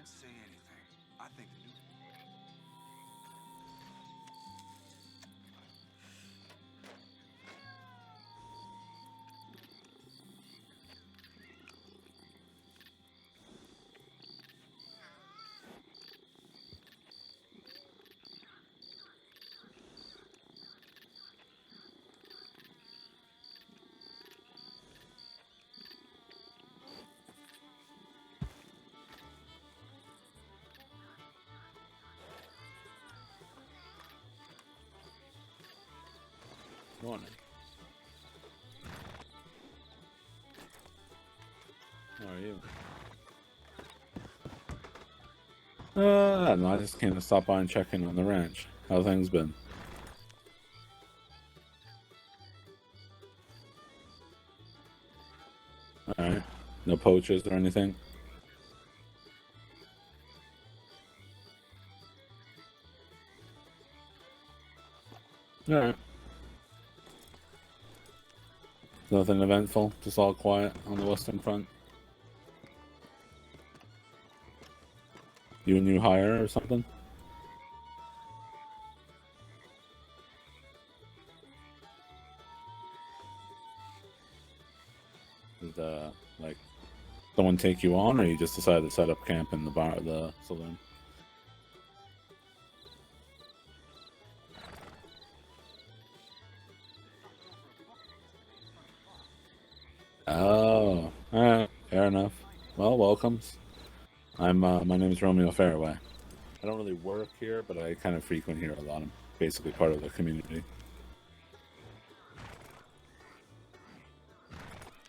Don't say anything. I think the new. Morning. How are you? I don't know. I just came to stop by and check in on the ranch. How things been? All right. No poachers or anything? All right. Nothing eventful. Just all quiet on the Western Front. You a new hire or something? Did like someone take you on, or you just decided to set up camp in the bar, the saloon? Oh, all right. Fair enough. Well, welcomes. My name is Romeo Fairway. I don't really work here, but I kind of frequent here a lot. I'm basically part of the community.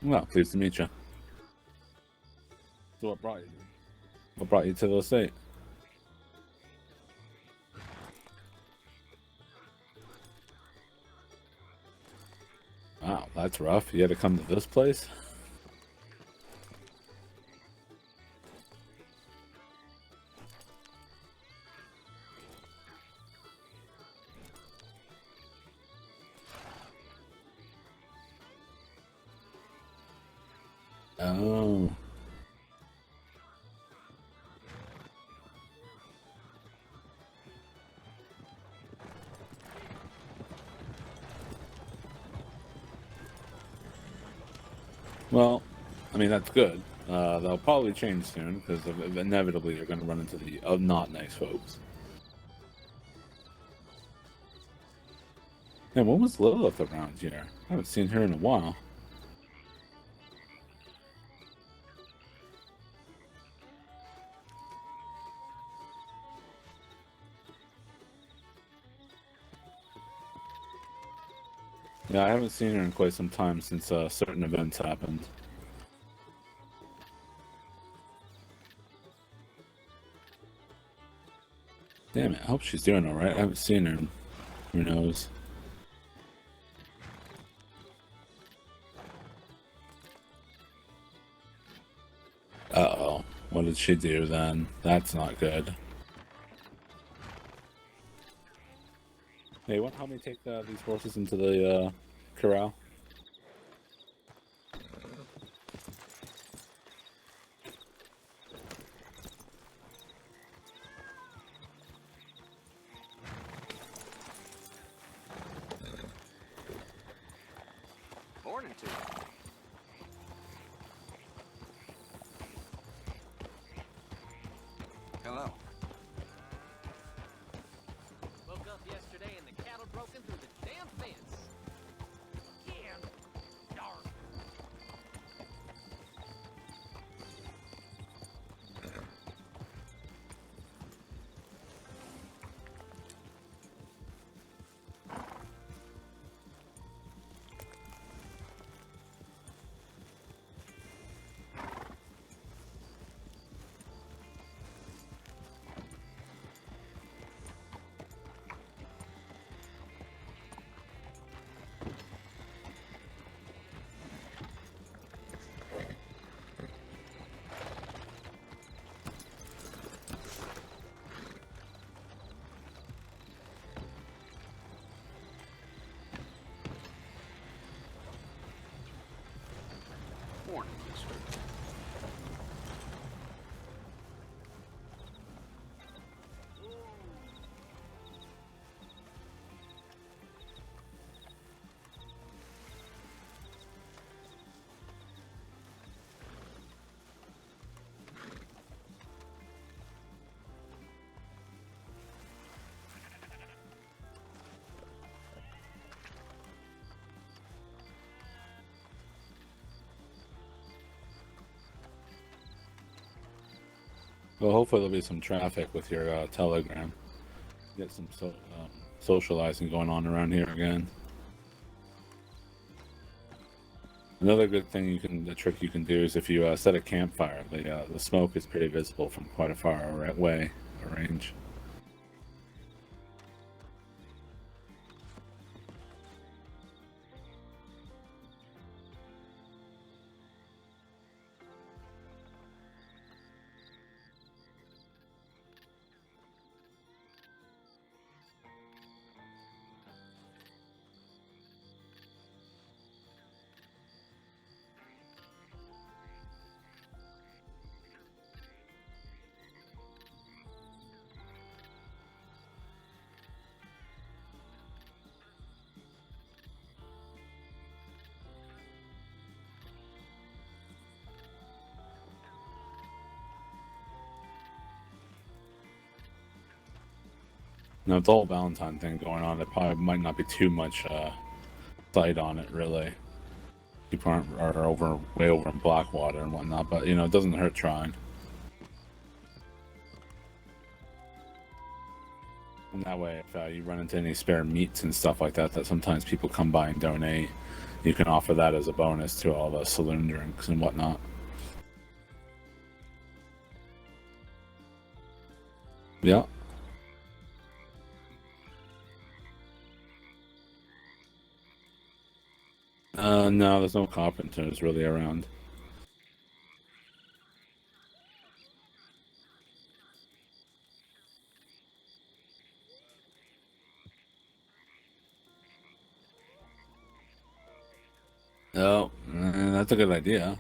Well, pleased to meet you. So what brought you? What brought you to the estate? Wow, that's rough. You had to come to this place? Oh. Well, I mean, that's good. They'll probably change soon because inevitably you're going to run into the not nice folks. And when was Lilith around here? I haven't seen her in a while. Yeah, I haven't seen her in quite some time since certain events happened. Damn it, I hope she's doing alright. I haven't seen her in who knows. Uh-oh. What did she do then? That's not good. Hey, you want to help me take these horses into the corral? Morning to you. Hello. Woke up yesterday and the cattle broken through the damn fence. Yeah, darn. Morning, mister. Well, hopefully there'll be some traffic with your Telegram. Get some socializing going on around here again. Another good thing the trick you can do is if you set a campfire, the smoke is pretty visible from quite a far away, a range. Now, it's all Valentine thing going on. There probably might not be too much sight on it, really. People are way over in Blackwater and whatnot, but, it doesn't hurt trying. And that way, if you run into any spare meats and stuff like that sometimes people come by and donate, you can offer that as a bonus to all the saloon drinks and whatnot. Yeah. No, there's no carpenters really around. Oh, that's a good idea.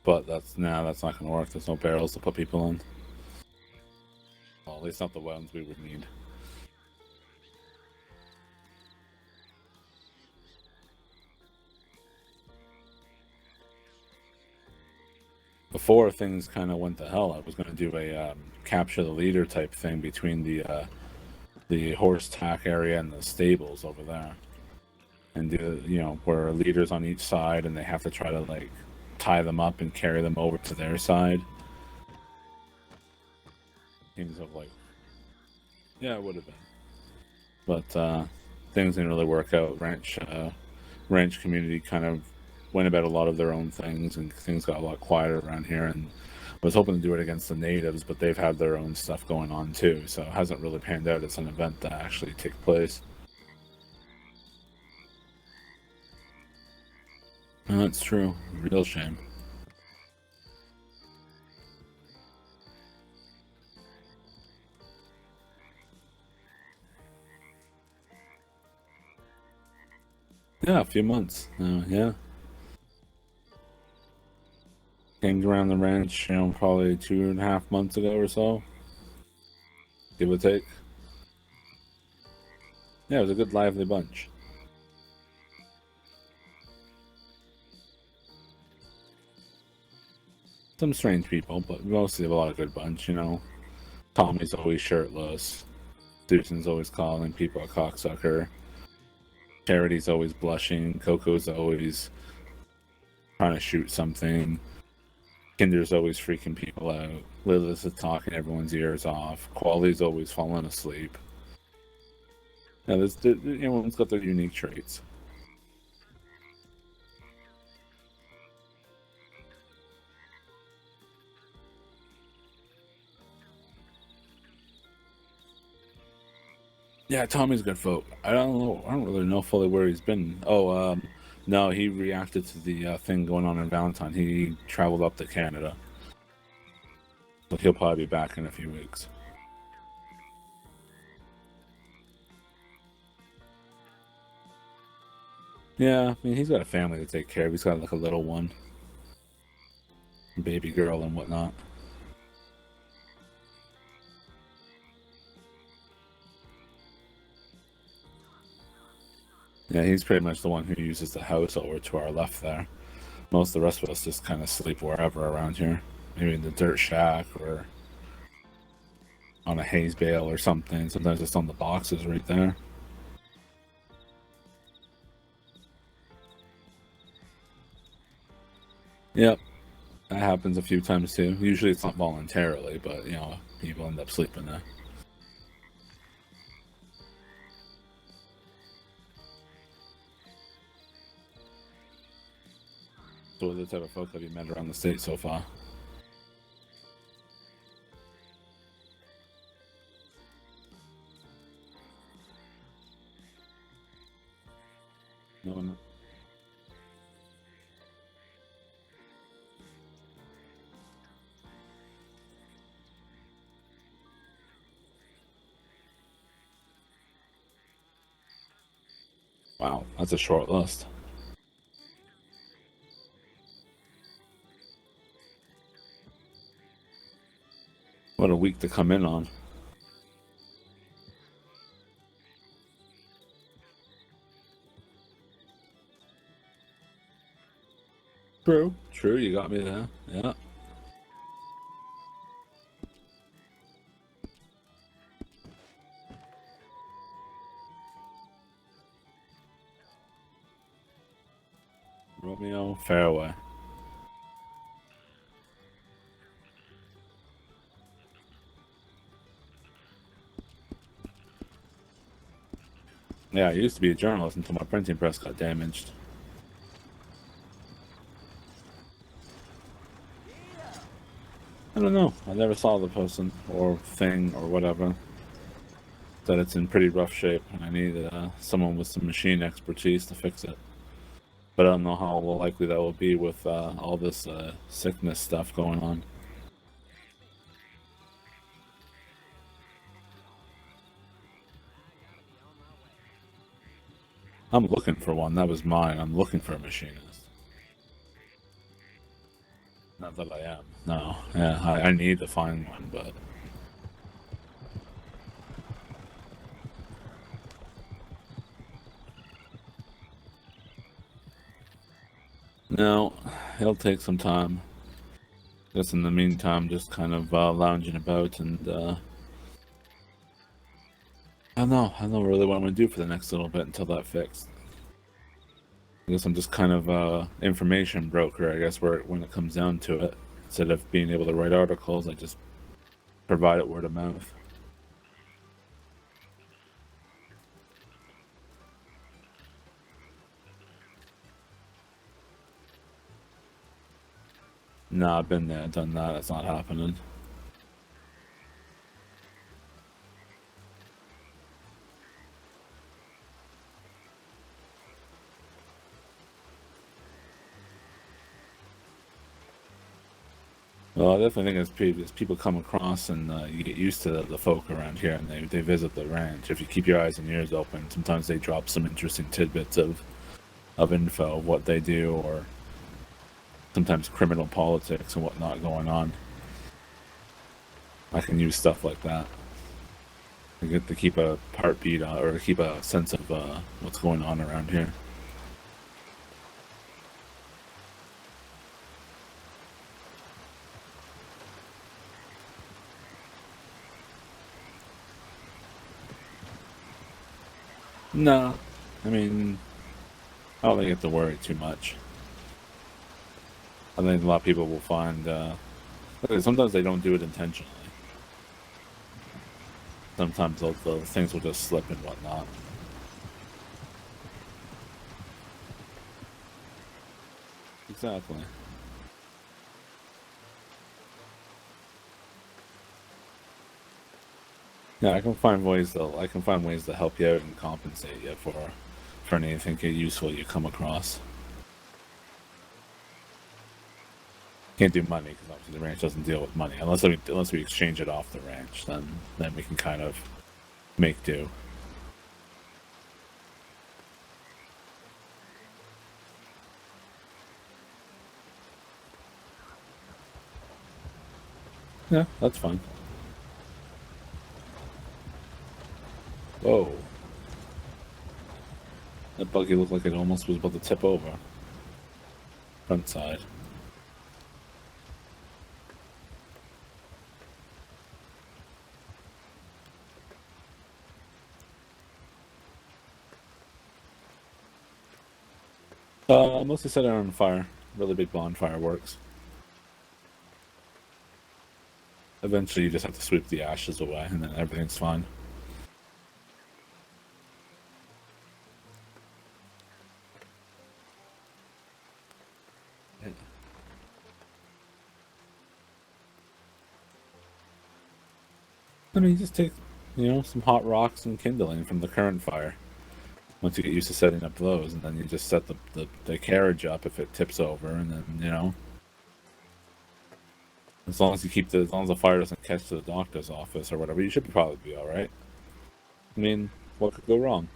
But that's not gonna work. There's no barrels to put people in. Well, at least not the ones we would need. Before things kind of went to hell, I was going to do a capture the leader type thing between the horse tack area and the stables over there, and do where leaders on each side, and they have to try to like tie them up and carry them over to their side. Things of like, yeah, it would have been, but things didn't really work out. Ranch community kind of went about a lot of their own things, and things got a lot quieter around here. And I was hoping to do it against the natives, but they've had their own stuff going on too, so it hasn't really panned out as an event that actually takes place. No, that's true. Real shame. Yeah, a few months. Yeah. Came around the ranch, probably 2.5 months ago or so, give or take. Yeah, it was a good lively bunch. Some strange people, but mostly a lot of good bunch, Tommy's always shirtless. Susan's always calling people a cocksucker. Charity's always blushing. Coco's always trying to shoot something. Kinder's always freaking people out. Lilith is talking everyone's ears off. Quality's always falling asleep. Yeah, everyone's got their unique traits. Yeah, Tommy's good folk. I don't know. I don't really know fully where he's been. Oh, no, he reacted to the thing going on in Valentine. He traveled up to Canada, so he'll probably be back in a few weeks. Yeah, I mean, he's got a family to take care of. He's got like a little one, baby girl, and whatnot. Yeah, he's pretty much the one who uses the house over to our left there. Most of the rest of us just kind of sleep wherever around here. Maybe in the dirt shack or on a haze bale or something. Sometimes just on the boxes right there. Yep. That happens a few times too. Usually it's not voluntarily, but you know, people end up sleeping there. So what other type of folk have you met around the state so far? No one. Wow, that's a short list. What a week to come in on. True. True, you got me there. Yeah. Romeo Fairway. Yeah, I used to be a journalist until my printing press got damaged. I don't know. I never saw the person or thing or whatever. That it's in pretty rough shape, and I need someone with some machine expertise to fix it. But I don't know how likely that will be with all this sickness stuff going on. I'm looking for one. That was mine. I'm looking for a machinist. Not that I am. No. Yeah, I need to find one, but... No, it'll take some time. Just in the meantime, just kind of lounging about and... I don't know really what I'm going to do for the next little bit until that fixed. I guess I'm just kind of information broker, I guess, when it comes down to it. Instead of being able to write articles, I just provide it word of mouth. Nah, I've been there, done that. It's not happening. Well, I definitely think as people come across and you get used to the folk around here and they visit the ranch, if you keep your eyes and ears open, sometimes they drop some interesting tidbits of info, of what they do, or sometimes criminal politics and whatnot going on. I can use stuff like that. I get to keep a heartbeat or to keep a sense of what's going on around here. No, I mean, I don't think you have to worry too much. I think a lot of people will find sometimes they don't do it intentionally. Sometimes the things will just slip and whatnot. Exactly. Yeah, I can find ways to help you out and compensate you for anything useful you come across. Can't do money because obviously the ranch doesn't deal with money unless we exchange it off the ranch. Then we can kind of make do. Yeah, that's fine. Whoa. That buggy looked like it almost was about to tip over. Front side. Mostly set it on fire. Really big bonfire works. Eventually, you just have to sweep the ashes away, and then everything's fine. I mean, you just take, some hot rocks and kindling from the current fire. Once you get used to setting up those, and then you just set the carriage up if it tips over, and then, as long as as long as the fire doesn't catch to the doctor's office or whatever, you should probably be all right. I mean, what could go wrong?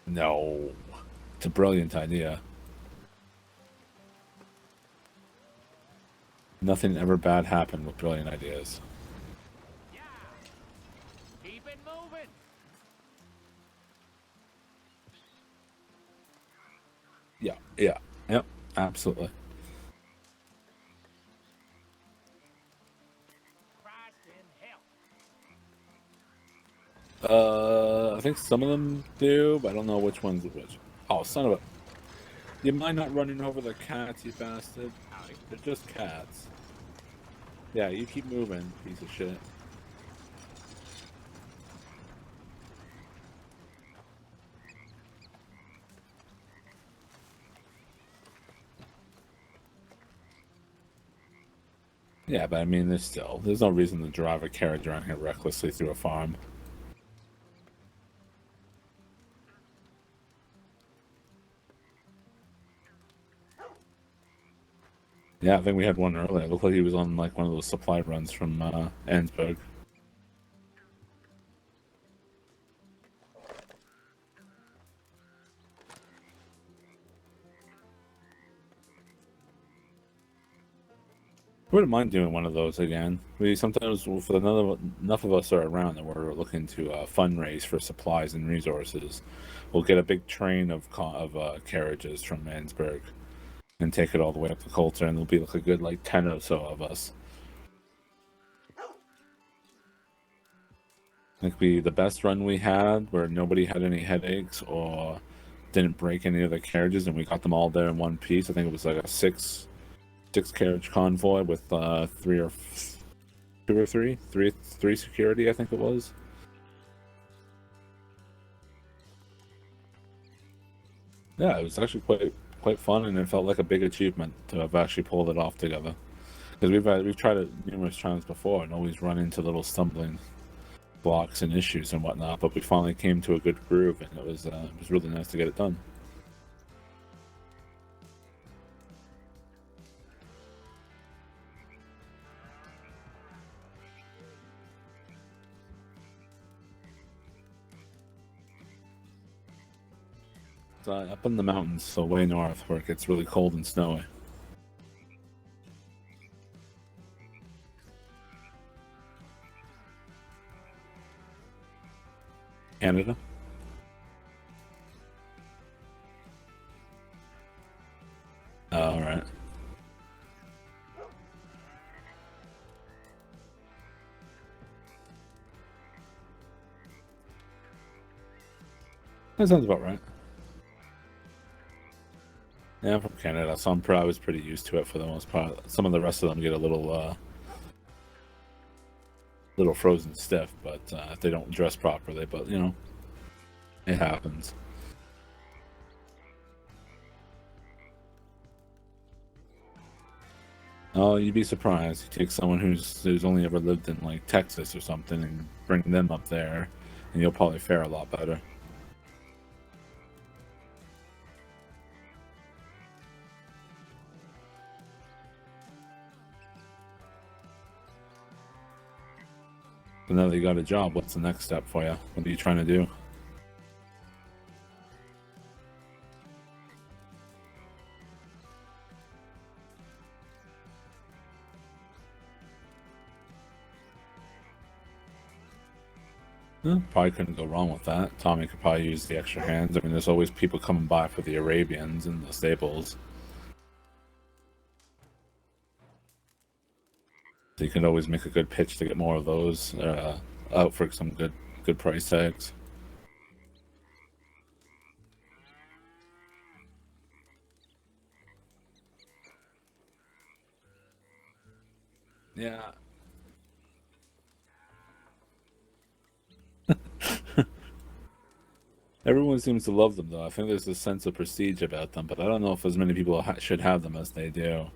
No, it's a brilliant idea. Nothing ever bad happened with brilliant ideas. Yeah. Keep it moving. Yep, absolutely. Christ in hell. I think some of them do, but I don't know which ones are which. Oh, son of a... You mind not running over the cats, you bastard? They're just cats. Yeah, you keep moving, piece of shit. Yeah, but I mean, there's no reason to drive a carriage around here recklessly through a farm. Yeah, I think we had one earlier. It looked like he was on like one of those supply runs from Ansburg. I wouldn't mind doing one of those again. We sometimes, if enough of us are around that we're looking to fundraise for supplies and resources, we'll get a big train of carriages from Ansburg and take it all the way up to Coulter, and there'll be like a good 10 or so of us. I think the best run we had where nobody had any headaches or didn't break any of the carriages, and we got them all there in one piece. I think it was like a six carriage convoy with three security, I think it was. Yeah, it was actually quite fun, and it felt like a big achievement to have actually pulled it off together. Because we've tried it numerous times before and always run into little stumbling blocks and issues and whatnot, but we finally came to a good groove, and it was really nice to get it done. It's up in the mountains, so way north, where it gets really cold and snowy. Canada? Oh, alright. That sounds about right. Yeah, I'm from Canada, so I was pretty used to it for the most part. Some of the rest of them get a little frozen stiff, but if they don't dress properly, but it happens. Oh, you'd be surprised. You take someone who's only ever lived in Texas or something and bring them up there, and you'll probably fare a lot better. So now that you got a job, what's the next step for you? What are you trying to do? Probably couldn't go wrong with that. Tommy could probably use the extra hands. I mean, there's always people coming by for the Arabians and the stables. So you can always make a good pitch to get more of those out for some good price tags. Yeah. Everyone seems to love them, though. I think there's a sense of prestige about them, but I don't know if as many people should have them as they do.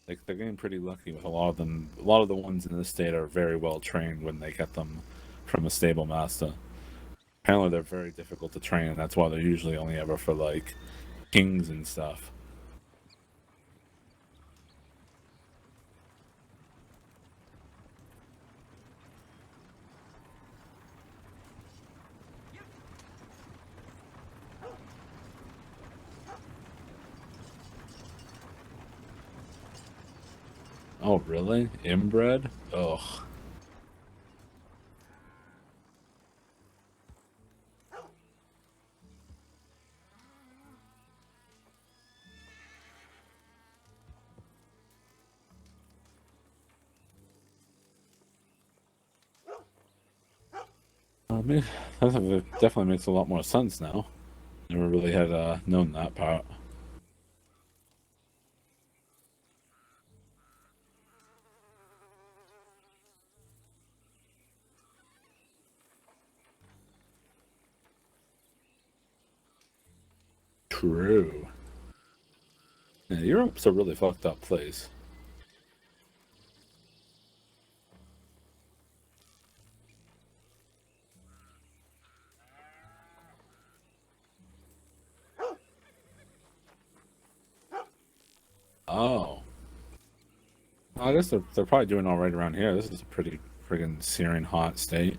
Like they're getting pretty lucky with a lot of them. A lot of the ones in the state are very well trained when they get them from a stable master. Apparently, they're very difficult to train, and that's why they're usually only ever for like kings and stuff. Oh, really? Inbred? Ugh. I mean, that definitely makes a lot more sense now. Never really had known that part. True. Yeah, Europe's a really fucked up place. Oh. I guess they're probably doing all right around here. This is a pretty friggin' searing hot state.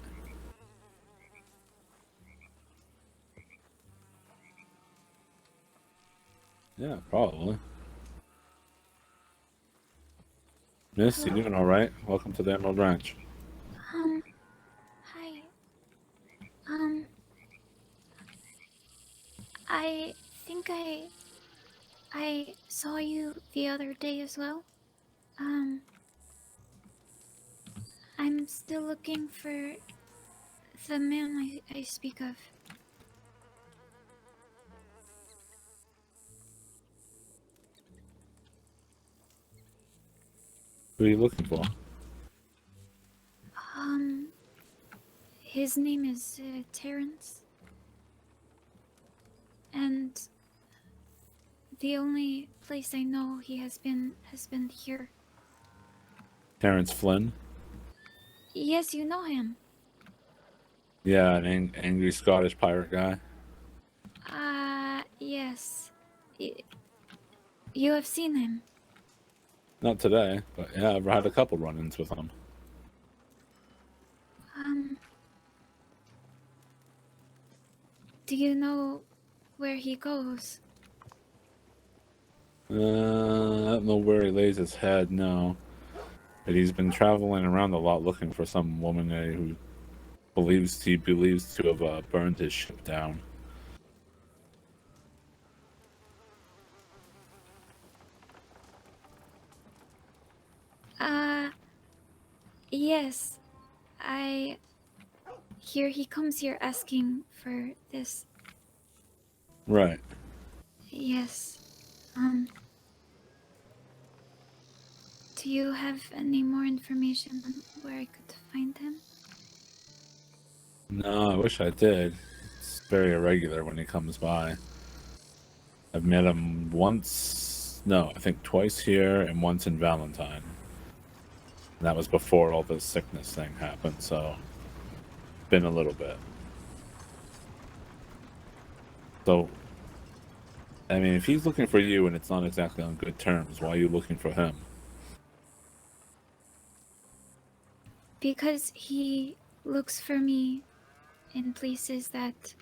Yeah, probably. Miss, you Hello. doing all right? Welcome to the Emerald Ranch. Um, Hi. Um, I think I saw you the other day as well. Um, I'm still looking for the man I speak of. Who are you looking for? Um, his name is Terrence, and the only place I know he has been here. Terrence Flynn? Yes, you know him. Yeah, an angry Scottish pirate guy. Yes. Y- you have seen him. Not today, but yeah, I've had a couple run-ins with him. Um, do you know where he goes? I don't know where he lays his head, no. But he's been traveling around a lot looking for some woman who he believes to have burned his ship down. Uh, yes. I hear he comes here asking for this. Right. Yes. Um, do you have any more information on where I could find him? No, I wish I did. It's very irregular when he comes by. I've met him once, no, I think twice here and once in Valentine. And that was before all this sickness thing happened, so been a little bit. So, I mean, if he's looking for you and it's not exactly on good terms, why are you looking for him? Because he looks for me in places that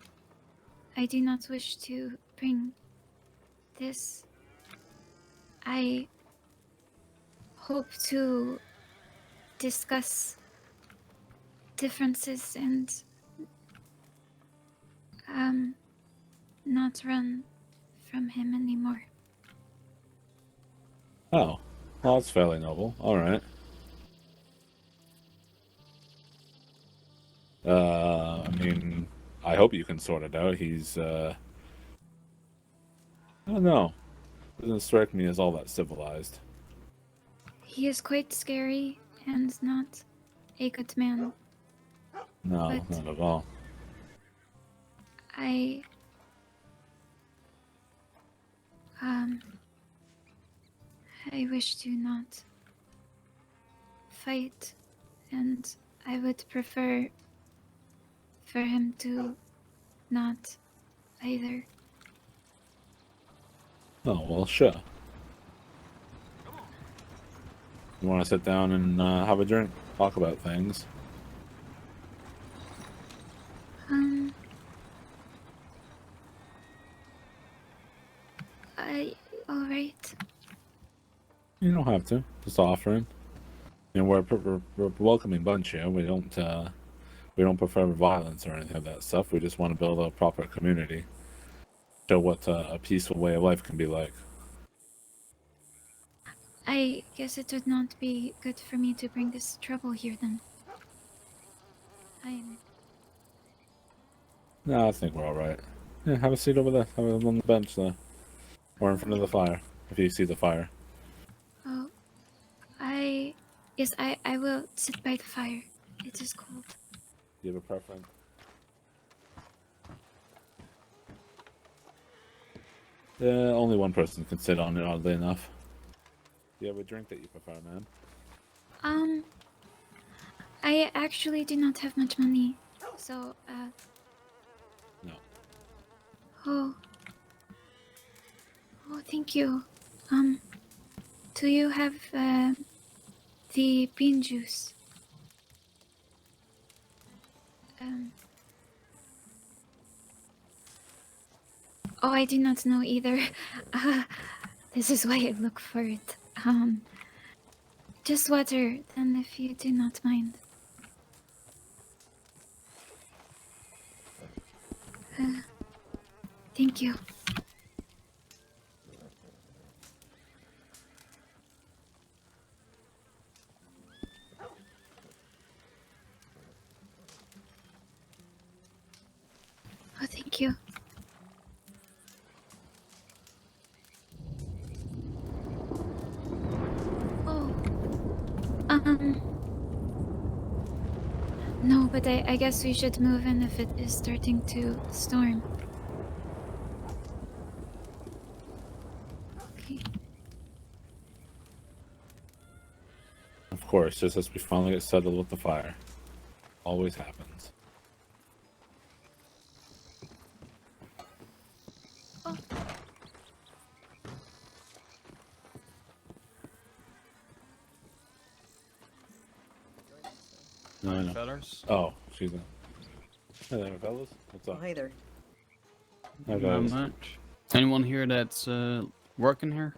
I do not wish to bring this. I hope to discuss differences and not run from him anymore. Oh, well, that's fairly noble. All right. I mean, I hope you can sort it out. I don't know. Doesn't strike me as all that civilized. He is quite scary and not a good man. No, But- not at all. I I wish to not fight, and I would prefer for him to not either. Oh, well, sure. You want to sit down and have a drink? Talk about things? Alright. You don't have to. Just offering. You know, we're a welcoming bunch here. We don't prefer violence or anything of that stuff. We just want to build a proper community. Show what a peaceful way of life can be like. I guess it would not be good for me to bring this trouble here then. I'm... No, I think we're all right. Yeah, have a seat over there. Have it on the bench there, or in front of the fire, if you see the fire. Oh, Yes, I will sit by the fire. It is cold. Do you have a preference? Yeah, only one person can sit on it, oddly enough. Do you have a drink that you prefer, man? I actually do not have much money, so, No. Oh. Oh, thank you. Do you have, the bean juice? Oh, I do not know either. This is why I look for it. Just water, then, if you do not mind. Thank you. Oh, thank you. Oh. No, but I guess we should move in if it is starting to storm. Okay. Of course, just as we finally get settled with the fire. Always happens. Oh. No, I know. Fellas. Oh, she's in. Hey there, fellas. What's Oh, up? hi there. Hi, Not guys. much. Anyone here that's working here?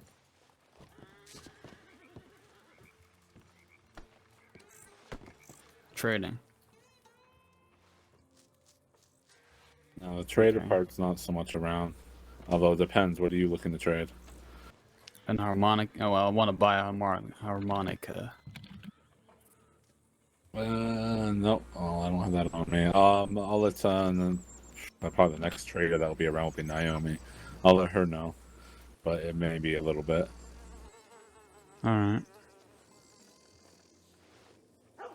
Trading. No, the trader Okay. part's not so much around. Although it depends. What are you looking to trade? An harmonic. Oh, well, I want to buy a harmonica. No. Oh, I don't have that on me. I'll let probably the next trader that'll be around will be Naomi. I'll let her know, but it may be a little bit. All right.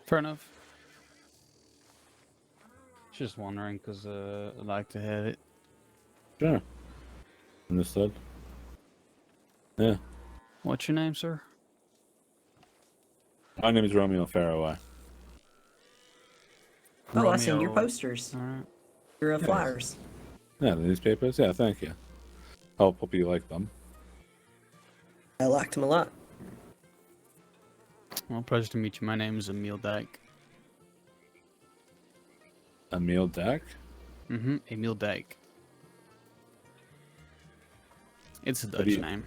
Fair enough. Just wondering, because I'd like to hit it. Sure. Understood. Yeah. What's your name, sir? My name is Romeo Faraway. Oh, I seen your Romeo. posters. All right. Your Yes. flyers. Yeah, the newspapers. Yeah, thank you. Hope you like them. I liked them a lot. Well, pleasure to meet you. My name is Emil Dyke. Emil Deck. Mm-hmm. Emil Dyke. It's a do Dutch you- name.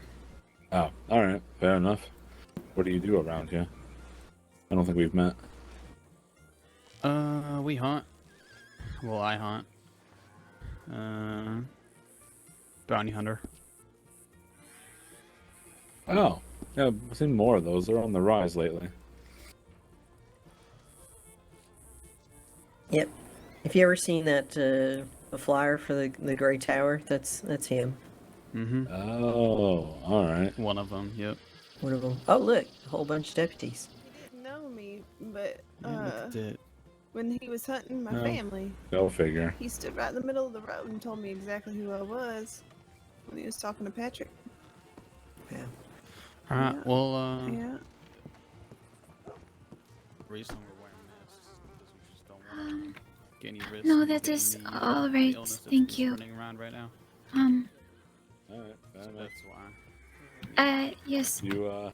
Oh, all right, fair enough. What do you do around here? I don't think we've met. We hunt. Well, I hunt. Bounty hunter. Oh, yeah, I've seen more of those. They're on the rise lately. Yep. Have you ever seen that a flyer for the Gray Tower? That's him. Mm-hmm. Oh, all right. One of them. Yep. One of them. Oh, look, a whole bunch of deputies. He didn't know me, but Yeah, look at that. when he was hunting my No. family, Go figure. he stood right in the middle of the road and told me exactly who I was when he was talking to Patrick. Yeah. Alright, Yeah. well, Yeah. reason we're wearing masks because we just don't want to get any risk. No, of that getting is the, all the right. illness that's Thank you. running around right now. Alright, So that's why. Yes. You,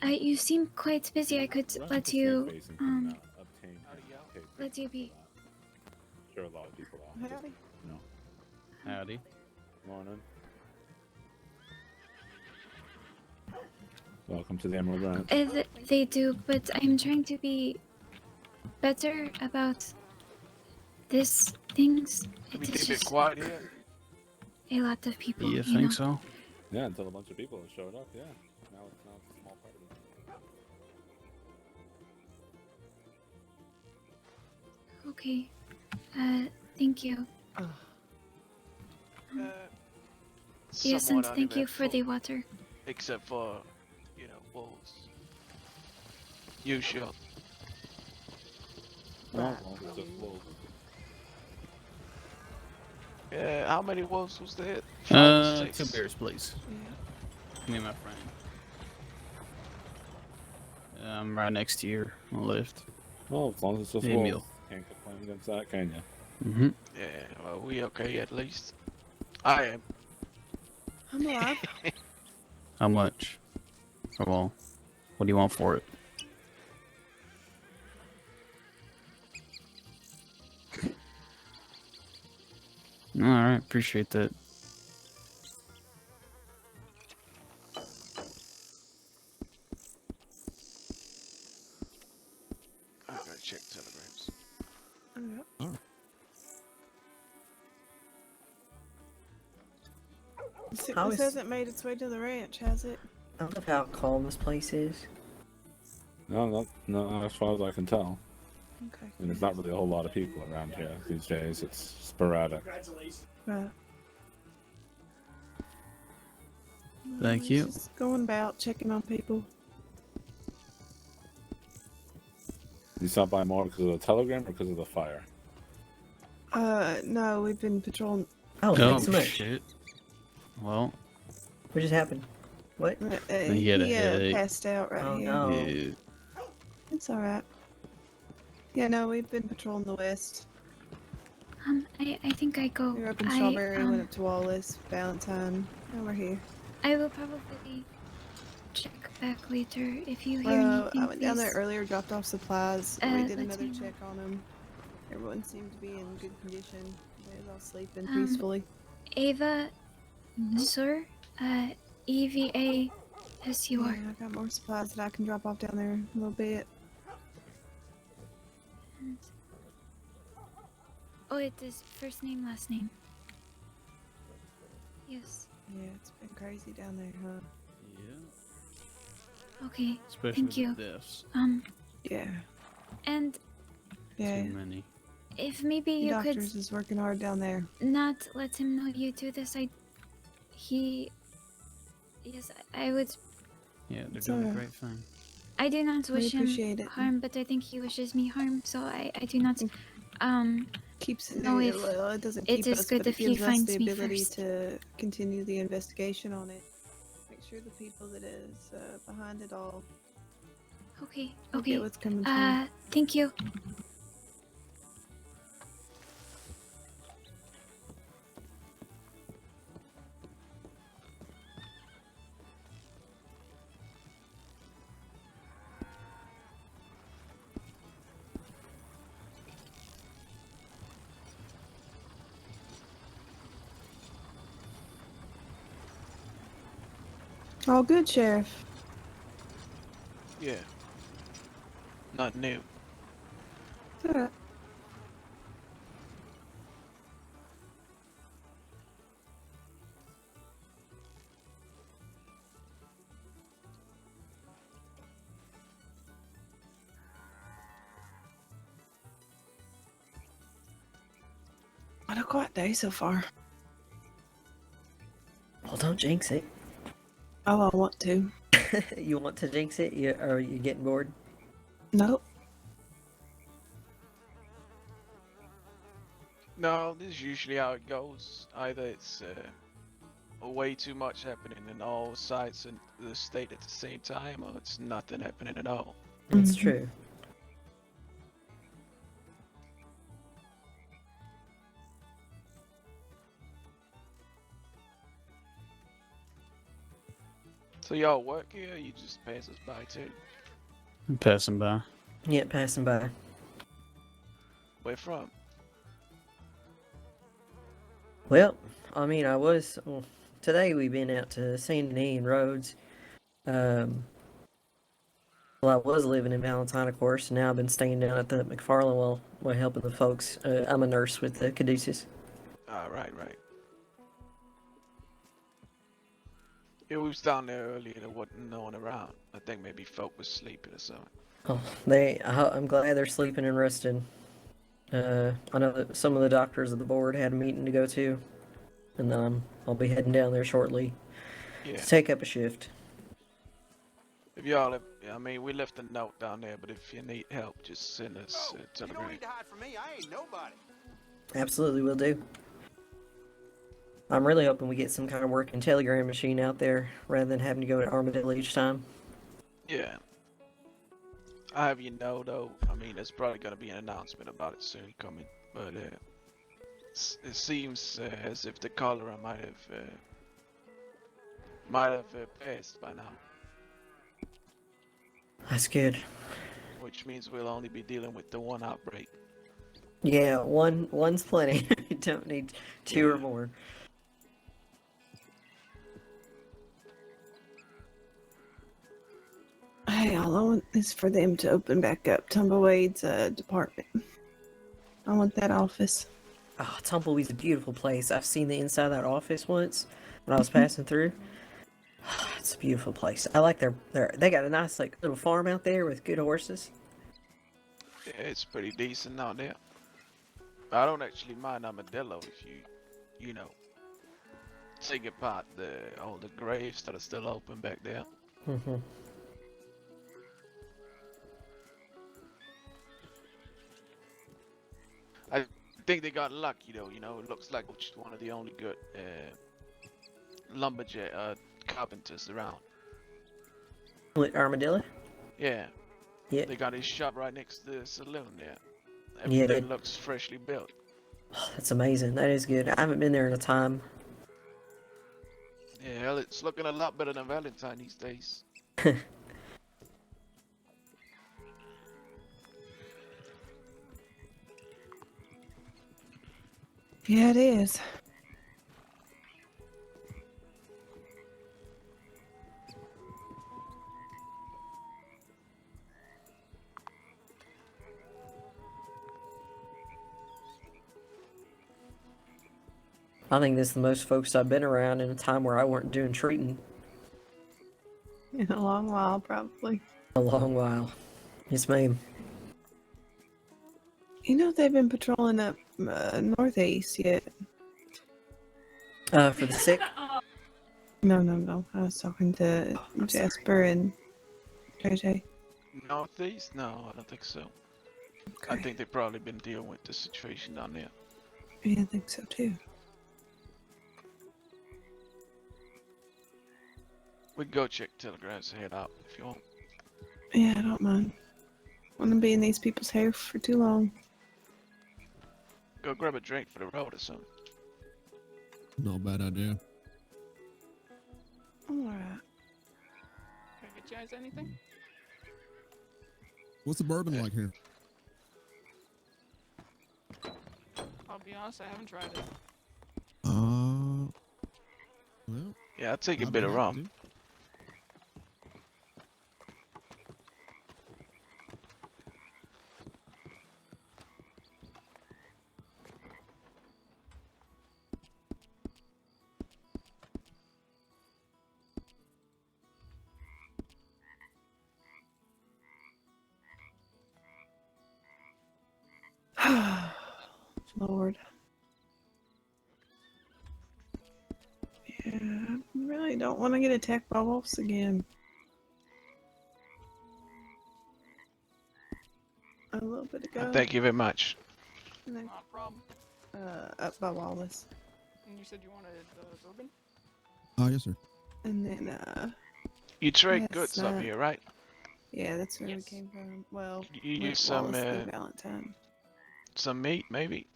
You seem quite busy. I could let you, obtain tape let you be. Sure, a lot of people are. Howdy. Howdy. Morning. Welcome to the Emerald Ranch. They do, but I'm trying to be better about this things. We It's keep it just quiet here. a lot of people. You You think know. so? Yeah, until a bunch of people have showed up, yeah. Now it's a small party. Okay. Thank you. Yes, and Somewhat thank you for the uneventful, water. except for, wolves. You shot. Oh, well, it's just wolves. Yeah, how many wolves was there? 5 or 6? 2 beers, please. Yeah. Me and my friend. I'm right next to your lift. Well, as long as it's just Hey, wolves. Emil. Can't complain against that, can you? Mm-hmm. Yeah, well, we okay at least. I am. I'm alive. How much? Oh, well, what do you want for it? Alright, appreciate that. I gotta check telegrams. Yeah. How Sickness is- hasn't made its way to the ranch, has it? I love how calm this place is. No, as far as I can tell. Okay. And there's not really a whole lot of people around here these days. It's sporadic. Right. Thank Well, you. Just going about checking on people. You stopped by more because of the telegram or because of the fire? No, we've been patrolling. Oh, thanks so much. shit. Well, What just happened? What? He had a headache. Passed out right Oh, here. no. yeah. It's alright. Yeah, no, we've been patrolling the west. I think I go. We were up in I, Strawberry, went up to Wallace, Valentine. Now we're here. I will probably check back later if you hear Well, anything. I went down there please. earlier, dropped off supplies. We did let another me know. check on them. Everyone seemed to be in good condition. They was all sleeping Um, peacefully. Ava, sir, EVASUR. Yeah, I got more supplies that I can drop off down there in a little bit. Oh, it is first name, last name. Yes. Yeah, it's been crazy down there, huh? Yeah. Okay. Especially Thank with you. deaths. Yeah. And Yeah. Too many. if maybe The you doctors could is working hard down there. not let him know you do this, yes, I would. Yeah, they're It's doing a alright. great thing. I do not We wish him appreciate it. harm, but I think he wishes me harm, so I do not. Keeps it. No, if Well, it doesn't it keep is us, good but it if he gives us finds the me ability first. to continue the investigation on it. Make sure the people that is behind it all Okay, will okay. get what's coming to them. Thank you. All good, Sheriff. Yeah. Not new. It's alright. What a quiet day so far. Well, don't jinx it. Oh, I want to. You want to jinx it? Or are you getting bored? Nope. No, this is usually how it goes. Either it's way too much happening in all sides in the state at the same time, or it's nothing happening at all. That's Mhm. true. So y'all work here, or you just pass us by too? I'm passing by. Yeah, passing by. Where from? Well, I mean, well, today we've been out to Saint Denis and Rhodes. Um, well, I was living in Valentine, of course, and now I've been staying down at the McFarland while helping the folks. I'm a nurse with the Caduceus. Ah, right. Yeah, we was down there earlier. There wasn't no one around. I think maybe folk was sleeping or something. Oh, I'm glad they're sleeping and resting. I know that some of the doctors of the board had a meeting to go to, and then I'll be heading down there shortly Yeah. to take up a shift. If y'all have, I mean, we left a note down there, but if you need help, just send us Oh, a you don't telegram. need to hide from me. I ain't nobody. Absolutely, will do. I'm really hoping we get some kind of working telegram machine out there rather than having to go to Armadillo each time. Yeah. I have you know, though, I mean, there's probably going to be an announcement about it soon coming, but it seems as if the cholera might have passed by now, That's good. which means we'll only be dealing with the one outbreak. Yeah, one's plenty. You don't need two or Yeah. more. Hey, all I want is for them to open back up Tumbleweed's department. I want that office. Oh, Tumbleweed's a beautiful place. I've seen the inside of that office once when I was passing through. It's a beautiful place. I like they got a nice like little farm out there with good horses. Yeah, it's pretty decent out there. I don't actually mind Armadillo if you know, take apart all the graves that are still open back there. Mm-hmm. I think they got lucky though, you know, it looks like it's one of the only good lumberjack carpenters around. With Armadillo? Yeah, Yeah. they got his shop right next to the saloon there. Yeah, Everything looks freshly built. That's amazing. That is good. I haven't been there in a time. Yeah, hell, it's looking a lot better than Valentine these days. Yeah, it is. I think this is the most folks I've been around in a time where I weren't doing treating In a long while, probably. a long while. Yes, ma'am. You know they've been patrolling up northeast yet? For the sick? No. I was talking to Jasper and JJ. Northeast? No, I don't think so. Okay. I think they've probably been dealing with the situation down there. Yeah, I think so too. We can go check telegrams and head out if you want. Yeah, I don't mind. Want to be in these people's hair for too long. Go grab a drink for the road or something. Not a bad idea. I'm alright. Can I get you guys anything? What's the bourbon like here? I'll be honest, I haven't tried it. Well, Yeah, I'll take a I'd bit be of happy rum. to. Lord. Yeah, I really don't want to get attacked by wolves again. a little bit ago. Thank you very much. And then, Not a problem. up by Wallace. And you said you wanted bourbon? Oh, yes, sir. And then, You trade last goods up night- here, right? yeah, that's where we Yes. came from. Well, You went use some Wallace through Valentine. some meat, maybe?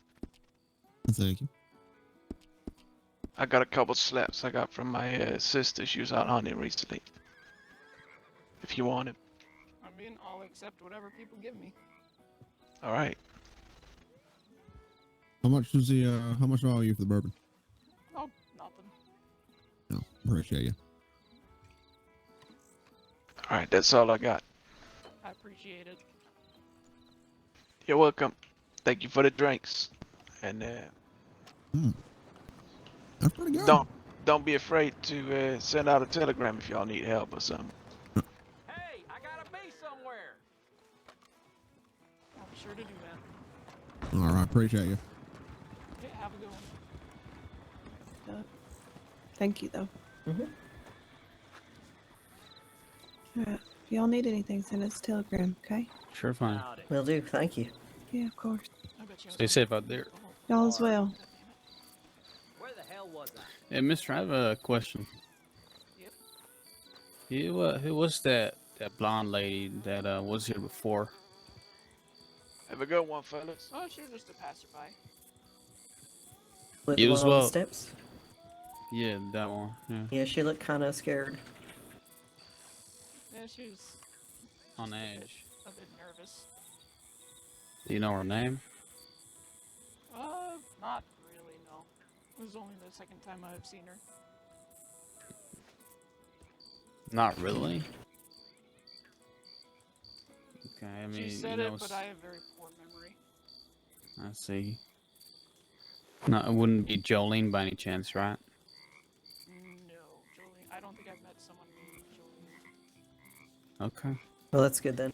Thank you. I got a couple slaps I got from my sister. She was out hunting recently. If you want it. I mean, I'll accept whatever people give me. All right. How much does the how much are you for the bourbon? Oh, nothing. No, appreciate you. All right, that's all I got. I appreciate it. You're welcome. Thank you for the drinks. And That's pretty good. don't be afraid to send out a telegram if y'all need help or something. Hey, I gotta be somewhere. I'll be sure to do that. All right, appreciate you. Okay, have a good one. Thank you, though. Mhm. Alright. If y'all need anything, send us a telegram, okay? Sure, fine. Howdy. Will do. Thank you. Yeah, of course. I bet you Stay safe out there. Y'all as well. Where the hell was I? Hey, mister, I have a question. Yep. Who was that blonde lady that was here before? Have a good one, fellas. Oh, she's just a passerby. With You the as one on the well. steps. Yeah, that one. Yeah. Yeah, she looked kind of scared. Yeah, she's On edge. a bit nervous. Do you know her name? Not really, no. It was only the second time I've seen her. Not really. Okay, I mean, She said you know, it, but I have very poor memory. I see. No, it wouldn't be Jolene by any chance, right? No, Jolene. I don't think I've met someone named Jolene. Okay. Well, that's good then.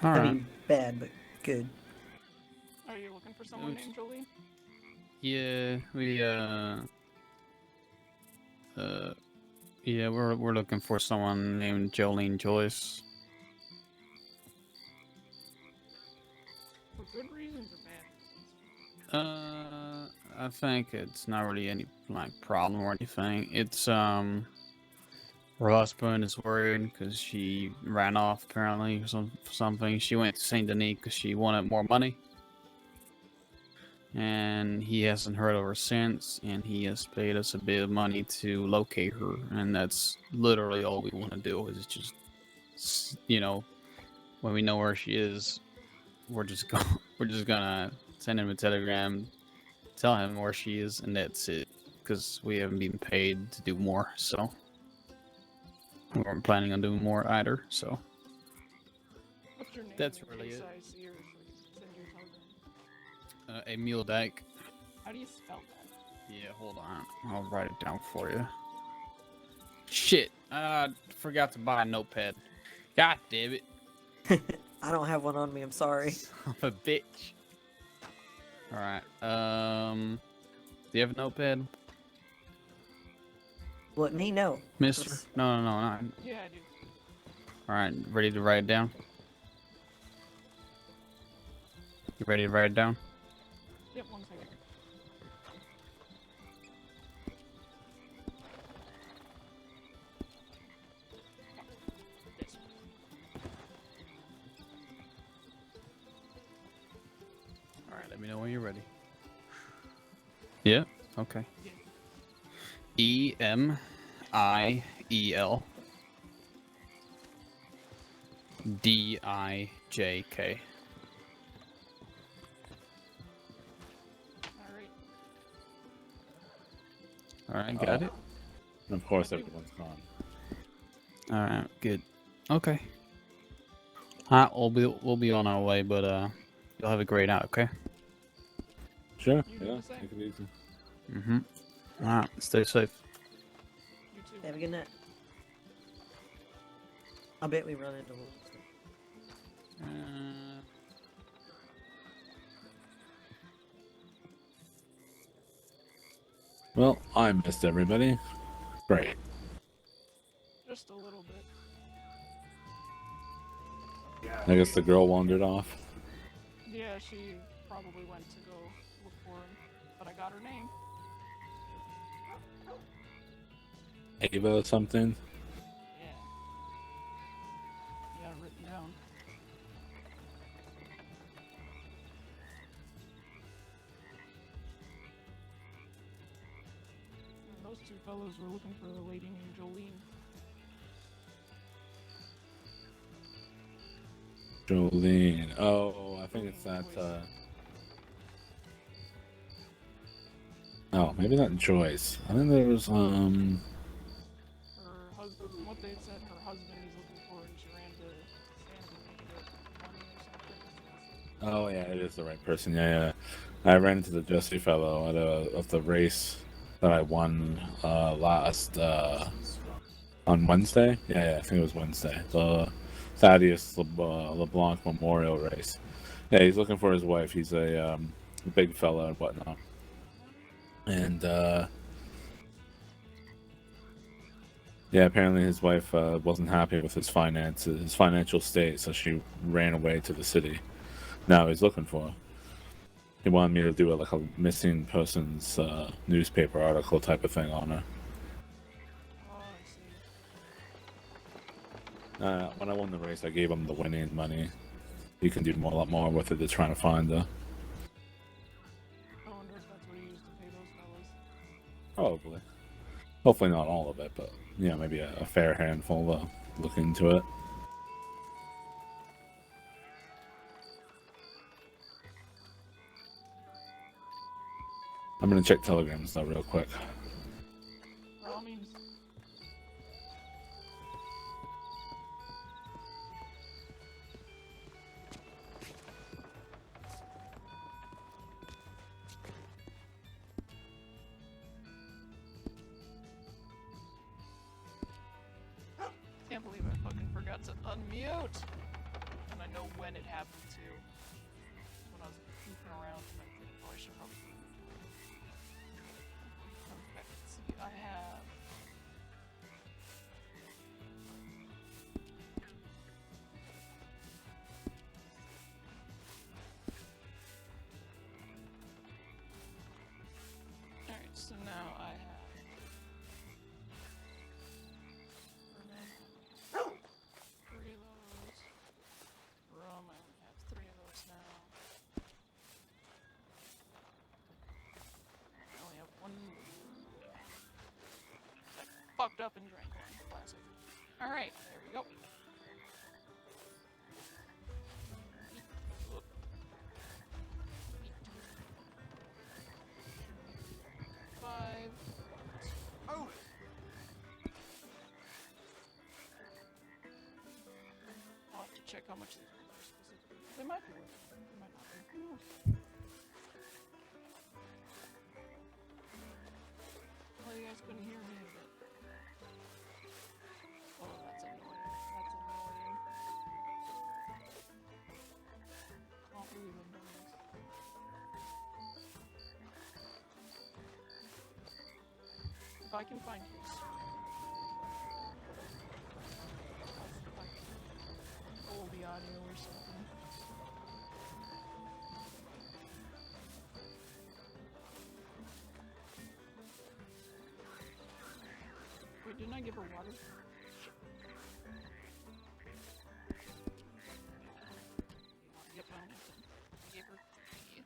All I right. mean, bad, but good. Are you looking for someone Oops. named Jolene? Yeah, yeah, we're looking for someone named Jolene Joyce. For good reasons or bad reasons? I think it's not really any like problem or anything. It's her husband is worried because she ran off apparently or something. She went to Saint Denis because she wanted more money, and he hasn't heard of her since. And he has paid us a bit of money to locate her, and that's literally all we want to do. Is just, you know, when we know where she is, we're just gonna send him a telegram, tell him where she is, and that's it. Because we haven't been paid to do more, so we weren't planning on doing more either. So What's your name? That's in really case it. I see her, so I can send you a telegram. Emil Dyke. How do you spell that? Yeah, hold on. I'll write it down for you. Shit, forgot to buy a notepad. God damn it. I don't have one on me. I'm sorry. Son of a bitch. Alright, do you have a notepad, What, me? No. mister? Let's- No, no. Yeah, I do. Alright, ready to write it down? You ready to write it down? Yep, 1 second. This one. Alright, let me know when you're ready. Yeah? Okay. Yeah. Emiel Dijk. Alright. Alright, got it? And of course, everyone's gone. Alright, good. Okay. Alright, we'll be on our way, but you'll have a great night, okay? Sure. You do Yeah. the same. Take it easy. Mm-hmm. Alright, stay safe. You too. Have a good night. I bet we run into one. Well, I missed everybody. Great. Just a little bit. I guess the girl wandered off. Yeah, she probably went to go look for him, but I got her name. Ava or something. Yeah. You got it written down. And those two fellows were looking for a lady named Jolene. Jolene. Oh, I think it's that. Oh, maybe not Joyce. I think there was Her husband, what they had said, her husband he's looking for, and she ran to Sandy to get money or something. Oh yeah, it is the right person. Yeah, yeah. I ran into the Jesse fellow at of the race that I won last on Wednesday. Yeah, I think it was Wednesday. The Thaddeus LeBlanc Memorial Race. Yeah, he's looking for his wife. He's a big fella and whatnot. And yeah, apparently his wife wasn't happy with his finances, his financial state, so she ran away to the city. Now he's looking for her. He wanted me to do like a missing persons newspaper article type of thing on her. Oh, I see. When I won the race, I gave him the winning money. You can do a lot more with it. They're trying to find her. I wonder if that's what he used to pay those fellas. Probably. Hopefully not all of it, but yeah, maybe a fair handful. Look into it. I'm gonna check telegrams though real quick. By all means. Can't believe I fucking forgot to unmute! And I know when it happened too. When I was goofing around and I think, oh, I should probably perfect. See, I have alright, so now I have three of those. Rum, I only have three of those now. I only have one. I fucked up and drank one. Classic. Alright, there we go. Five. Oh! I'll have to check how much these ones are specifically. They might be worth it. They might not be. Who knows? Well, you guys couldn't hear me, but... Oh, that's annoying. That's annoying. Can't believe I've done this. If I can find his... I'll see if I can hold the audio or something. Wait, didn't I give her water? Shit. Yep, I only did. I gave her tea.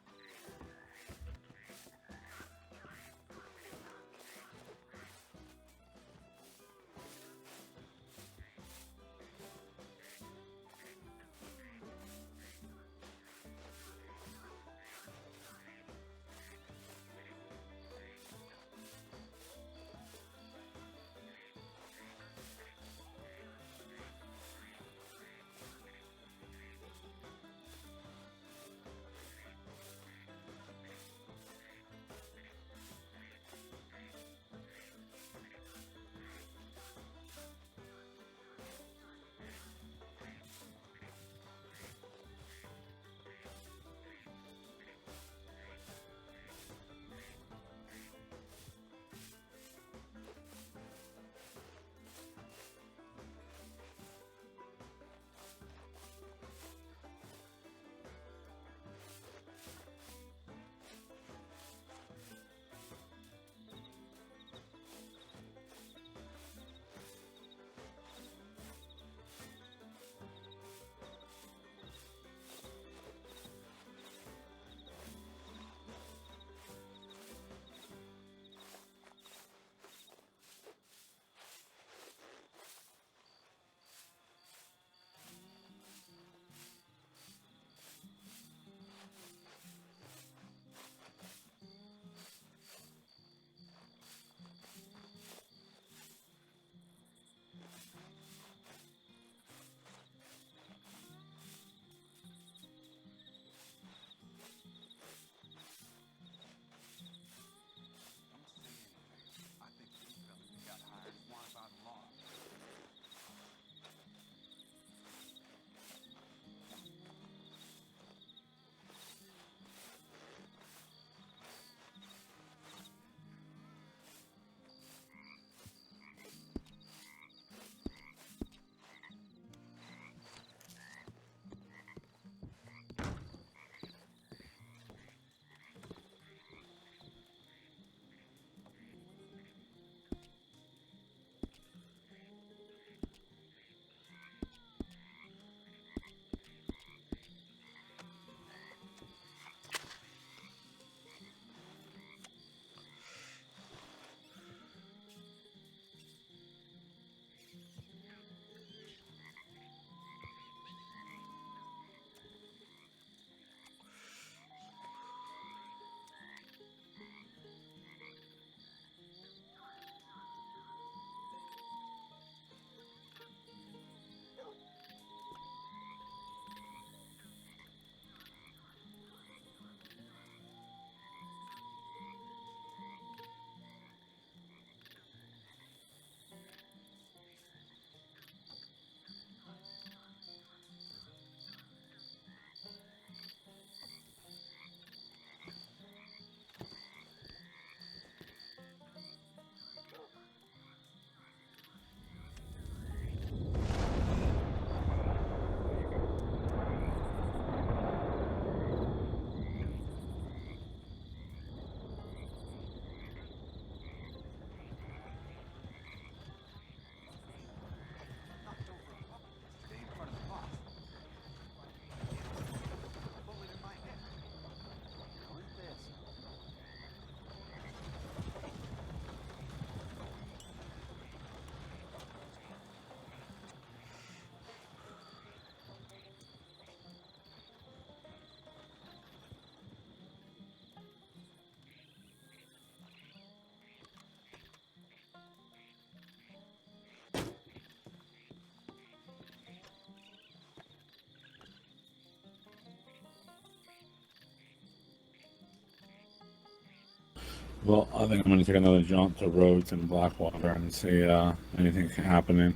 Well, I think I'm gonna take another jaunt to Rhodes and Blackwater and see anything happening.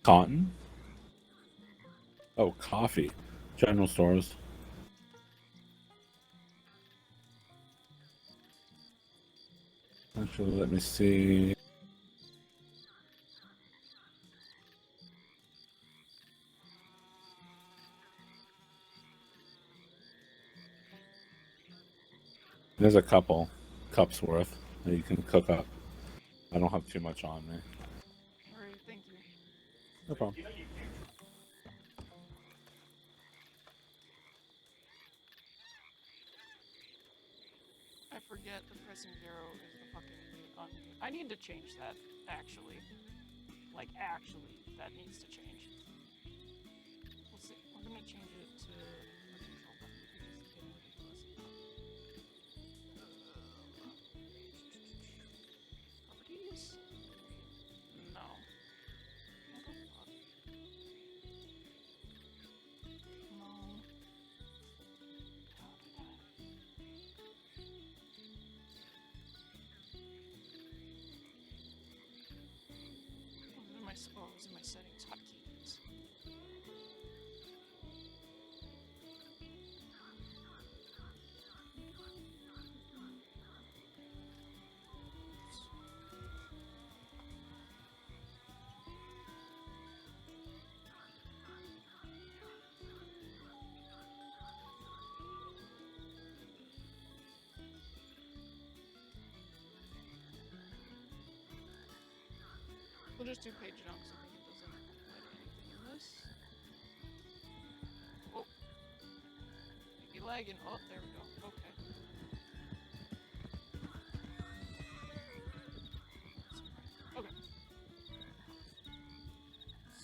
Cotton? Oh, coffee. General stores. Actually, let me see. There's a couple cups worth that you can cook up. I don't have too much on me. Alright, thank you. No problem. I forget the pressing zero is the fucking mute unmute. I need to change that, actually. Like, actually, that needs to change. We'll see. We're gonna change it to the control button because it's getting ridiculous. Properties? No. What the fuck? No. How did I? Oh, it was in my settings hotkeys. We'll just do page dunks. I think it doesn't let anything in this. Oh. Might be lagging. Oh, there we go. Okay. Okay.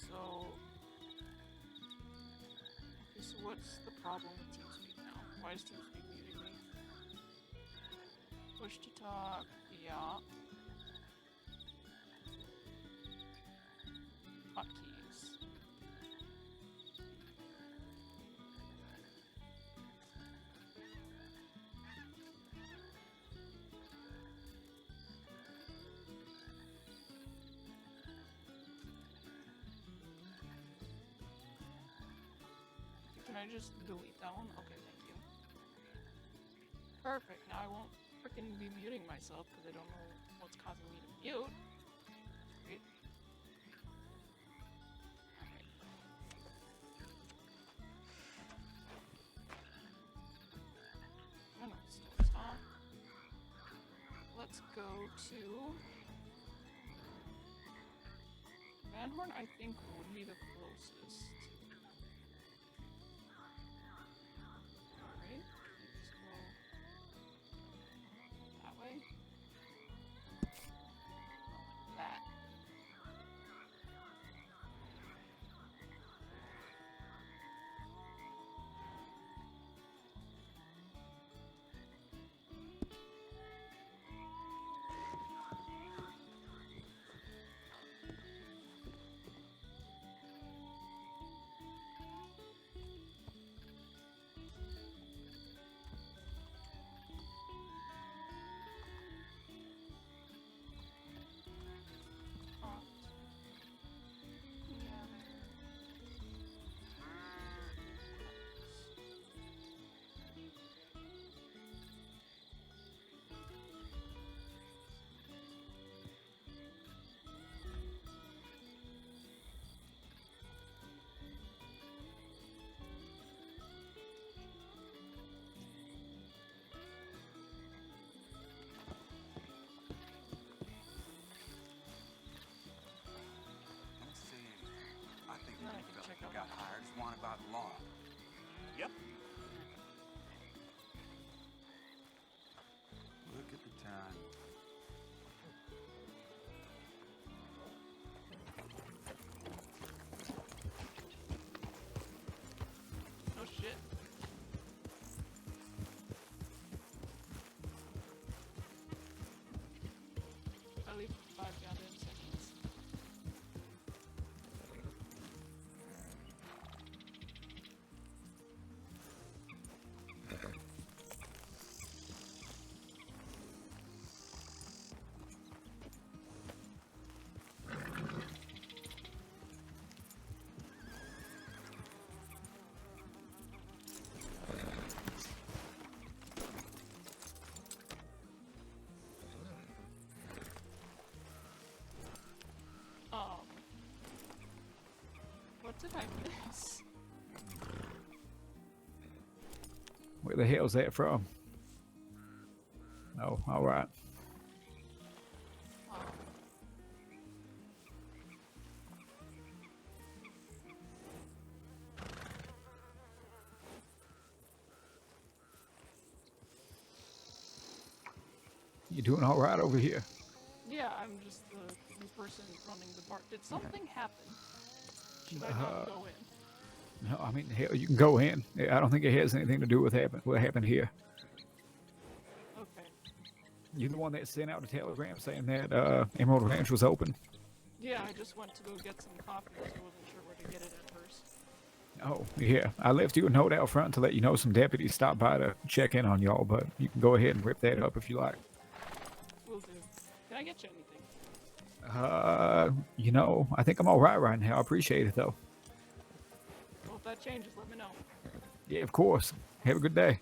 So. Okay, so what's the problem with TeamSpeak now? Why is TeamSpeak muting me? Push to talk. Yeah. Hotkeys. Can I just delete that one? Okay, thank you. Perfect. Now I won't freaking be muting myself because I don't know what's causing me to mute. Great. Alright. Stop. Let's go to Van Horn. I think would be the closest. Alright. Let's go that way. That. What did I miss? Where the hell's that from? Oh, alright. You doing alright over here? Yeah, I'm just the new person running the bar. Did something happen? Should I not go in? No, I mean, hell, you can go in. I don't think it has anything to do with what happened here. Okay. You're the one that sent out a telegram saying that Emerald Ranch was open. Yeah, I just went to go get some coffee, so I wasn't sure where to get it at first. Oh, yeah. I left you a note out front to let you know some deputies stopped by to check in on y'all, but you can go ahead and rip that up if you like. Will do. Can I get you anything? You know, I think I'm alright right now. I appreciate it, though. Well, if that changes, let me know. Yeah, of course. Have a good day.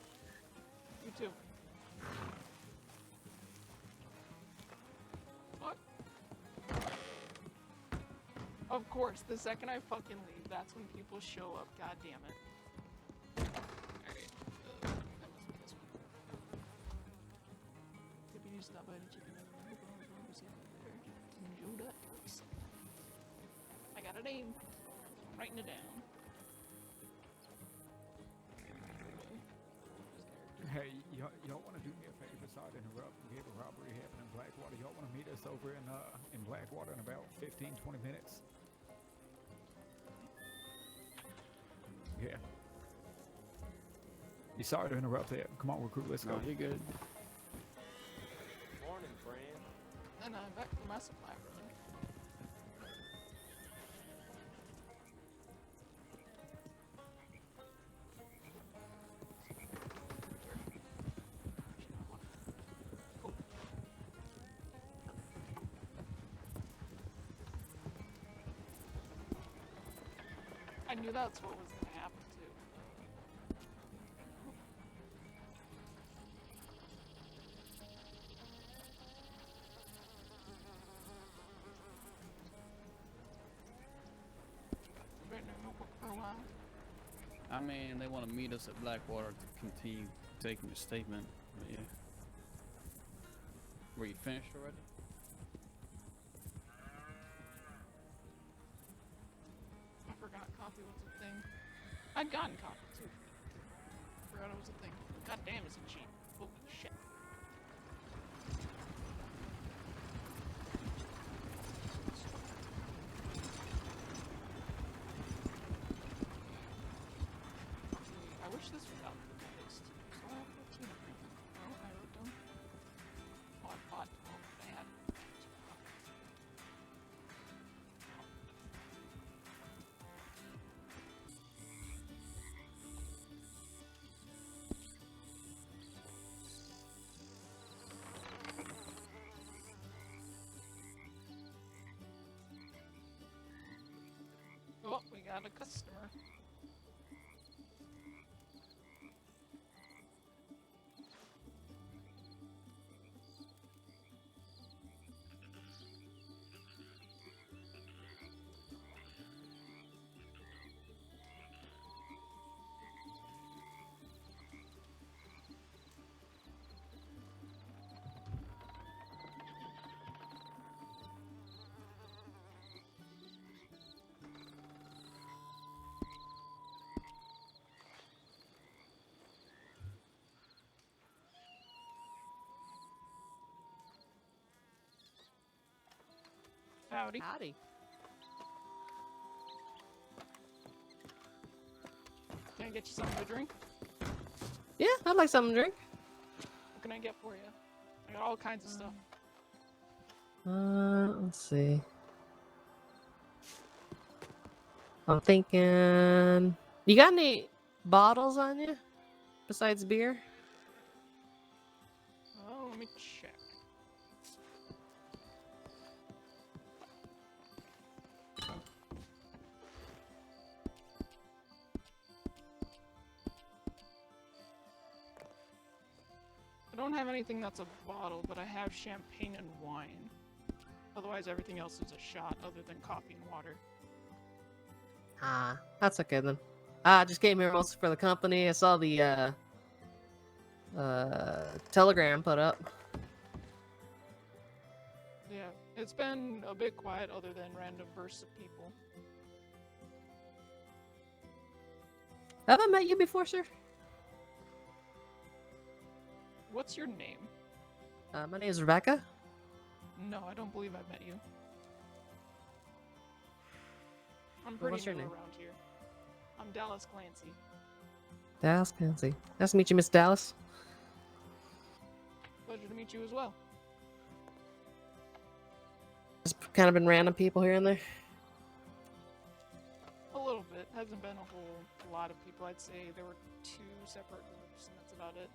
You too. What? Of course, the second I fucking leave, that's when people show up. God damn it. Alright. That must be this one. Deputy stop by to check in on the I got a name. I'm writing it down. Hey, y'all want to do me a favor? Sorry to interrupt. We have a robbery happening in Blackwater. Y'all want to meet us over in Blackwater in about 15, 20 minutes? Yeah. You sorry to interrupt that. Come on, recruit. Let's go. No, you're good. Morning, friend. And I'm back for my supply run. I knew that's what was gonna happen too. Been in Notebook for a while. I mean, they want to meet us at Blackwater to continue taking the statement. But yeah. Were you finished already? I forgot coffee was a thing. I'd gotten coffee too. Forgot it was a thing. God damn, is it cheap? Holy shit. I wish this was out the list. So I have 14. No, I wrote them. Oh, I bought all bad. Oh, we got a customer. Howdy. Howdy. Can I get you something to drink? Yeah, I'd like something to drink. What can I get for you? I got all kinds of stuff. Let's see. I'm thinking. You got any bottles on you besides beer? Oh, let me check. I don't have anything that's a bottle, but I have champagne and wine. Otherwise, everything else is a shot other than coffee and water. Ah, that's okay then. I just came here mostly for the company. I saw the telegram put up. Yeah, it's been a bit quiet other than random bursts of people. Have I met you before, sir? What's your name? My name is Rebecca. No, I don't believe I've met you. I'm pretty what's your new name? around here. I'm Dallas Clancy. Dallas Clancy. Nice to meet you, Miss Dallas. Pleasure to meet you as well. Just kind of been random people here and there. A little bit. Hasn't been a whole lot of people. I'd say there were 2 separate groups, and that's about it.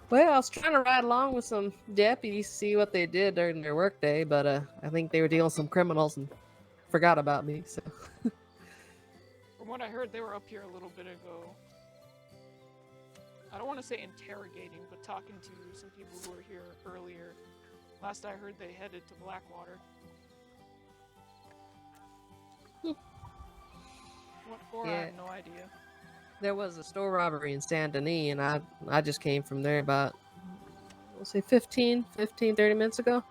Well, I was trying to ride along with some deputies to see what they did during their workday, but I think they were dealing with some criminals and forgot about me. So. From what I heard, they were up here a little bit ago. I don't want to say interrogating, but talking to some people who were here earlier. Last I heard, they headed to Blackwater. What for? I have no idea. There was a store robbery in Saint Denis, and I just came from there about, we'll say 30 minutes ago.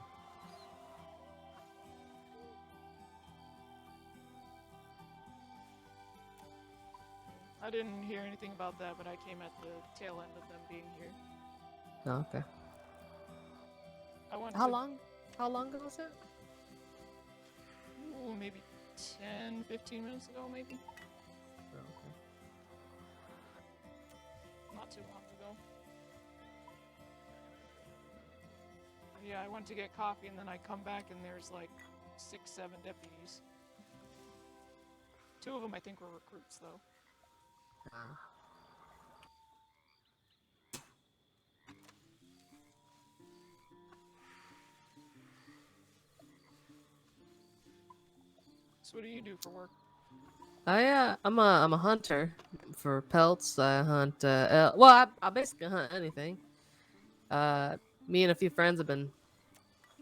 I didn't hear anything about that, but I came at the tail end of them being here. Oh, okay. How long ago was that? Ooh, maybe 10, 15 minutes ago, maybe? Oh, okay. Not too long ago. Yeah, I went to get coffee and then I come back and there's like 6, 7 deputies. 2 of them I think were recruits though. So what do you do for work? I'm a hunter for pelts. I hunt. Well, I basically hunt anything. Me and a few friends have been,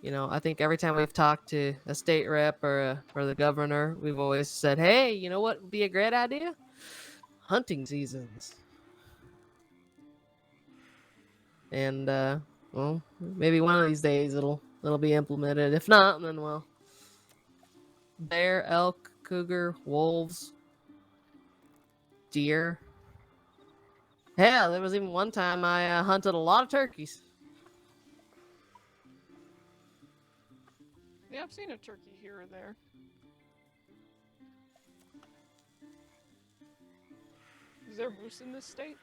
I think every time we've talked to a state rep or the governor, we've always said, "Hey, you know what would be a great idea? Hunting seasons." And well, maybe one of these days it'll be implemented. If not, then well, bear, elk, cougar, wolves, deer. Hell, there was even one time I hunted a lot of turkeys. Yeah, I've seen a turkey here or there. Is there moose in this state?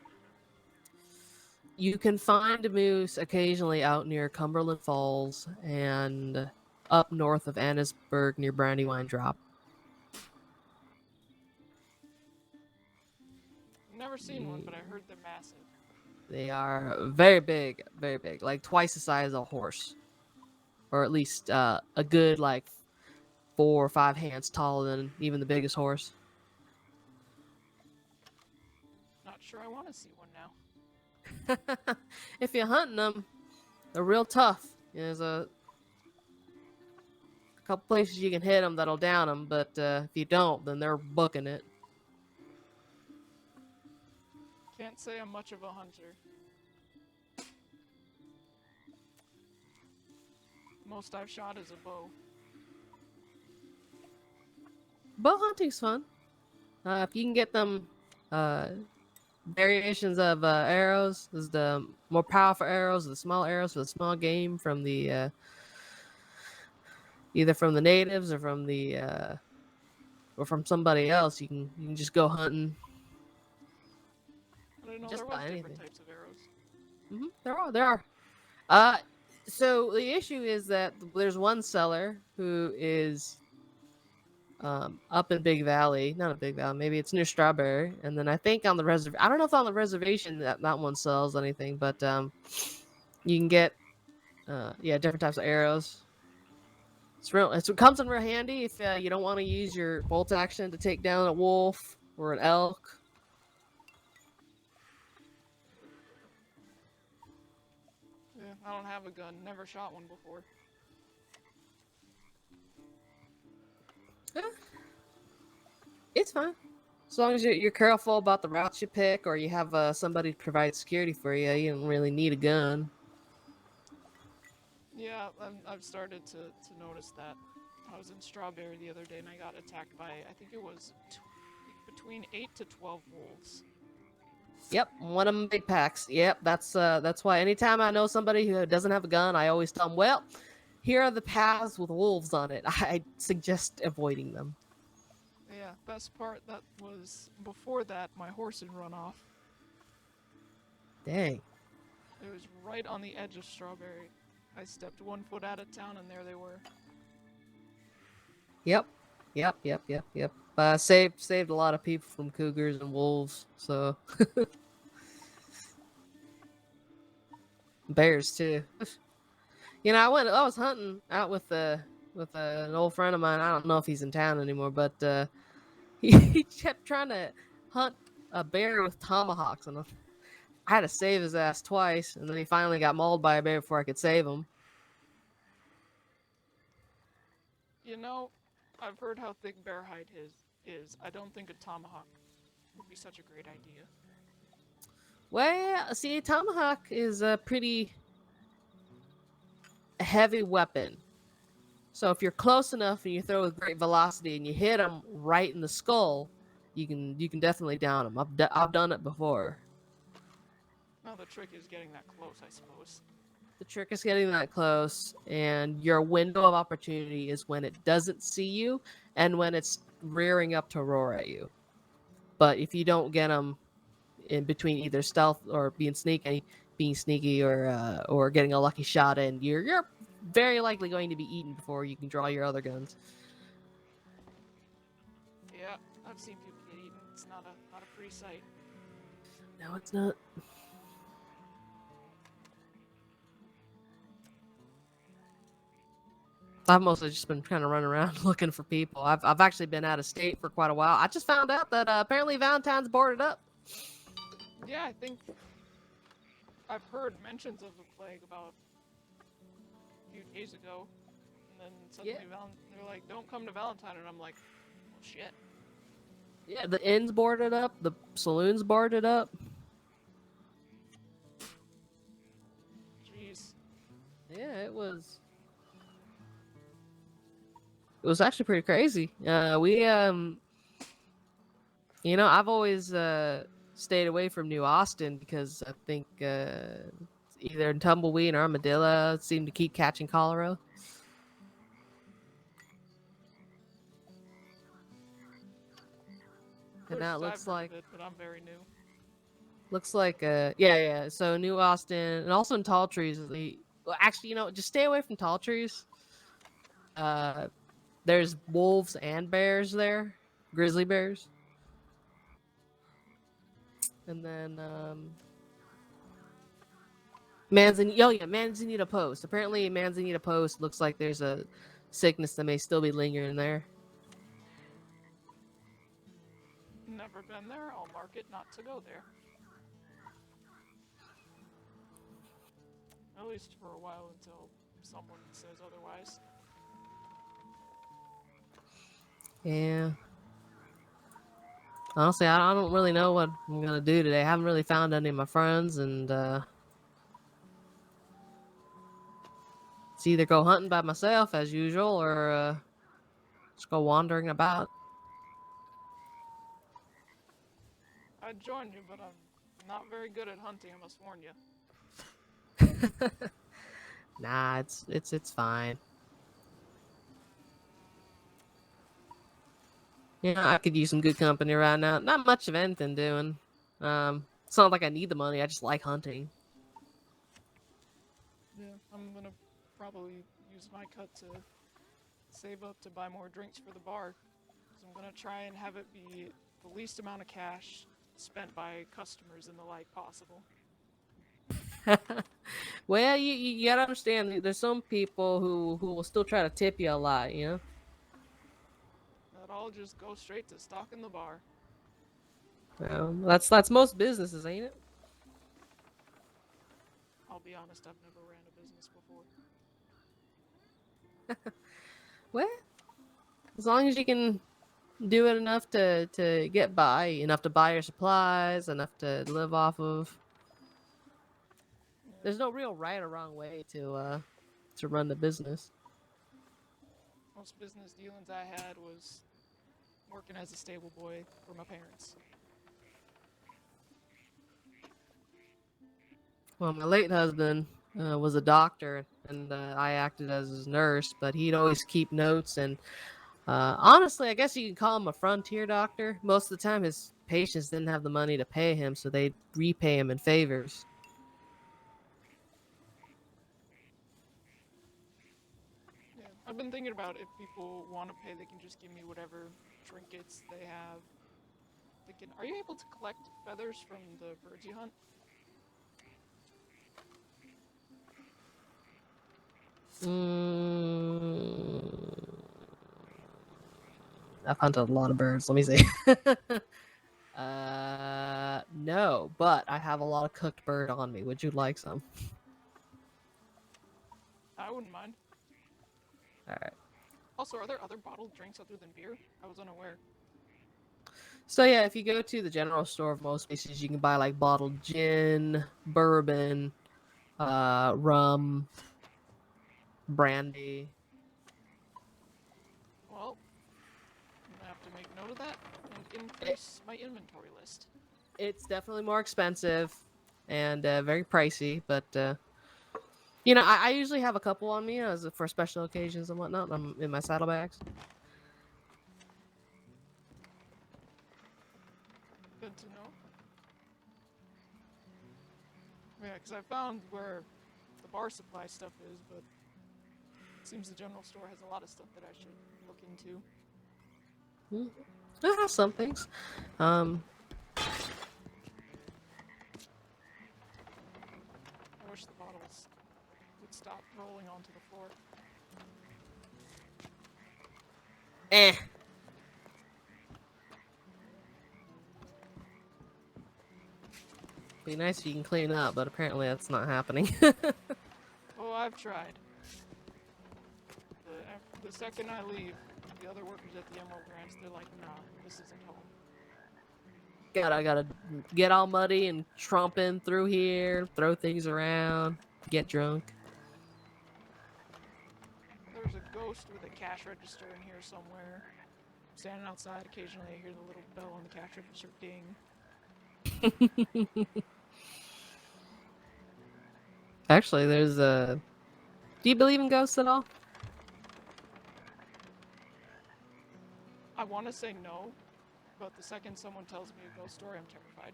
You can find moose occasionally out near Cumberland Falls and up north of Annisburg near Brandywine Drop. Never seen one, but I heard they're massive. They are very big, like twice the size of a horse, or at least a good like 4 or 5 hands taller than even the biggest horse. Not sure I want to see one now. If you're hunting them, they're real tough. There's a couple places you can hit them that'll down them, but if you don't, then they're booking it. Can't say I'm much of a hunter. Most I've shot is a bow. Bow hunting's fun. If you can get them variations of arrows, there's the more powerful arrows, the small arrows for the small game from the either from the natives or from the or from somebody else. You can just go hunting. I didn't know Just there was about different anything. types of arrows. There are. So the issue is that there's one seller who is up in Big Valley, not a Big Valley, maybe it's near Strawberry, and then I think on the reservation, I don't know if on the reservation that one sells anything, but you can get different types of arrows. It comes in real handy if you don't want to use your bolt action to take down a wolf or an elk. Yeah, I don't have a gun. Never shot one before. It's fine. As long as you're careful about the routes you pick, or you have somebody to provide security for you, you don't really need a gun. Yeah, I've started to notice that. I was in Strawberry the other day and I got attacked by, I think it was between 8 to 12 wolves. Yep, one of them big packs. Yep, that's why anytime I know somebody who doesn't have a gun, I always tell them, well, here are the paths with wolves on it. I suggest avoiding them. Yeah, best part, that was before that my horse had run off. Dang. It was right on the edge of Strawberry. I stepped 1 foot out of town and there they were. Yep. Saved a lot of people from cougars and wolves, so bears too. You know, I was hunting out with an old friend of mine. I don't know if he's in town anymore, but he kept trying to hunt a bear with tomahawks, and I had to save his ass twice, and then he finally got mauled by a bear before I could save him. You know, I've heard how thick bear hide is. I don't think a tomahawk would be such a great idea. Well, see, a tomahawk is a pretty heavy weapon. So if you're close enough and you throw with great velocity and you hit him right in the skull, you can definitely down him. I've done it before. Well, the trick is getting that close, I suppose. The trick is getting that close, and your window of opportunity is when it doesn't see you and when it's rearing up to roar at you. But if you don't get them in between either stealth or being sneaky or getting a lucky shot in, you're very likely going to be eaten before you can draw your other guns. Yeah, I've seen people get eaten. It's not a pretty sight. No, it's not. I've mostly just been kind of running around looking for people. I've actually been out of state for quite a while. I just found out that apparently Valentine's boarded up. Yeah, I think I've heard mentions of the plague about a few days ago, and then suddenly they're like, "Don't come to Valentine," and I'm like, "Well, shit." Yeah, the inn's boarded up. The saloon's boarded up. Jeez. Yeah, it was. It was actually pretty crazy. I've always stayed away from New Austin because I think either Tumbleweed or Armadillo seem to keep catching cholera. And now it looks like it, but I'm very new. yeah. So New Austin and also in tall trees. Well, actually, just stay away from tall trees. There's wolves and bears there, grizzly bears. And then Manzanita Post. Apparently, Manzanita Post looks like there's a sickness that may still be lingering there. Never been there. I'll mark it not to go there. At least for a while until someone says otherwise. Yeah. Honestly, I don't really know what I'm gonna do today. I haven't really found any of my friends, and it's either go hunting by myself as usual, or just go wandering about. I'd join you, but I'm not very good at hunting. I must warn you. Nah, it's fine. Yeah, I could use some good company right now. Not much of anything doing. It's not like I need the money. I just like hunting. Yeah, I'm gonna probably use my cut to save up to buy more drinks for the bar. So I'm gonna try and have it be the least amount of cash spent by customers and the like possible. Well, you gotta understand. There's some people who will still try to tip you a lot. That all just go straight to stocking the bar. Well, that's most businesses, ain't it? I'll be honest, I've never ran a business before. Well, as long as you can do it enough to get by, enough to buy your supplies, enough to live off of. There's no real right or wrong way to run the business. Most business dealings I had was working as a stable boy for my parents. Well, my late husband was a doctor, and I acted as his nurse, but he'd always keep notes. And honestly, I guess you can call him a frontier doctor. Most of the time, his patients didn't have the money to pay him, so they'd repay him in favors. Yeah, I've been thinking about if people want to pay, they can just give me whatever trinkets they have. Are you able to collect feathers from the birds you hunt? I've hunted a lot of birds. Let me see. No, but I have a lot of cooked bird on me. Would you like some? I wouldn't mind. All right. Also, are there other bottled drinks other than beer? I was unaware. So yeah, if you go to the general store of most places, you can buy like bottled gin, bourbon, rum, brandy. Well, I'm gonna have to make note of that and increase my inventory list. It's definitely more expensive and very pricey, but you know, I usually have a couple on me as for special occasions and whatnot. I'm in my saddlebags. Good to know. Yeah, because I found where the bar supply stuff is, but it seems the general store has a lot of stuff that I should look into. I have some things. I wish the bottles would stop rolling onto the floor. Be nice if you can clean up, but apparently that's not happening. Oh, I've tried. The second I leave, the other workers at the Emerald Ranch, they're like, nah, this isn't home. I gotta get all muddy and tromp in through here, throw things around, get drunk. There's a ghost with a cash register in here somewhere. I'm standing outside, occasionally I hear the little bell on the cash register ding. Actually, there's a... Do you believe in ghosts at all? I want to say no, but the second someone tells me a ghost story, I'm terrified.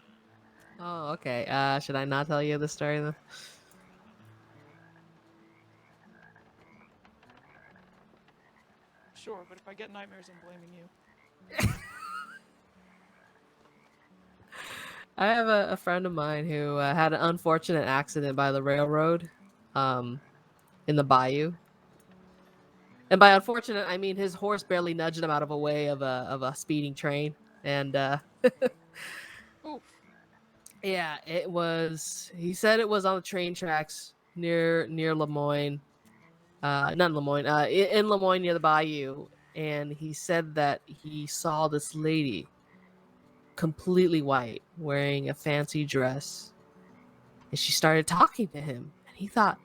Oh, okay. Should I not tell you the story then? Sure, but if I get nightmares, I'm blaming you. I have a friend of mine who had an unfortunate accident by the railroad in the bayou. And by unfortunate, I mean his horse barely nudged him out of a way of a speeding train. And Oof. yeah, it was... He said it was on the train tracks near Lemoyne. Not Lemoyne, in Lemoyne near the bayou. And he said that he saw this lady, completely white, wearing a fancy dress. And she started talking to him. And he thought,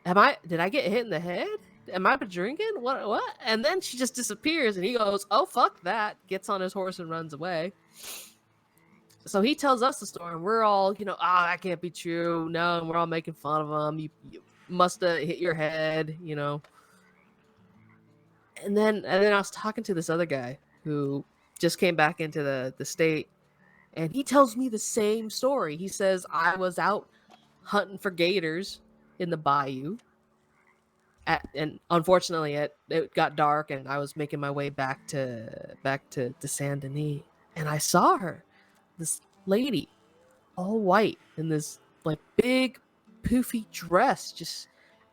did I get hit in the head? Am I drinking? What? And then she just disappears and he goes, oh, fuck that. Gets on his horse and runs away. So he tells us the story and we're all, that can't be true. No, and we're all making fun of him. You must have hit your head, And then I was talking to this other guy who just came back into the state, and he tells me the same story. He says, I was out hunting for gators in the bayou, and unfortunately it got dark, and I was making my way back to Saint Denis, and I saw her, this lady, all white in this like big poofy dress, just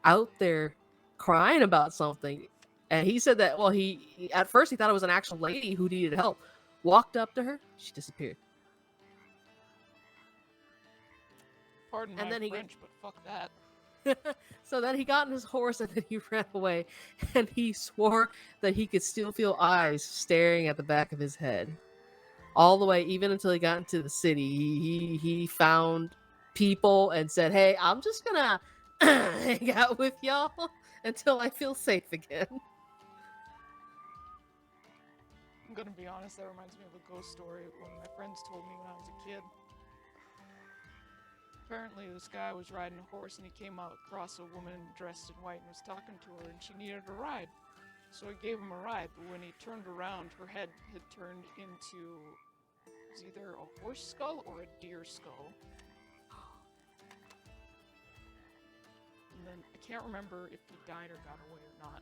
out there crying about something. And he said that, well, he at first he thought it was an actual lady who needed help. Walked up to her, she disappeared. Pardon And my then he French, but fuck that. So then he got on his horse and then he ran away, and he swore that he could still feel eyes staring at the back of his head, all the way even until he got into the city. He found people and said, "Hey, I'm just gonna hang out with y'all until I feel safe again." I'm gonna be honest, that reminds me of a ghost story one of my friends told me when I was a kid. Apparently, this guy was riding a horse and he came across a woman dressed in white and was talking to her, and she needed a ride. So he gave him a ride, but when he turned around, her head had turned into either a horse skull or a deer skull. And then I can't remember if he died or got away or not.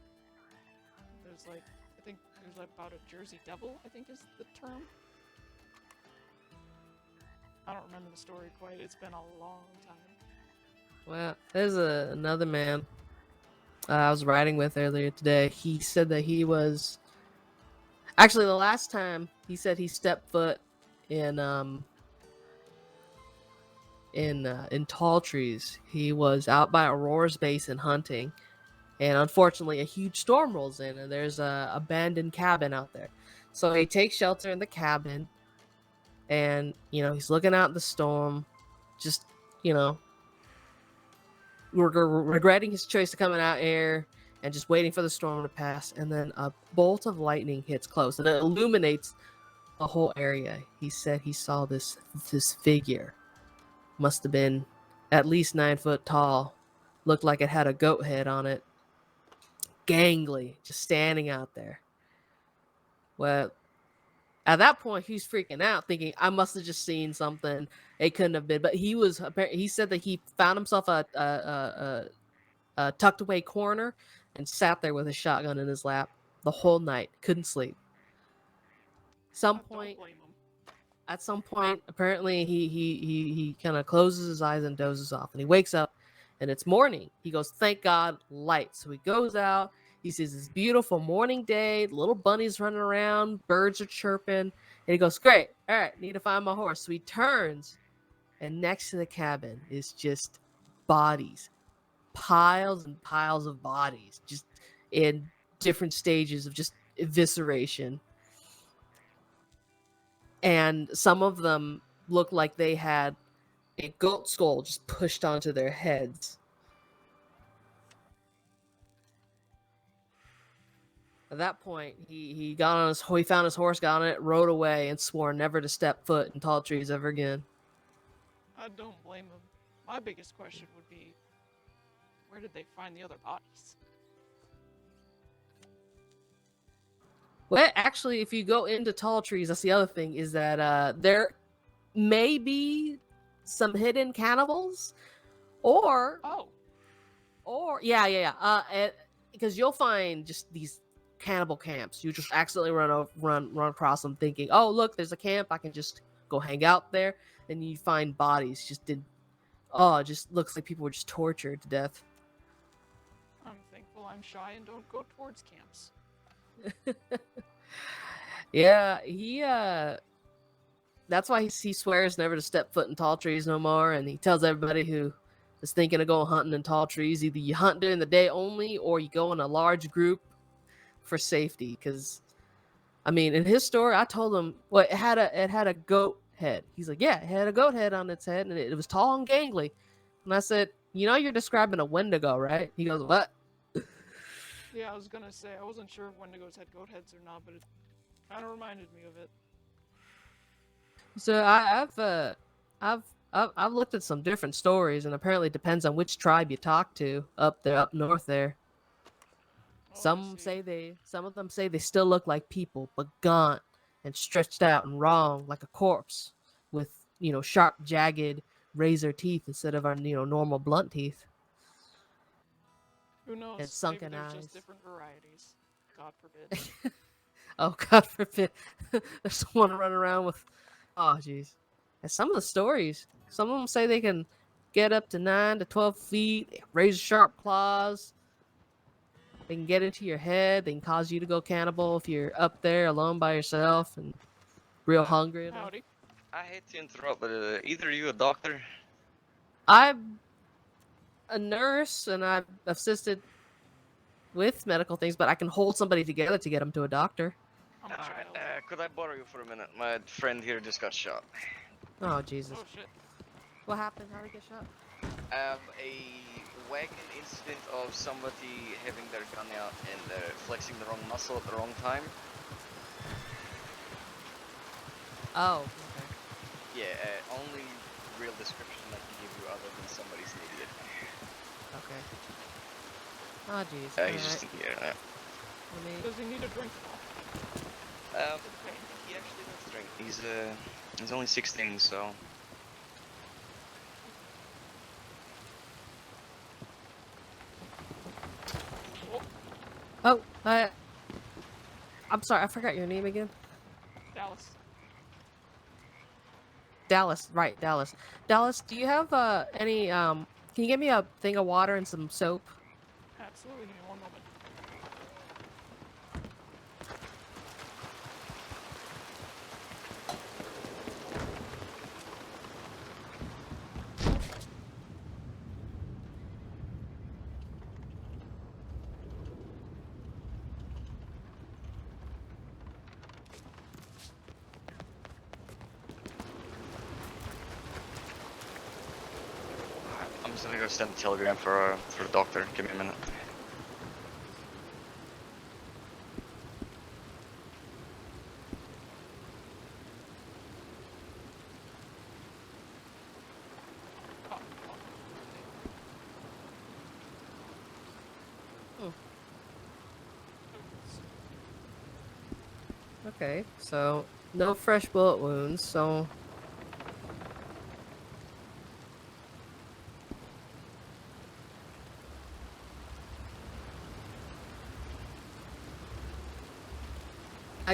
There's like, I think there's about a Jersey Devil, I think is the term. I don't remember the story quite. It's been a long time. Well, there's another man I was riding with earlier today. He said that he was actually the last time he said he stepped foot in tall trees. He was out by Aurora's Basin hunting, and unfortunately, a huge storm rolls in, and there's a abandoned cabin out there. So he takes shelter in the cabin, and he's looking out the storm, just regretting his choice to coming out here and just waiting for the storm to pass. And then a bolt of lightning hits close, and it illuminates the whole area. He said he saw this figure, must have been at least 9 foot tall, looked like it had a goat head on it, gangly, just standing out there. Well, at that point, he's freaking out, thinking, I must have just seen something. It couldn't have been. But he said that he found himself a tucked away corner and sat there with a shotgun in his lap the whole night. Couldn't sleep. At some point, apparently he kind of closes his eyes and dozes off, and he wakes up, and it's morning. He goes, "Thank God, light." So he goes out. He sees this beautiful morning day, little bunnies running around, birds are chirping, and he goes, "Great, all right, need to find my horse." So he turns, and next to the cabin is just bodies, piles and piles of bodies, just in different stages of just evisceration. And some of them look like they had a goat skull just pushed onto their heads. At that point, he found his horse, got on it, rode away, and swore never to step foot in tall trees ever again. I don't blame him. My biggest question would be, where did they find the other bodies? Well, actually, if you go into tall trees, that's the other thing, is that there may be some hidden cannibals, or because you'll find just these cannibal camps. You just accidentally run across them, thinking, "Oh, look, there's a camp. I can just go hang out there," and you find bodies it just looks like people were just tortured to death. I'm thankful I'm shy and don't go towards camps. Yeah, that's why he swears never to step foot in tall trees no more, and he tells everybody who is thinking of going hunting in tall trees, either you hunt during the day only or you go in a large group for safety. Because I mean, in his story, I told him, well, it had a goat head. He's like, yeah, it had a goat head on its head, and it was tall and gangly. And I said, you're describing a Wendigo, right? He goes, what? Yeah, I was gonna say, I wasn't sure if Wendigos had goat heads or not, but it kind of reminded me of it. So I've looked at some different stories, and apparently it depends on which tribe you talk to up north there. Some of them say they still look like people, but gaunt and stretched out and wrong like a corpse, with sharp, jagged razor teeth instead of our normal blunt teeth. Who knows? And sunken Maybe there's eyes. just different varieties. God forbid. Oh, God forbid. There's someone running around with... Oh, jeez. And some of the stories, some of them say they can get up to 9 to 12 feet, razor sharp claws. They can get into your head. They can cause you to go cannibal if you're up there alone by yourself and real hungry. Howdy. I hate to interrupt, but either you a doctor? I'm a nurse and I've assisted with medical things, but I can hold somebody together to get them to a doctor. I'm a child. Could I borrow you for a minute? My friend here just got shot. Oh Jesus! Oh shit. What happened? How did he get shot? A wagon incident of somebody having their gun out and flexing the wrong muscle at the wrong time. Oh, okay. Yeah, only real description I can give you other than somebody's an idiot. Okay. Oh jeez. He's just in here. Does he need a drink? He actually does drink. He's only 16, so. Oh, I'm sorry. I forgot your name again. Dallas. Dallas, right? Dallas. Dallas, do you have any? Can you give me a thing of water and some soap? Absolutely. Give me one moment. I'm just gonna go send a telegram for the doctor. Give me a minute. Okay, so no fresh bullet wounds. So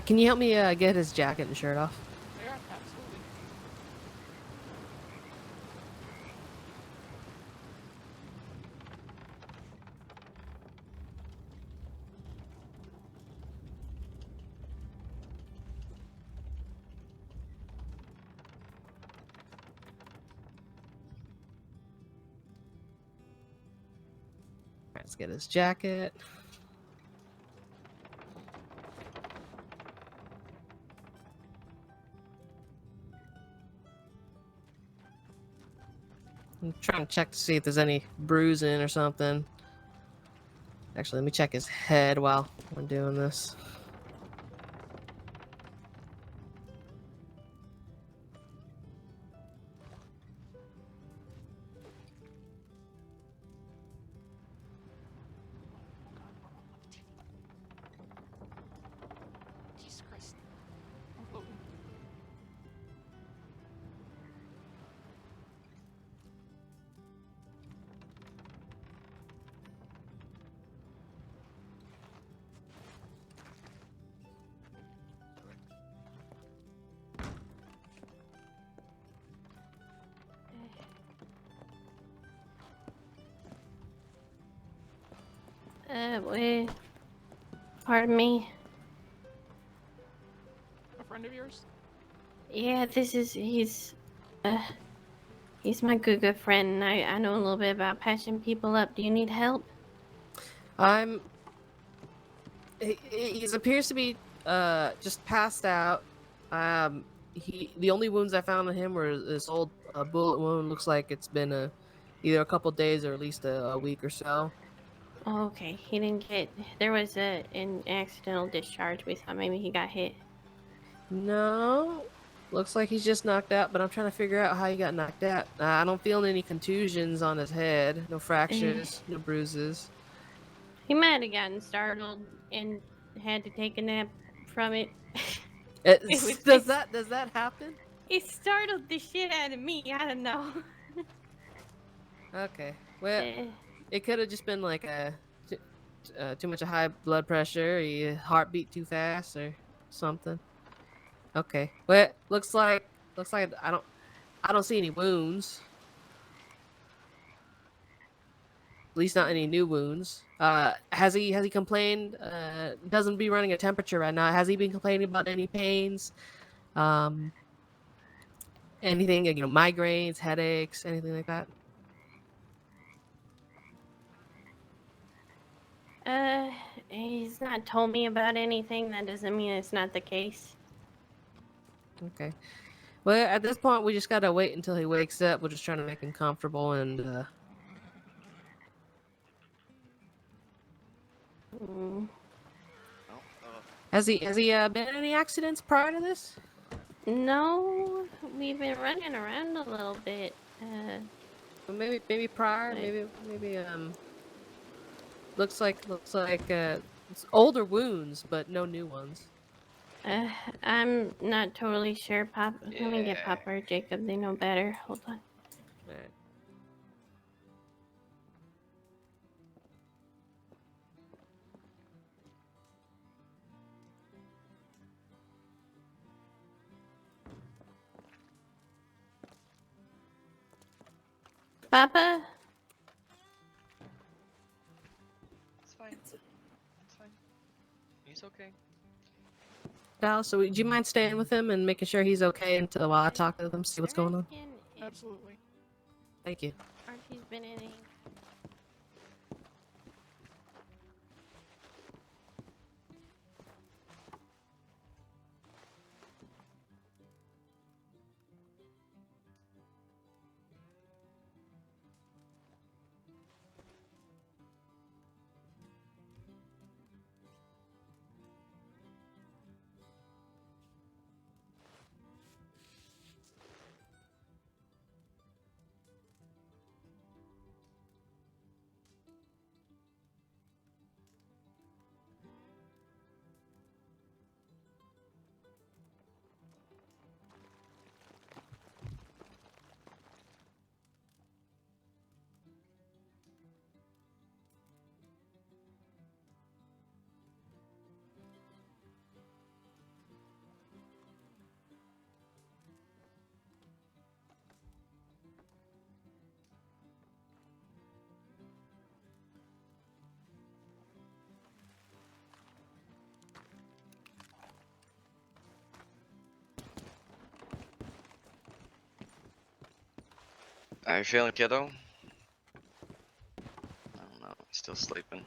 can you help me get his jacket and shirt off? Yeah, absolutely. Let's get his jacket. I'm trying to check to see if there's any bruising or something. Actually, let me check his head while I'm doing this. Jesus Christ. I'm floating. Wait. Pardon me. A friend of yours? Yeah, he's my good friend. I know a little bit about patching people up. Do you need help? He appears to be just passed out. The only wounds I found on him were this old bullet wound. Looks like it's been either a couple days or at least a week or so. Oh, okay. He didn't get. There was an accidental discharge. We thought maybe he got hit. No, looks like he's just knocked out. But I'm trying to figure out how he got knocked out. I don't feel any contusions on his head. No fractures. No bruises. He might have gotten startled and had to take a nap from it. Does that happen? It startled the shit out of me. I don't know. Okay. Well, it could have just been like too much of high blood pressure, your heart beat too fast, or something. Okay. Well, looks like I don't see any wounds. At least not any new wounds. Has he complained? Doesn't be running a temperature right now. Has he been complaining about any pains? Anything, migraines, headaches, anything like that? He's not told me about anything. That doesn't mean it's not the case. Okay. Well, at this point, we just gotta wait until he wakes up. We're just trying to make him comfortable and. Mm. Oh, Has he been in any accidents prior to this? No, we've been running around a little bit. Well, maybe prior, Like- maybe looks like it's older wounds, but no new ones. I'm not totally sure, Pop. Let me get Yeah. Papa or Jacob. They know better. Hold on. Alright. Papa? It's fine. It's fine. He's okay. Dallas, so would you mind staying with him and making sure he's okay until while I talk to them, see what's going on? Asking if Absolutely. Thank you. Archie's been in any. How you feeling, kiddo? I don't know. Still sleeping.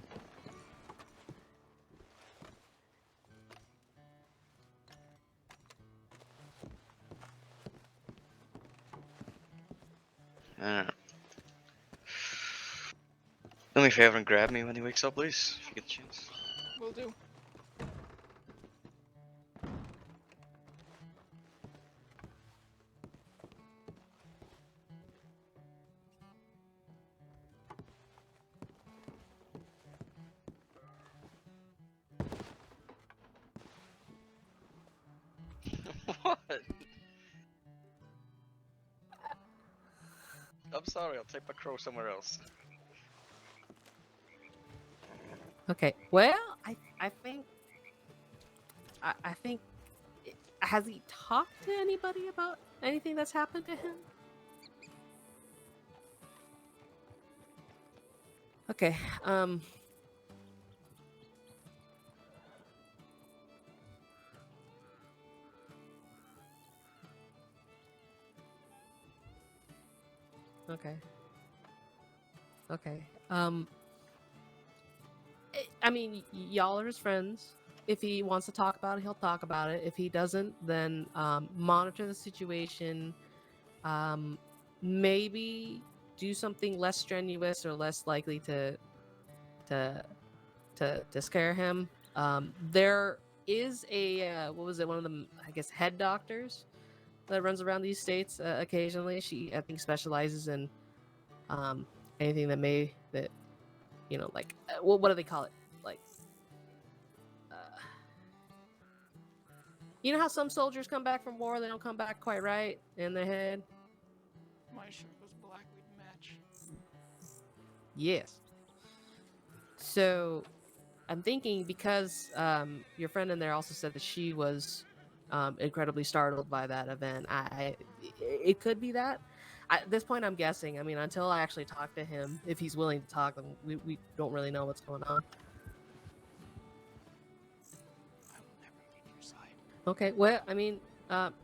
I don't know. Do me a favor and grab me when he wakes up, please, if you get a chance. Will do. What? I'm sorry, I'll take my crow somewhere else. Okay. Well, I think has he talked to anybody about anything that's happened to him? Okay. Okay. Okay. I mean, y'all are his friends. If he wants to talk about it, he'll talk about it. If he doesn't, then monitor the situation. Maybe do something less strenuous or less likely to scare him. There is a what was it? One of them, I guess, head doctors that runs around these states occasionally. She, I think, specializes in anything that like what do they call it? Like, you know how some soldiers come back from war, they don't come back quite right in their head. My shirt was black, we'd match. Yes. So I'm thinking because your friend in there also said that she was incredibly startled by that event. It could be that. At this point, I'm guessing. I mean, until I actually talk to him, if he's willing to talk, then we don't really know what's going on. I will never leave your side. Okay. Well, I mean,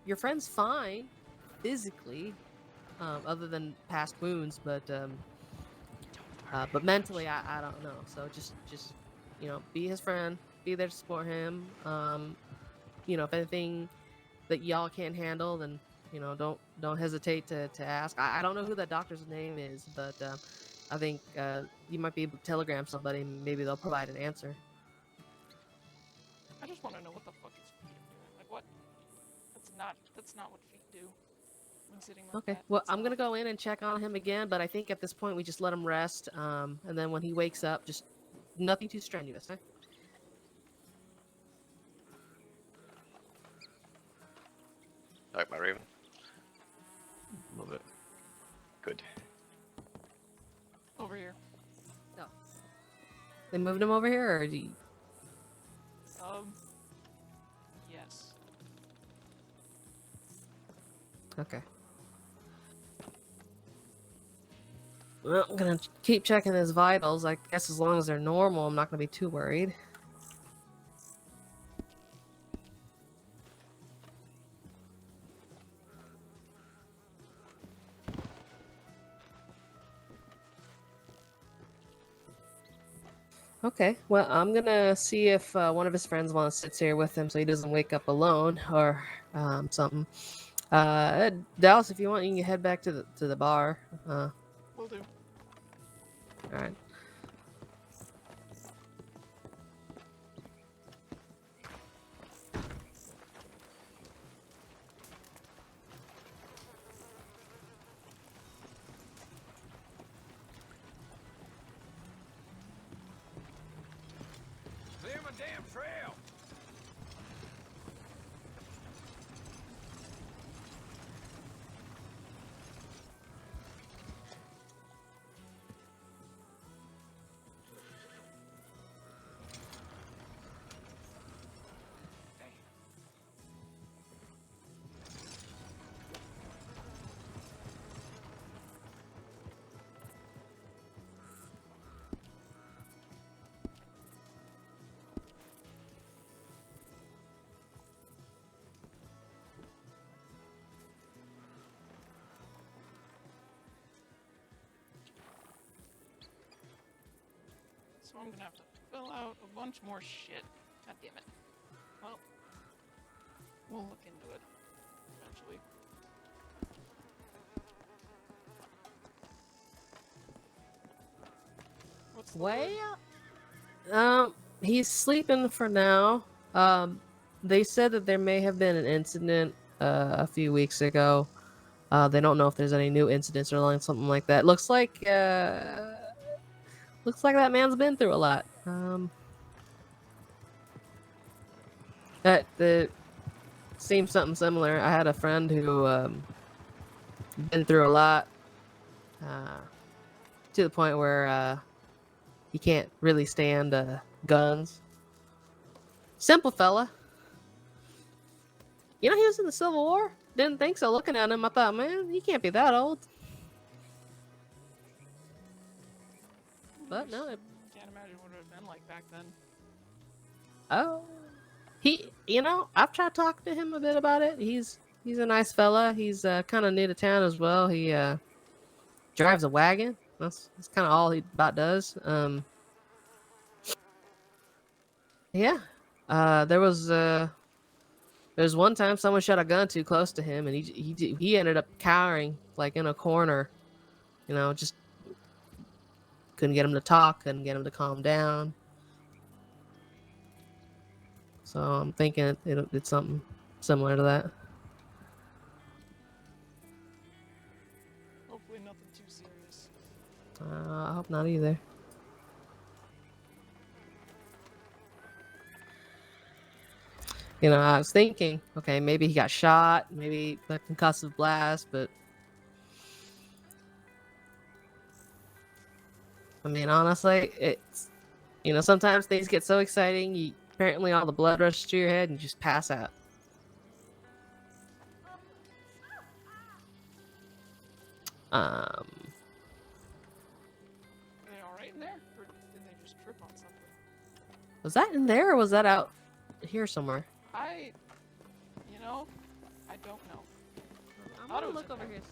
your friend's fine physically, other than past wounds, but mentally, I don't know. So just be his friend, be there to support him. If anything that y'all can't handle, then don't hesitate to ask. I don't know who that doctor's name is, but I think you might be able to telegram somebody. And maybe they'll provide an answer. I just want to know what the fuck his feet are doing. Like what? That's not what feet do. When sitting like Okay. that. Well, It's I'm gonna not. go in and check on him again, but I think at this point we just let him rest. And then when he wakes up, just nothing too strenuous. Huh? Alright, my Raven. Love it. Good. Over here. No. They moved him over here, or do you... Yes. Okay. Well, I'm gonna keep checking his vitals. I guess as long as they're normal, I'm not gonna be too worried. Okay, well, I'm gonna see if one of his friends wants to sit here with him so he doesn't wake up alone or something. Dallas, if you want, you can head back to the bar. Will do. All right. Clear my damn trail! So I'm gonna have to fill out a bunch more shit. God damn it. Well, we'll look into it eventually. What's the word? He's sleeping for now. They said that there may have been an incident a few weeks ago. They don't know if there's any new incidents or something like that. Looks like that man's been through a lot. That seems something similar. I had a friend who been through a lot, to the point where he can't really stand guns. Simple fella. He was in the Civil War. Didn't think so. Looking at him, I thought, man, he can't be that old. But no. Can't imagine what it would have been like back then. Oh, I've tried talking to him a bit about it. He's a nice fella. He's kind of new to town as well. He drives a wagon. That's kind of all he about does. Yeah. There's one time someone shot a gun too close to him, and he ended up cowering like in a corner. Just couldn't get him to talk, couldn't get him to calm down. So I'm thinking it's something similar to that. Hopefully nothing too serious. I hope not either. I was thinking, okay, maybe he got shot, maybe a concussive blast, but I mean, honestly, it's sometimes things get so exciting, apparently all the blood rushes to your head and you just pass out. Are they alright in there? Or did they just trip on something? Was that in there or was that out here somewhere? I don't know. I'm gonna look over here.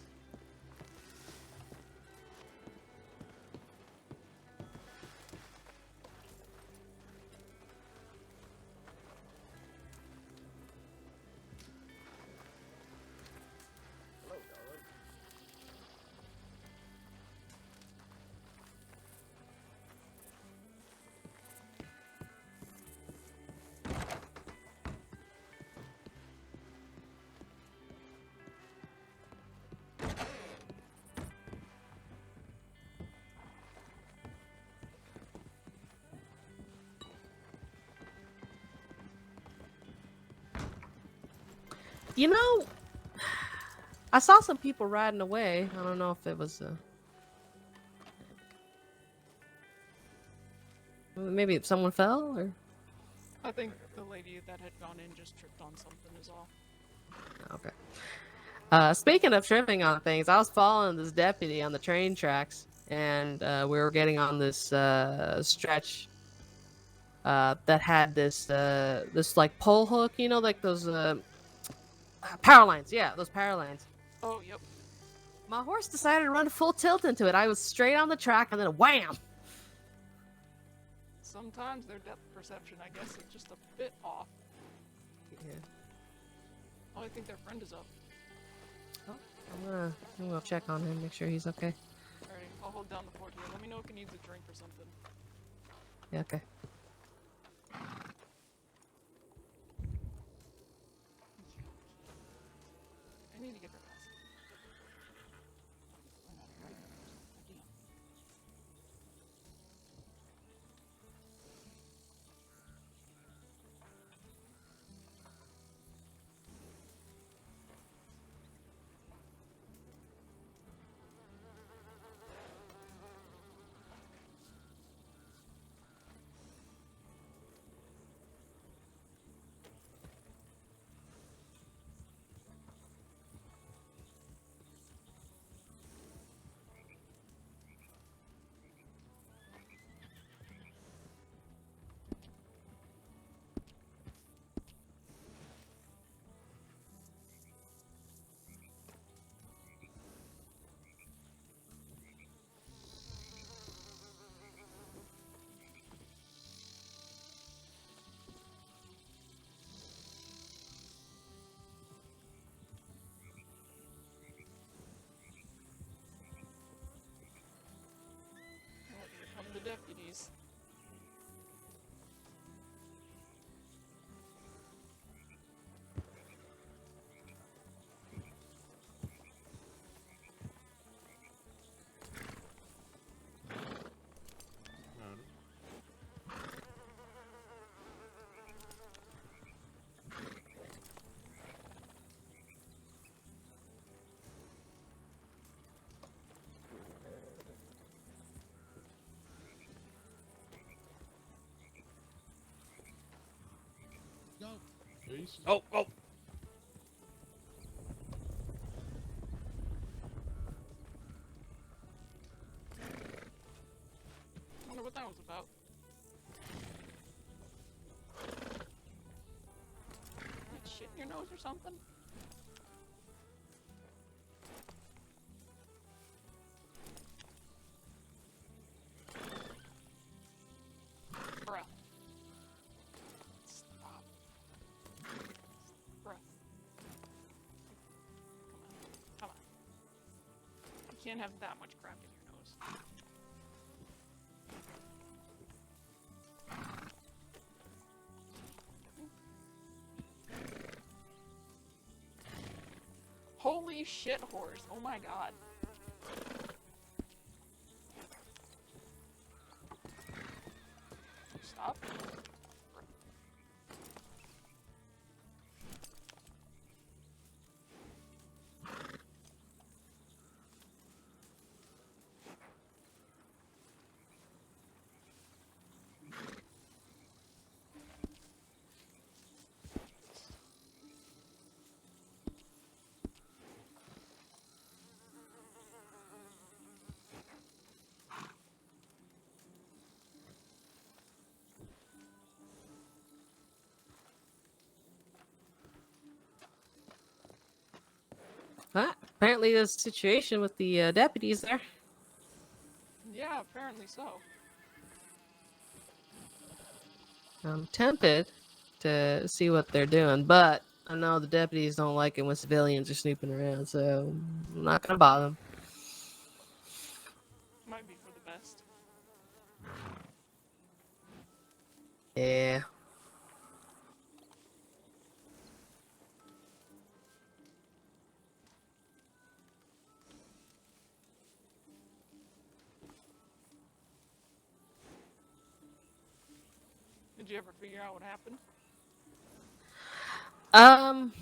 You know, I saw some people riding away. I don't know if it was maybe someone fell or. I think the lady that had gone in just tripped on something is all. Okay. Speaking of tripping on things, I was following this deputy on the train tracks, and we were getting on this stretch that had this like pole hook, you know, like those power lines. Yeah, those power lines. Oh, yep. My horse decided to run full tilt into it. I was straight on the track, and then wham! Sometimes their depth perception, I guess, is just a bit off. Yeah. Oh, I think their friend is up. Oh, I'm gonna check on him, make sure he's okay. Alright, I'll hold down the fort here. Let me know if he needs a drink or something. Yeah, okay. I need to get their pass. Oh, here come the deputies. Oh, oh. I wonder what that was about. Like shit in your nose or something? Bruh. Stop. Bruh. Come on. You can't have that much crap in your nose. Holy shit, horse. Oh my god. Stop. Apparently, there's a situation with the deputies there. Yeah, apparently so. I'm tempted to see what they're doing, but I know the deputies don't like it when civilians are snooping around, so I'm not gonna bother them. Might be for the best. Yeah. Did you ever figure out what happened? Um,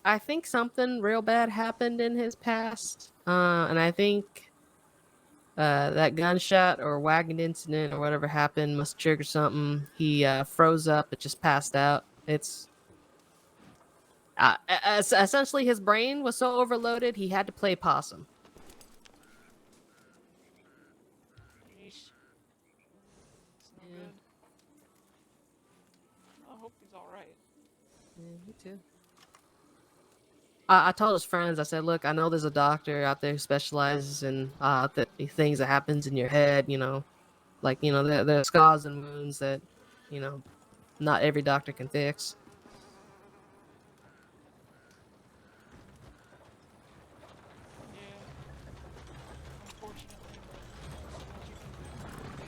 I think something real bad happened in his past, and I think that gunshot or wagon incident or whatever happened must trigger something. He froze up. It just passed out. It's essentially his brain was so overloaded he had to play possum. Yeesh. It's no good. I hope he's alright. Yeah, me too. I told his friends, I said, look, I know there's a doctor out there who specializes in the things that happens in your head, like, the scars and wounds that, not every doctor can fix. Yeah. Unfortunately, but there's what you can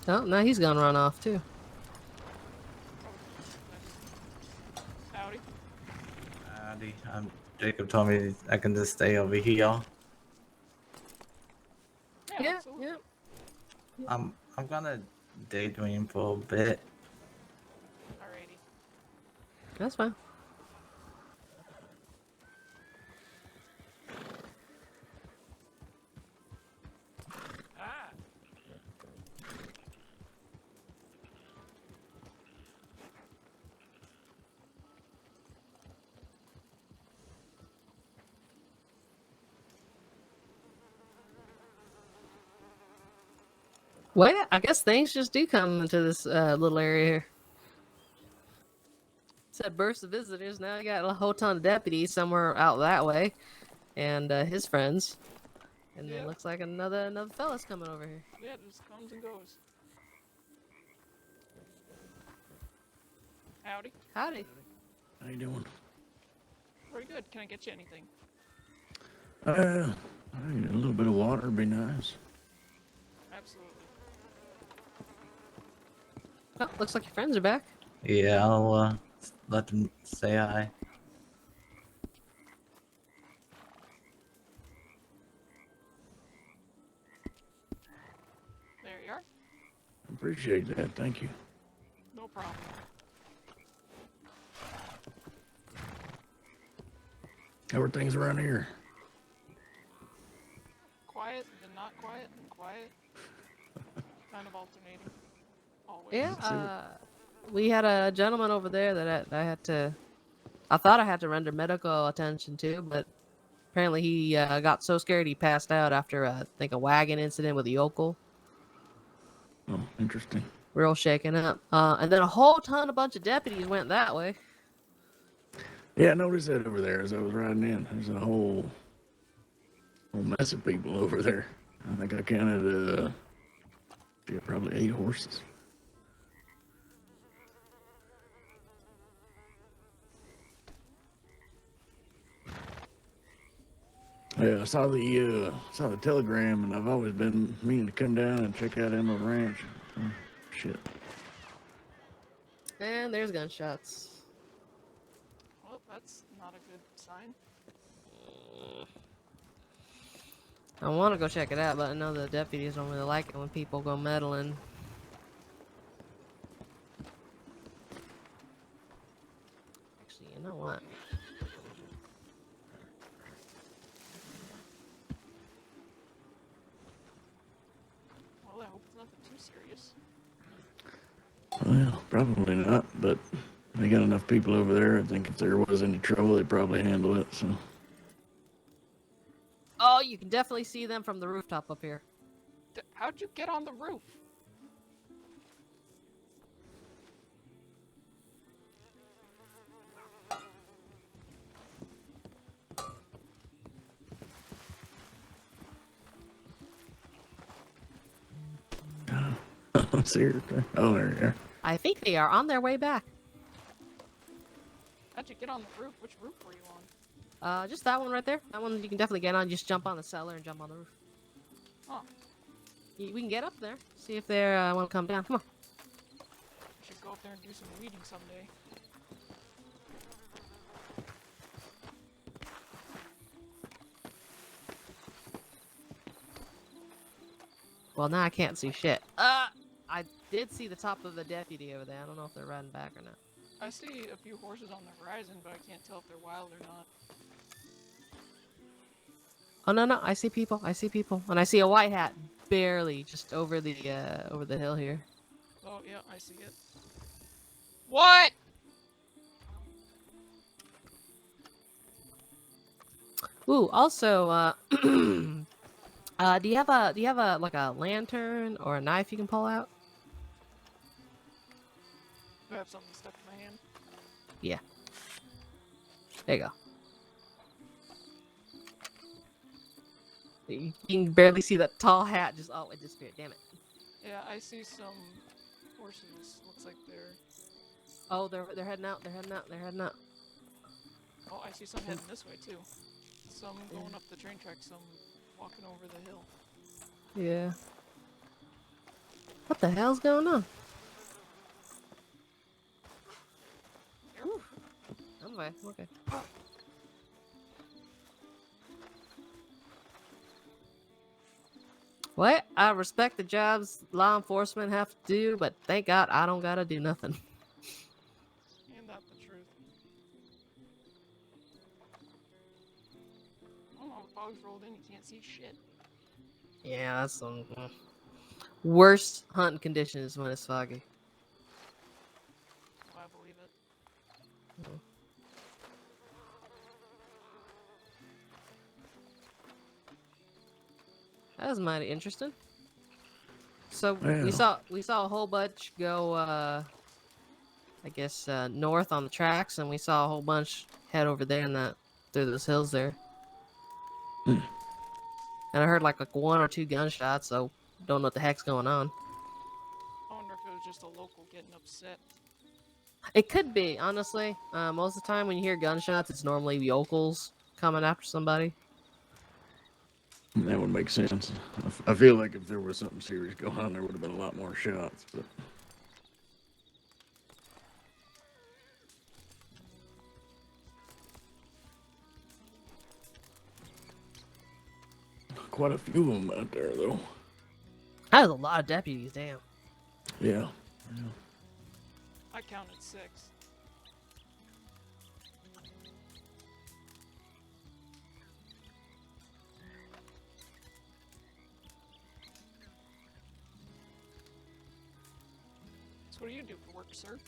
do. Oh, now he's gonna run off too. Howdy. Howdy. Jacob told me I can just stay over here. Yeah, yeah. I'm gonna daydream for a bit. Alrighty. That's fine. Ah! Well, yeah, I guess things just do come into this little area here. Said burst of visitors. Now you got a whole ton of deputies somewhere out that way, and his friends, and then looks like another fella's coming over here. Yeah, it just comes and goes. Howdy. Howdy. How you doing? Pretty good. Can I get you anything? I need a little bit of water would be nice. Absolutely. Oh, looks like your friends are back. Yeah, I'll let them say hi. There you are. Appreciate that, thank you. No problem. How are things around here? Quiet, then not quiet, then quiet. Kind of alternating. Always. Yeah, we had a gentleman over there that I thought I had to render medical attention to, but apparently he got so scared he passed out after, I think, a wagon incident with a yokel. Oh, interesting. Real shaken up. And then a bunch of deputies went that way. Yeah, I noticed that over there as I was riding in. There's a whole mess of people over there. I think I counted, probably 8 horses. Yeah, I saw the telegram, and I've always been meaning to come down and check out Emerald Ranch. Oh, shit. And there's gunshots. Well, that's not a good sign. I want to go check it out, but I know the deputies don't really like it when people go meddling. Actually, you know what? Well, I hope it's nothing too serious. Well, probably not, but they got enough people over there. I think if there was any trouble, they'd probably handle it, so. Oh, you can definitely see them from the rooftop up here. How'd you get on the roof? Seriously? Oh, there you are. I think they are on their way back. How'd you get on the roof? Which roof were you on? Just that one right there. That one you can definitely get on. Just jump on the cellar and jump on the roof. Oh. We can get up there. See if they want to come down. Come on. I should go up there and do some weeding someday. Well, now I can't see shit. I did see the top of the deputy over there. I don't know if they're riding back or not. I see a few horses on the horizon, but I can't tell if they're wild or not. Oh no, I see people. I see people, and I see a white hat barely just over the hill here. Oh yeah, I see it. What? Ooh, also, do you have a like a lantern or a knife you can pull out? Do I have something stuck in my hand? Yeah. There you go. You can barely see that tall hat. Just it disappeared. Damn it. Yeah, I see some horses. Looks like they're. Oh, they're heading out. They're heading out. They're heading out. Oh, I see some heading this way too. Some going up the train track. Some walking over the hill. Yeah. What the hell's going on? I'm fine. Okay. Well, I respect the jobs law enforcement have to do, but thank God I don't gotta do nothing. Ain't that the truth? Oh, no, fog's rolled in. You can't see shit. Yeah, that's some worst hunting conditions when it's foggy. Oh, I believe it. That was mighty interesting. So Well. we saw a whole bunch go I guess north on the tracks, and we saw a whole bunch head over there in that through those hills there. And I heard like one or two gunshots, so don't know what the heck's going on. I wonder if it was just a local getting upset. It could be, honestly. Most of the time when you hear gunshots, it's normally yokels coming after somebody. That would make sense. I feel like if there was something serious going on, there would have been a lot more shots. But quite a few of them out there, though. That was a lot of deputies, damn. Yeah. I counted 6. So what do you do for work, sir?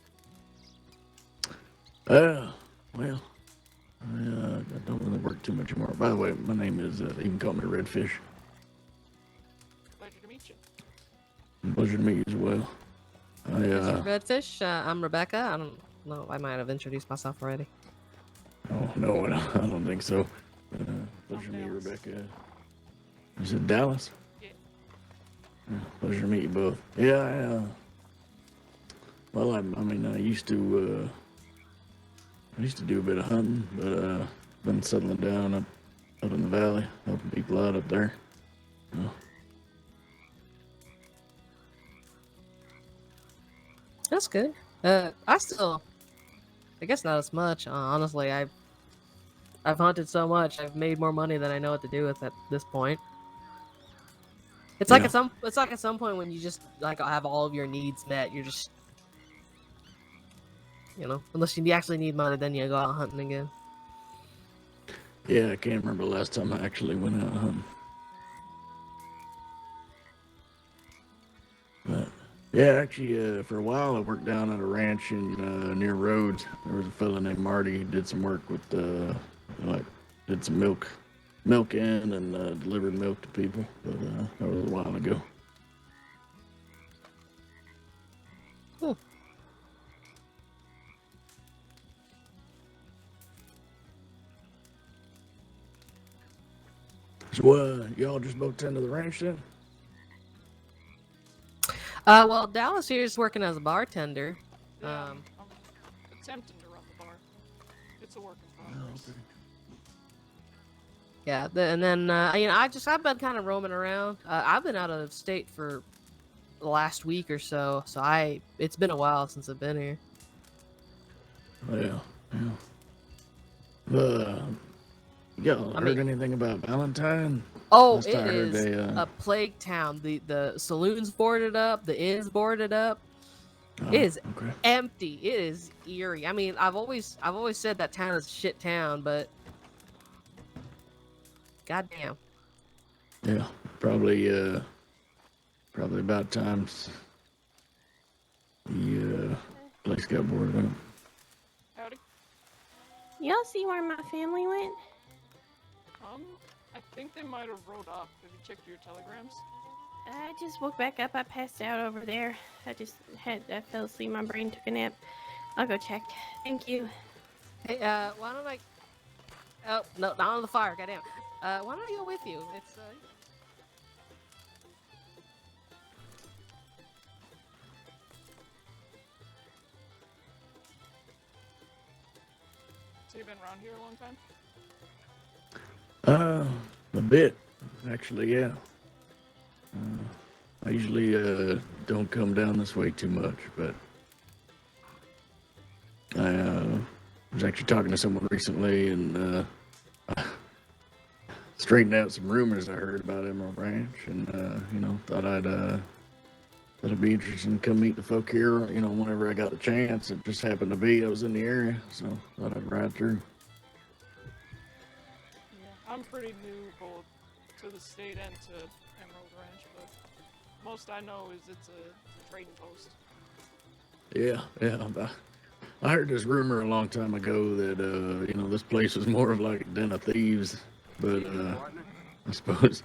Well, I don't really work too much anymore. By the way, my name is, you can call me Redfish. Pleasure to meet you. Pleasure to meet you as well. Mr. Redfish, I'm Rebecca. I don't know, I might have introduced myself already. Oh, no, I don't think so. Pleasure to meet you, Rebecca. Is it Dallas? Yeah. Pleasure to meet you both. Yeah, well, I mean, I used to do a bit of hunting, but been settling down up in the valley, helping people out up there. That's good. I guess not as much. Honestly, I've hunted so much. I've made more money than I know what to do with at this point. It's like at some point when you just like have all of your needs met, you're just, unless you actually need money, then you go out hunting again. Yeah, I can't remember the last time I actually went out hunting. But yeah, actually, for a while I worked down at a ranch in near Rhodes. There was a fella named Marty who did some work with did some milk in and delivered milk to people. But that was a while ago. So y'all just both tend to the ranch then? Well, Dallas here is working as a bartender. Yeah, I'm attempting to run the bar. It's a work in progress. Yeah, and then I've been kind of roaming around. I've been out of state for the last week or so, it's been a while since I've been here. Oh, yeah. Y'all I heard mean- anything about Valentine? Oh, Last it I heard, is they a plague town. The saloons boarded up, the inns boarded up. Oh, It is okay. empty. It is eerie. I mean, I've always said that town is a shit town, but goddamn. Yeah, probably about time the place got boarded up. Howdy. Y'all see where my family went? I think they might have rode up. Have you checked your telegrams? I just woke back up. I passed out over there. I fell asleep. My brain took a nap. I'll go check. Thank you. Hey, why don't I? Oh no, not on the fire. Goddamn. Why don't I go with you? It's So you've been around here a long time? A bit, actually, yeah. I usually don't come down this way too much, but I was actually talking to someone recently and straightened out some rumors I heard about Emerald Ranch, and thought it'd be interesting to come meet the folk here. Whenever I got the chance, it just happened to be I was in the area, so thought I'd ride through. Yeah, I'm pretty new both to the state and to Emerald Ranch, but most I know is it's a trading post. Yeah. I heard this rumor a long time ago that this place was more of like a den of thieves, but I suppose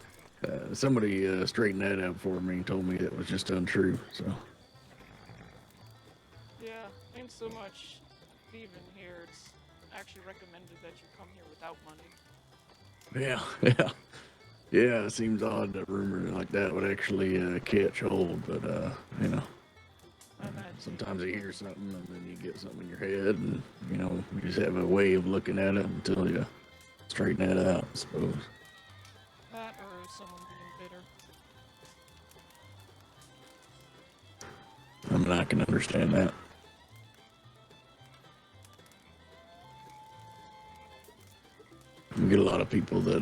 somebody straightened that out for me and told me it was just untrue. So Yeah, ain't so much thieving here. It's actually recommended that you come here without money. yeah. It seems odd that a rumor like that would actually catch hold, but sometimes you hear something and then you get something in your head, and you just have a way of looking at it until you straighten that out, I suppose. That or someone being bitter. I mean, I can understand that. You get a lot of people that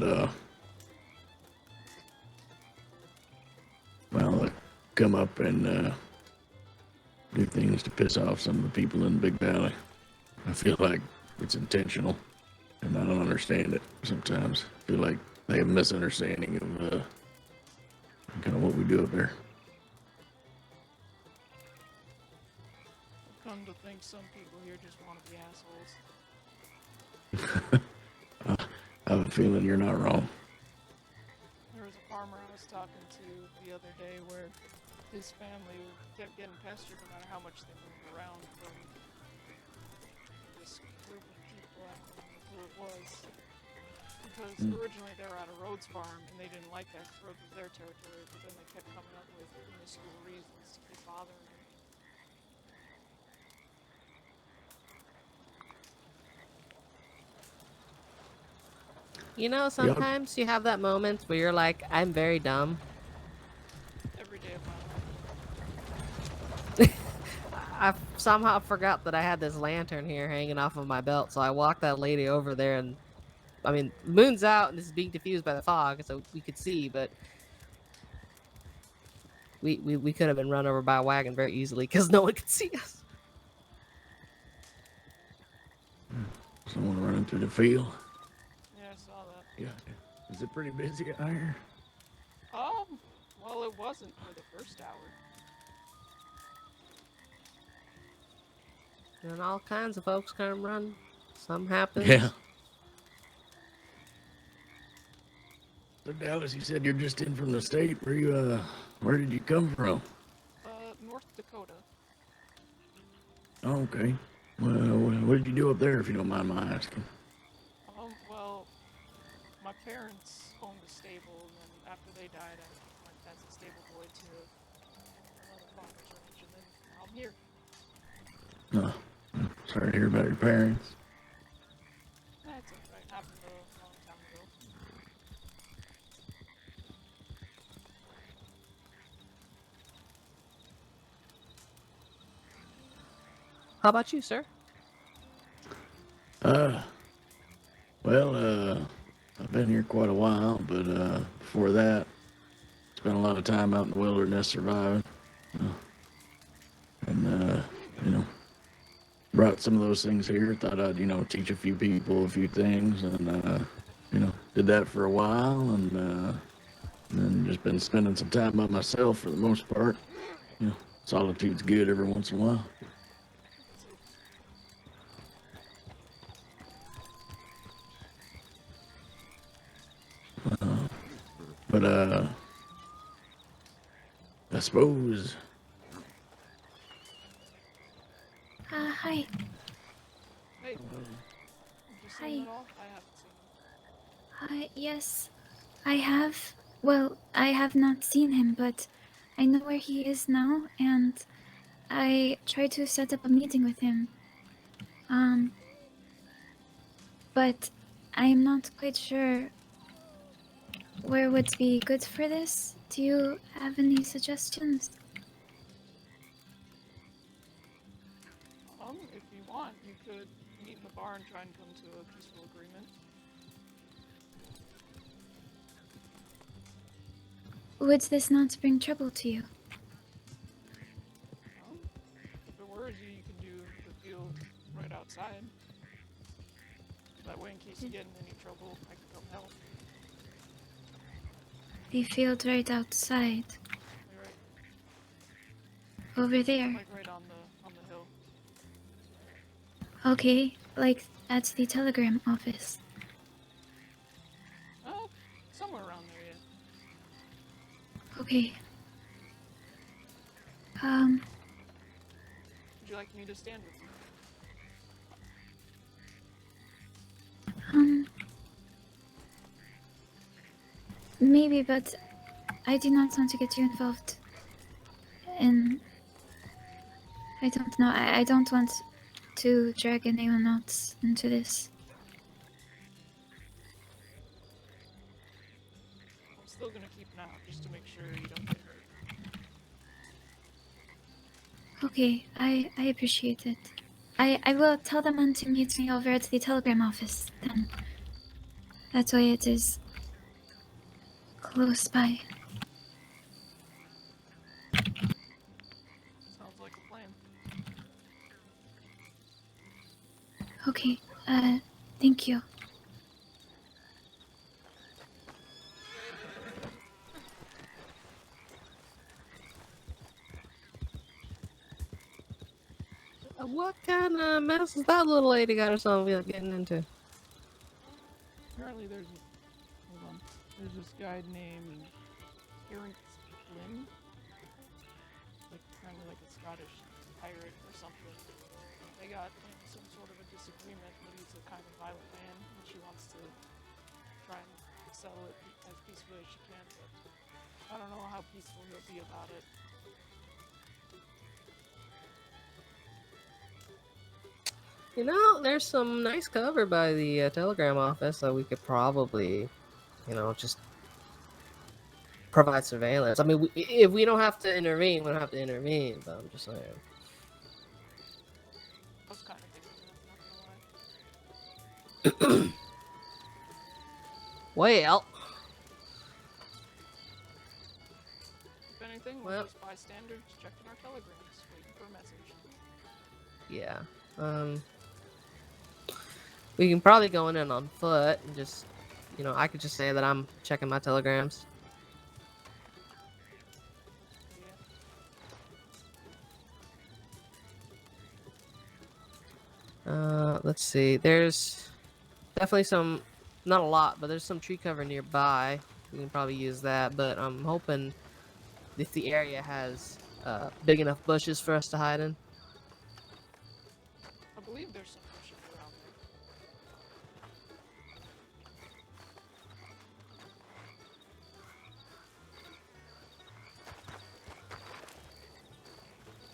that come up and do things to piss off some of the people in Big Valley. I feel like it's intentional, and I don't understand it sometimes. I feel like they have a misunderstanding of kind of what we do up there. I've come to think some people here just want to be assholes. I have a feeling you're not wrong. There was a farmer I was talking to the other day where his family kept getting pestered no matter how much they moved around from this group of people. I don't remember who it was. Because originally they were out of Rhodes Farm and they didn't like that because Rhodes was their territory, but then they kept coming up with minuscule reasons to keep bothering them. You know, sometimes you have that moment where you're like, I'm very dumb. Every day of my life. I somehow forgot that I had this lantern here hanging off of my belt, so I walked that lady over there, and I mean, moon's out and this is being diffused by the fog, so we could see, but we could have been run over by a wagon very easily because no one could see us. Someone running through the field. Yeah, I saw that. Yeah. Is it pretty busy out here? Well, it wasn't for the first hour. And all kinds of folks come run. Some happens. Yeah. So Dallas, you said you're just in from the state. Where did you come from? North Dakota. Oh, okay. Well, what did you do up there, if you don't mind my asking? Well, my parents owned a stable, and then after they died, I went as a stable boy to another farmer's ranch, and then I'm here. Oh, sorry to hear about your parents. That's alright. Happened a long time ago. How about you, sir? Well, I've been here quite a while, but before that, spent a lot of time out in the wilderness surviving. And, brought some of those things here. Thought I'd, teach a few people a few things. And, did that for a while. And then just been spending some time by myself for the most part. Solitude's good every once in a while. But I suppose. Hi. Hey. Have you seen him at all? I haven't seen him. Yes, I have. Well, I have not seen him, but I know where he is now, and I tried to set up a meeting with him. But I am not quite sure where would be good for this. Do you have any suggestions? If you want, you could meet in the bar and try and come to a peaceful agreement. Would this not bring trouble to you? If it worries you, you can do the field right outside. That way, in case you get in any trouble, I can come help. The field right outside. Right. Over there. Like right on the hill. Okay, like at the telegram office. Somewhere around there, yeah. Okay. Would you like me to stand with you? Maybe, but I do not want to get you involved in... I don't know, I don't want to drag anyone else into this. I'm still gonna keep an eye out just to make sure you don't get hurt. Okay, I appreciate it. I will tell the man to meet me over at the telegram office, then. That way it is close by. Sounds like a plan. Okay, thank you. What kind of mess is that little lady got herself getting into? Apparently there's this guy named Terrence Flynn. Apparently like a Scottish pirate or something. They got in some sort of a disagreement, but he's a kind of violent man, and she wants to try and settle it as peacefully as she can, but I don't know how peaceful he'll be about it. There's some nice cover by the telegram office that we could probably, just provide surveillance. I mean, if we don't have to intervene, we don't have to intervene, but I'm just saying. I was kind of thinking that, not gonna lie. Well. If anything, we're just bystanders checking our telegrams, waiting for a message. Yeah. We can probably go in on foot and just, I could just say that I'm checking my telegrams. Let's see. There's definitely some, not a lot, but there's some tree cover nearby. We can probably use that, but I'm hoping if the area has big enough bushes for us to hide in. I believe there's some bushes around there.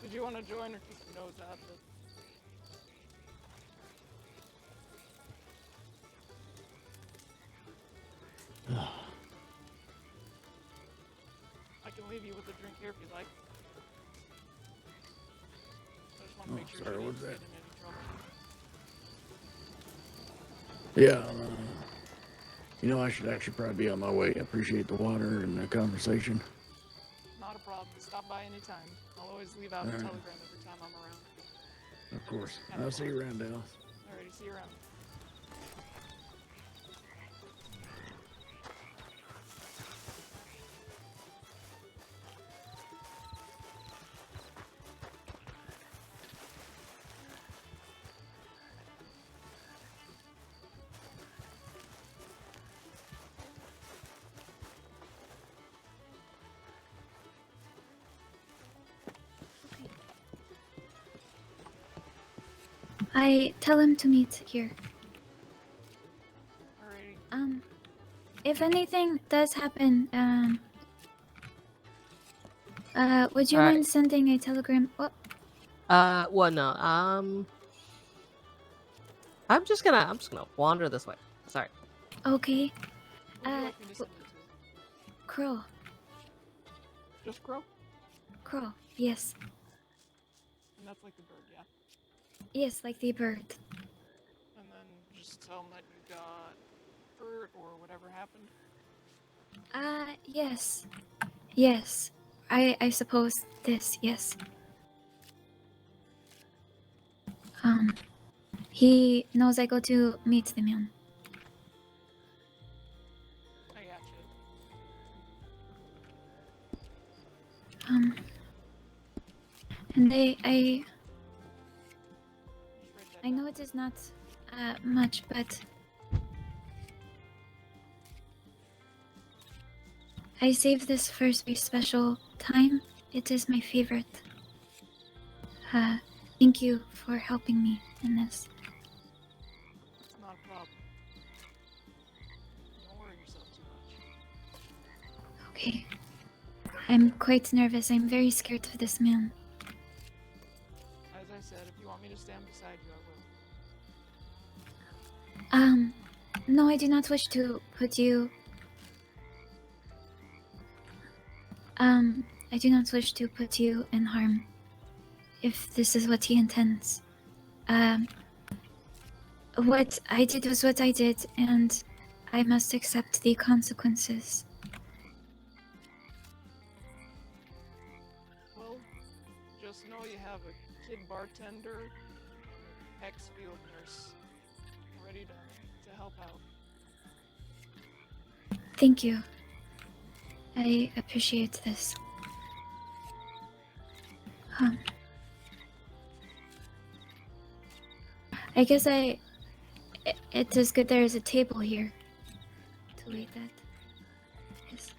Did you want to join or keep your nose out of it? I can leave you with a drink here if you like. I just want to make sure sorry, you what's don't that? get in any trouble. Yeah. You know, I should actually probably be on my way. I appreciate the water and the conversation. Not a problem. Stop by anytime. I'll always leave out a Alright. telegram every time I'm around. Of course. I'll see you around, Dallas. Alrighty, see you around. I tell him to meet here. Alrighty. If anything does happen, would you Alright. mind sending a telegram? Oh, Well, no. I'm just gonna wander this way. Sorry. okay. Who would you like me to send it to? Crow. Just Crow? Crow. Yes. And that's like the bird, yeah? Yes, like the bird. And then just tell them that you got hurt or whatever happened. Yes. Yes. I suppose this, yes. He knows I go to meet the man. I got you. And I know it is not, much, but I saved this for a very special time. It is my favorite. Thank you for helping me in this. It's not a problem. Don't worry yourself too much. Okay. I'm quite nervous. I'm very scared of this man. As I said, if you want me to stand beside you, I will. No, I do not wish to put you... I do not wish to put you in harm, if this is what he intends. What I did was what I did, and I must accept the consequences. Well, just know you have a kid bartender, ex-field nurse, ready to help out. Thank you. I appreciate this. I guess it is good there is a table here to wait at. Yes.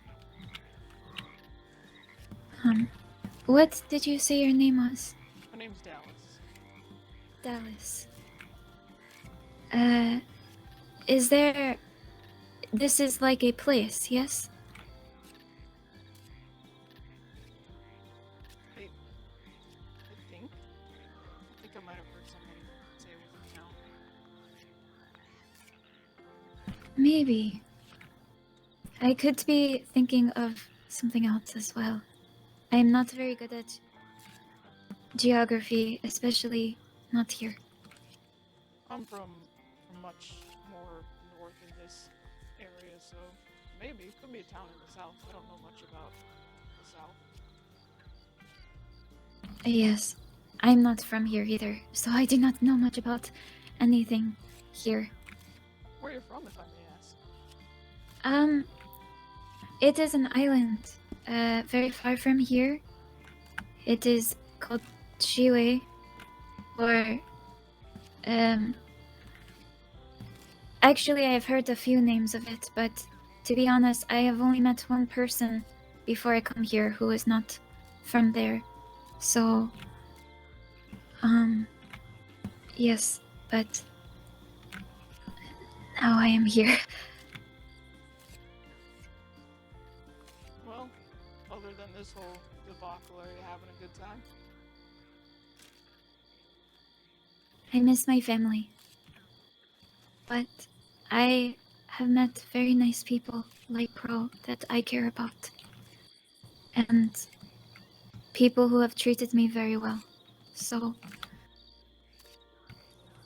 What did you say your name was? My name's Dallas. Dallas. Is there... This is like a place, yes? I think I might have heard somebody say it was a town. Maybe. I could be thinking of something else as well. I am not very good at geography, especially not here. I'm from much more north in this area, so maybe it could be a town in the south. I don't know much about the south. Yes, I'm not from here either, so I do not know much about anything here. Where are you from, if I may ask? It is an island, very far from here. It is called Chiwe, or, actually I've heard a few names of it, but to be honest, I have only met one person before I come here who is not from there. So, yes, but now I am here. Well, other than this whole debacle, are you having a good time? I miss my family. But I have met very nice people like Pro that I care about. And people who have treated me very well. So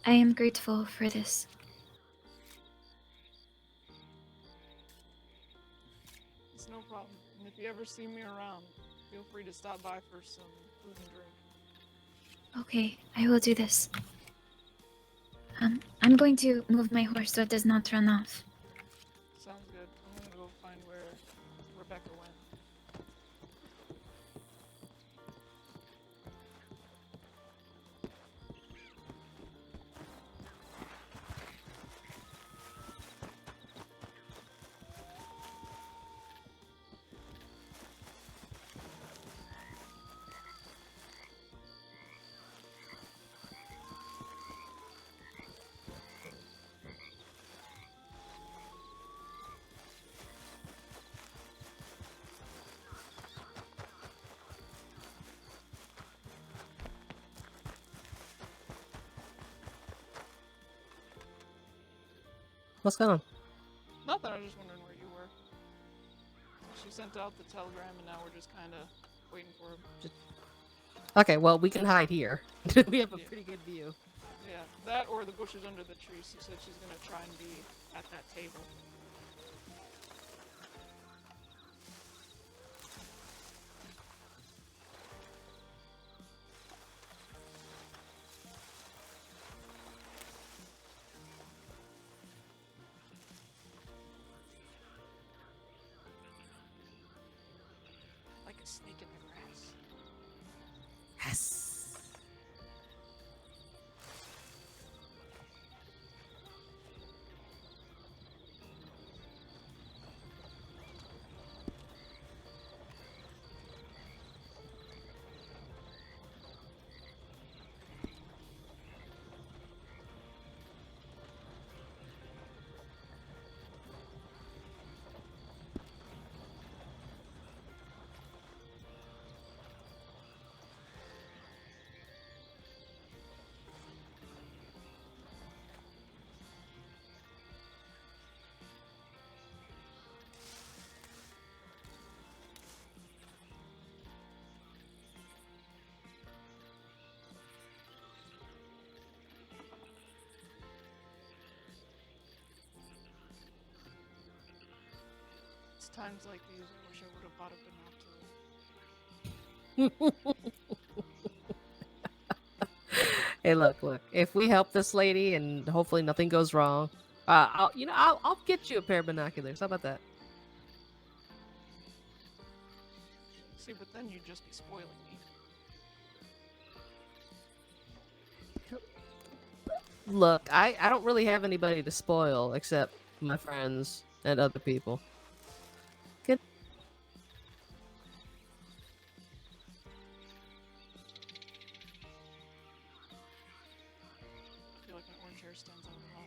I am grateful for this. If you ever see me around, feel free to stop by for some food and drink. Okay, I will do this. I'm going to move my horse so it does not run off. Sounds good. I'm gonna go find where Rebecca went. What's going on? Nothing, I was just wondering where you were. She sent out the telegram and now we're just kind of waiting for him. Okay, well, we can hide here. We have a pretty good view. Yeah, that or the bushes under the trees. She said she's gonna try and be at that table. Like a snake in the grass. Yes. It's times like these I wish I would have bought a binocular. Hey, look. If we help this lady and hopefully nothing goes wrong, I'll get you a pair of binoculars. How about that? See, but then you'd just be spoiling me. Look, I don't really have anybody to spoil except my friends and other people. Good. I feel like my orange hair stands out a lot.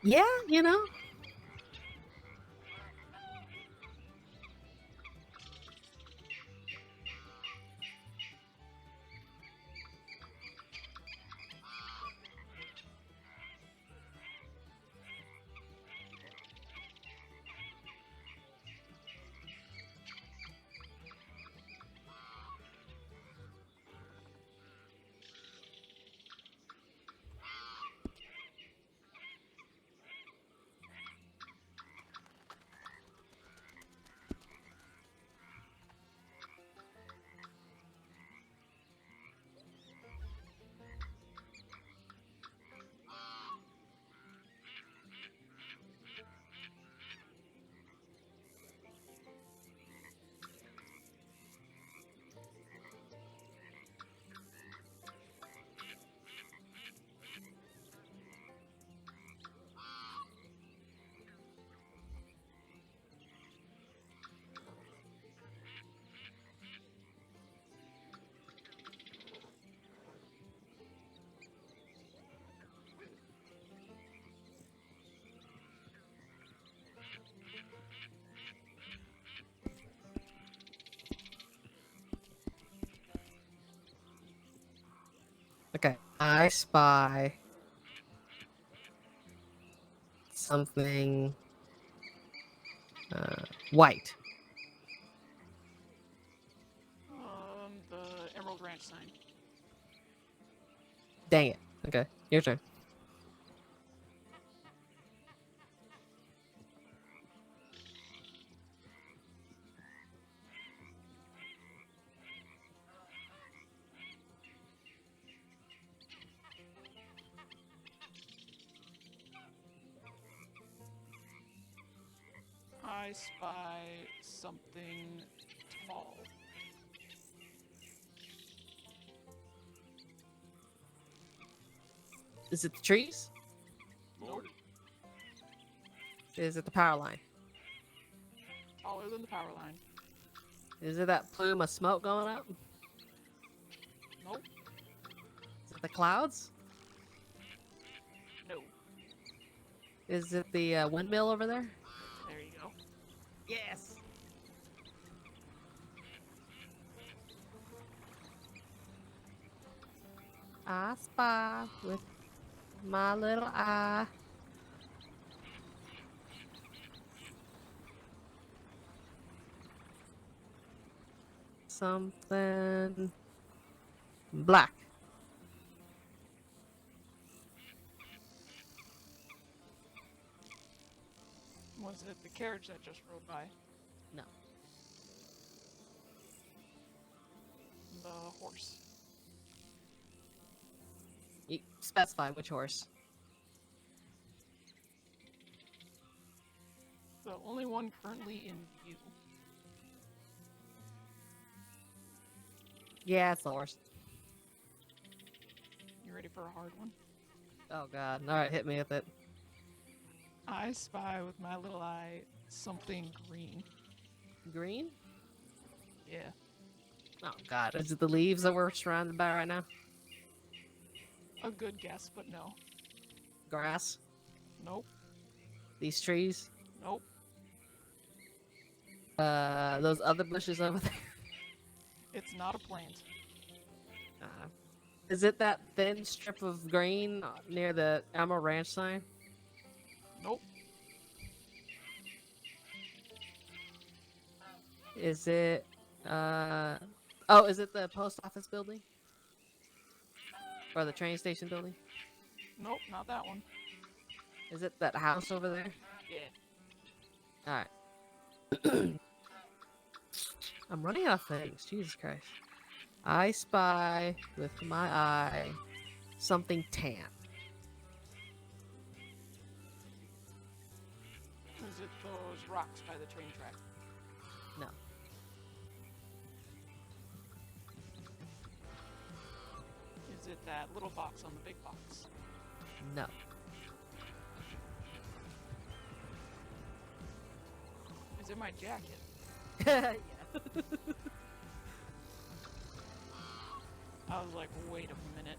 Yeah, you know. Okay, I spy something white. The Emerald Ranch sign. Dang it. Okay, your turn. I spy something tall. Is it the trees? Nope. Is it the power line? Taller than the power line. Is it that plume of smoke going up? Nope. Is it the clouds? No. Is it the windmill over there? There you go. Yes. I spy with my little eye something black. Was it the carriage that just rode by? No. The horse. You specify which horse. The only one currently in view. Yeah, it's the horse. You ready for a hard one? Oh god. Alright, hit me with it. I spy with my little eye something green. Green? Yeah. Oh god. Is it the leaves that we're surrounded by right now? A good guess, but no. Grass? Nope. These trees? Nope. Those other bushes over there? It's not a plant. Is it that thin strip of green near the Emerald Ranch sign? Nope. Is it, oh, is it the post office building? Or the train station building? Nope, not that one. Is it that house over there? Yeah. Alright. I'm running out of things. Jesus Christ. I spy with my eye something tan. Is it those rocks by the train track? No. Is it that little box on the big box? No. Is it my jacket? Yeah. I was like, wait a minute.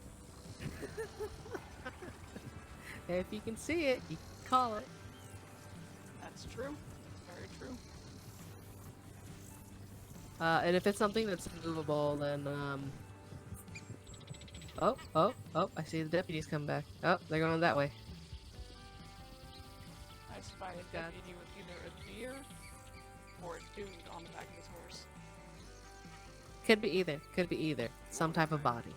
If you can see it, you call it. That's true. Very true. And if it's something that's movable, then oh! I see the deputies come back. Oh, they're going that way. I spy a deputy with either a deer or a dude on the back of his horse. Could be either. Could be either. Some type of body.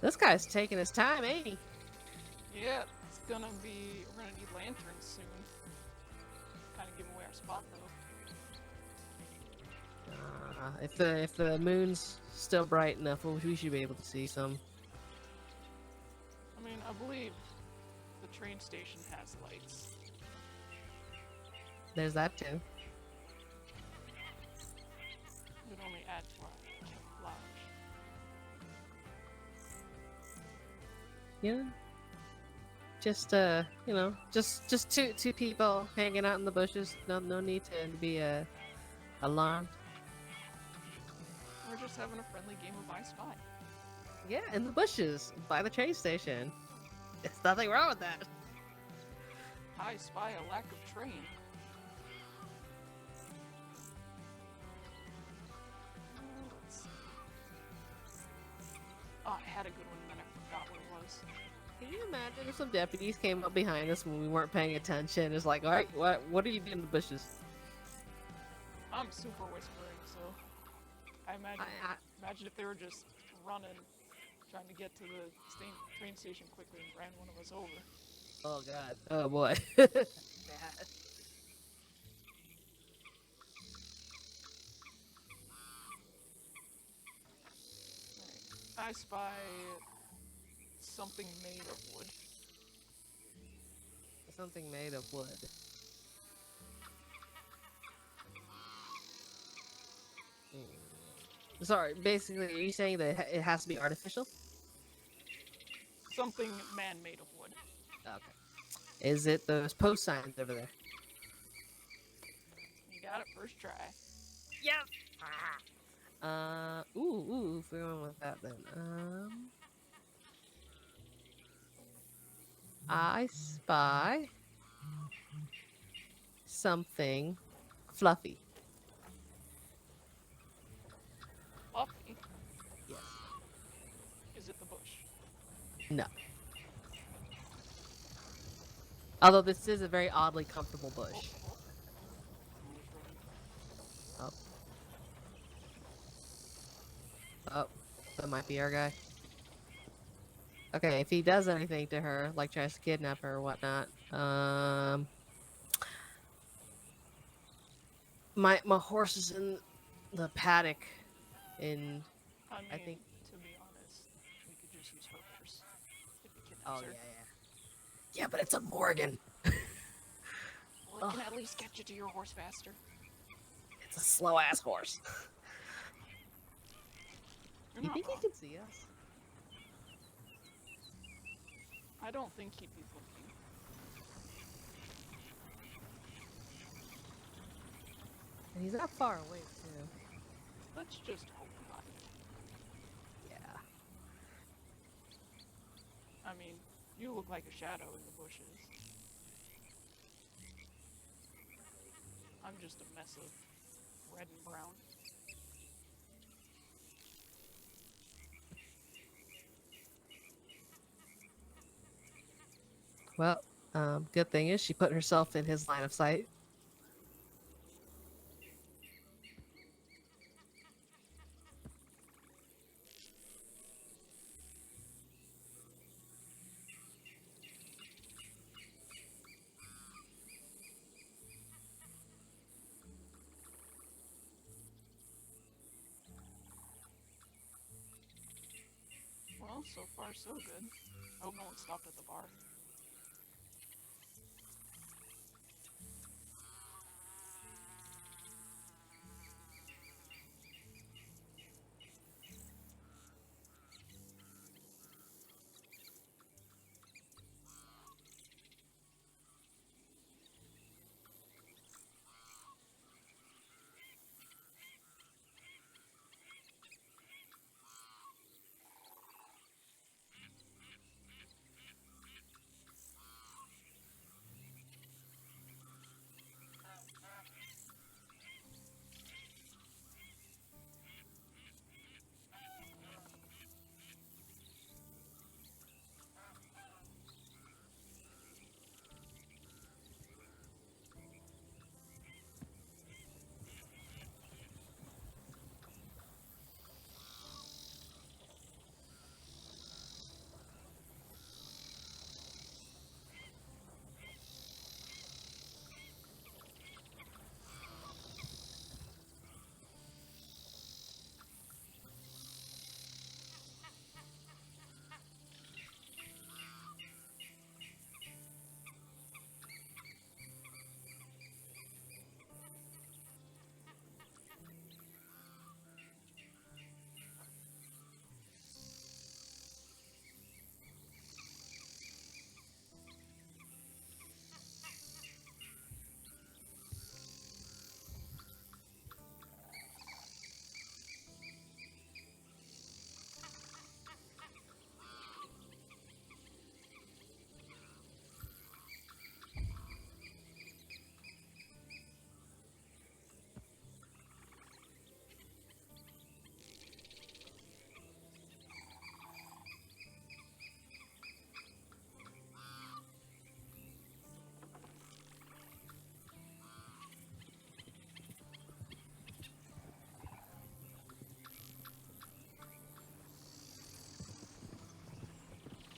This guy's taking his time, ain't he? Yeah, it's gonna be. We're gonna need lanterns soon. Kind of give away our spot though. If the moon's still bright enough, we should be able to see some. I mean, I believe the train station has lights. There's that too. Would only add flash. Yeah. Just you know, just two people hanging out in the bushes. No need to be alarmed. We're just having a friendly game of I Spy. Yeah, in the bushes by the train station. There's nothing wrong with that. I spy a lack of train. Let's see. Oh, I had a good one and then I forgot what it was. Can you imagine if some deputies came up behind us when we weren't paying attention? It's like, all right, what are you doing in the bushes? I'm super whispering, so I imagine if they were just running, trying to get to the train station quickly and ran one of us over. Oh god. Oh boy. I spy something made of wood. Something made of wood. Sorry, basically, are you saying that it has to be artificial? Something man-made of wood. Okay. Is it those post signs over there? You got it first try. Yes! Ooh, if we're going with that then. I spy something fluffy. Fluffy? Yes. Is it the bush? No. Although this is a very oddly comfortable bush. Oh. Oh, that might be our guy. Okay, if he does anything to her, like tries to kidnap her or whatnot, my horse is in the paddock. I think. To be honest, we could just use her horse if he kidnaps Oh her. yeah, but it's a Morgan. Well, it can at least get you to your horse faster. It's a slow ass horse. You're You not think wrong. he can see us? I don't think he'd be looking. And he's not far away too. Let's just hope not. Yeah. I mean, you look like a shadow in the bushes. I'm just a mess of red and brown. Well, good thing is she put herself in his line of sight. Well, so far so good. Hope no one stopped at the bar.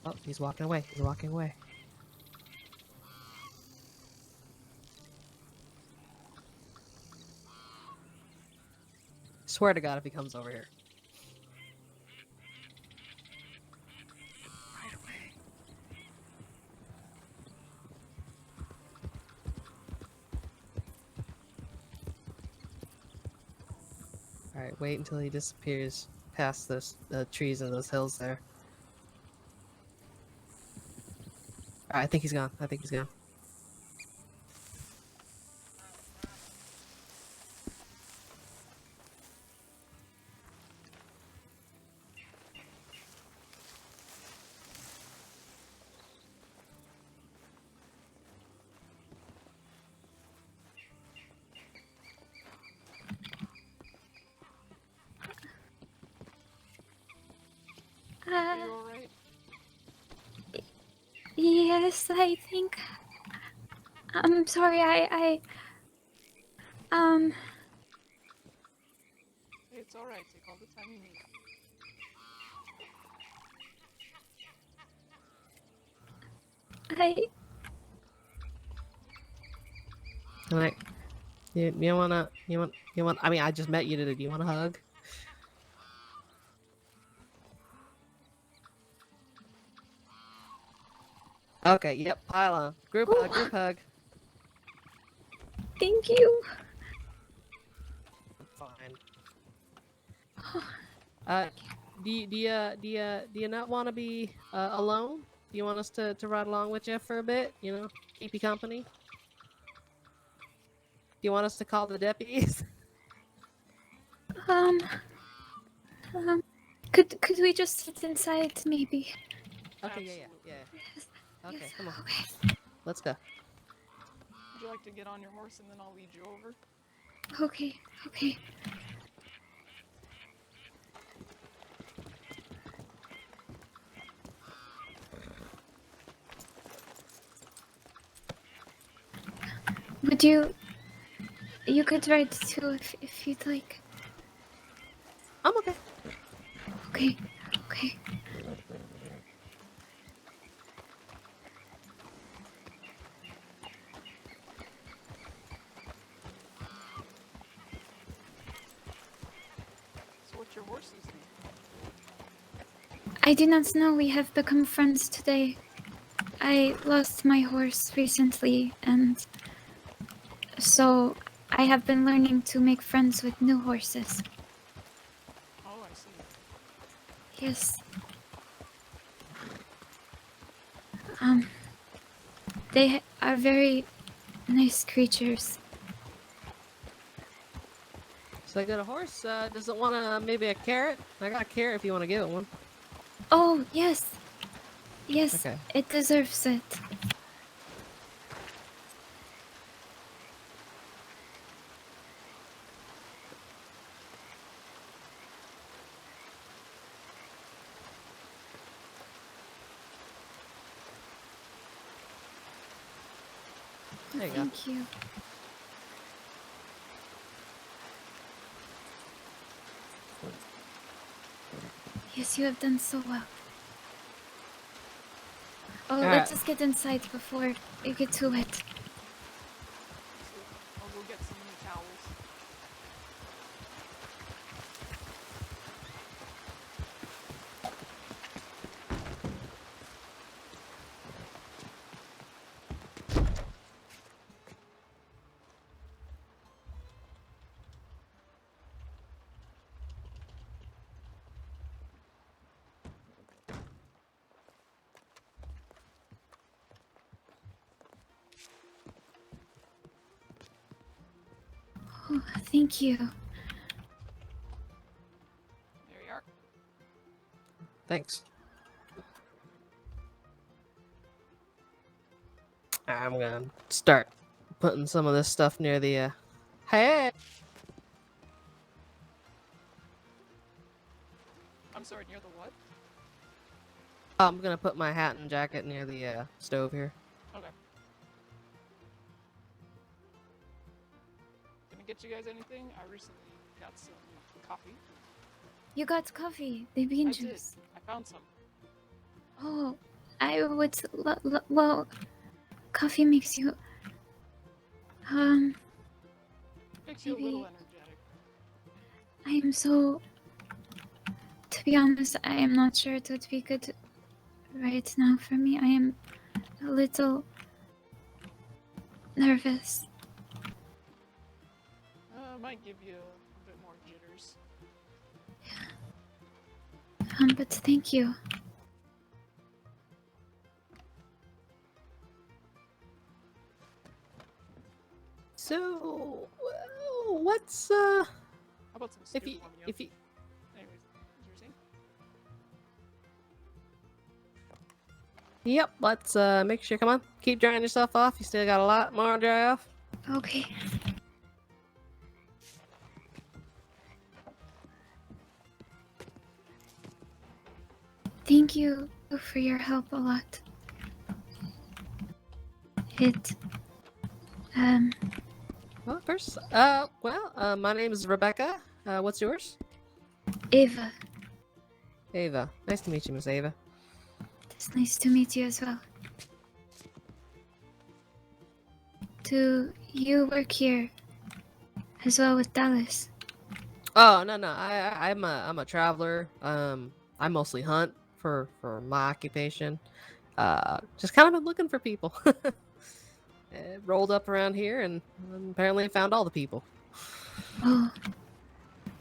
Oh, he's walking away. He's walking away. Swear to God if he comes over here. Right away. Alright, wait until he disappears past those trees and those hills there. Alright, I think he's gone. I think he's gone. Are you alright? Yes, I think. I'm sorry, It's alright. Take all the time you need. Alright. You wanna, I mean, I just met you today. Do you want a hug? Okay, yep, pile on. Group hug, group hug. Thank you. Fine. Do you not want to be alone? Do you want us to ride along with you for a bit? You know, keep you company. Do you want us to call the deputies? Could we just sit inside, maybe? Okay, yeah. Okay, Yes, come on. okay. Let's go. Would you like to get on your horse and then I'll lead you over? Okay, okay. Would you... You could ride too if you'd like. I'm okay. Okay, okay. So what's your horse's name? I do not know we have become friends today. I lost my horse recently, and so I have been learning to make friends with new horses. Oh, I see. Yes. They are very nice creatures. So I got a horse. Does it want maybe a carrot? I got a carrot if you want to give it one. Oh, yes. Yes, Okay. it deserves it. There you go. Thank you. Yes, you have done so well. Oh, Alright. let's just get inside before you get too wet. I'll go get some new towels. Oh, thank you. There you are. Thanks. I'm gonna start putting some of this stuff near the. Hey. I'm sorry, near the what? I'm gonna put my hat and jacket near the stove here. Okay. Gonna get you guys anything? I recently got some coffee. You got coffee, the bean I juice. did. I found some. Oh, I would. Well, coffee makes you. Makes you a little Maybe. energetic. I am so. To be honest, I am not sure it would be good right now for me. I am a little nervous. Might give you a bit more jitters. But thank you. So, well, what's How about some if stew you warming up? if you Anyways, what you were saying? Yep, let's make sure. Come on, keep drying yourself off. You still got a lot more to dry off. Okay. Thank you for your help a lot. It. Well, of course. My name is Rebecca. What's yours? Ava. Ava. Nice to meet you, Miss Ava. It's nice to meet you as well. Do you work here as well with Dallas? Oh no. I'm a traveler. I mostly hunt for my occupation. Just kind of been looking for people. Rolled up around here and apparently found all the people. Oh.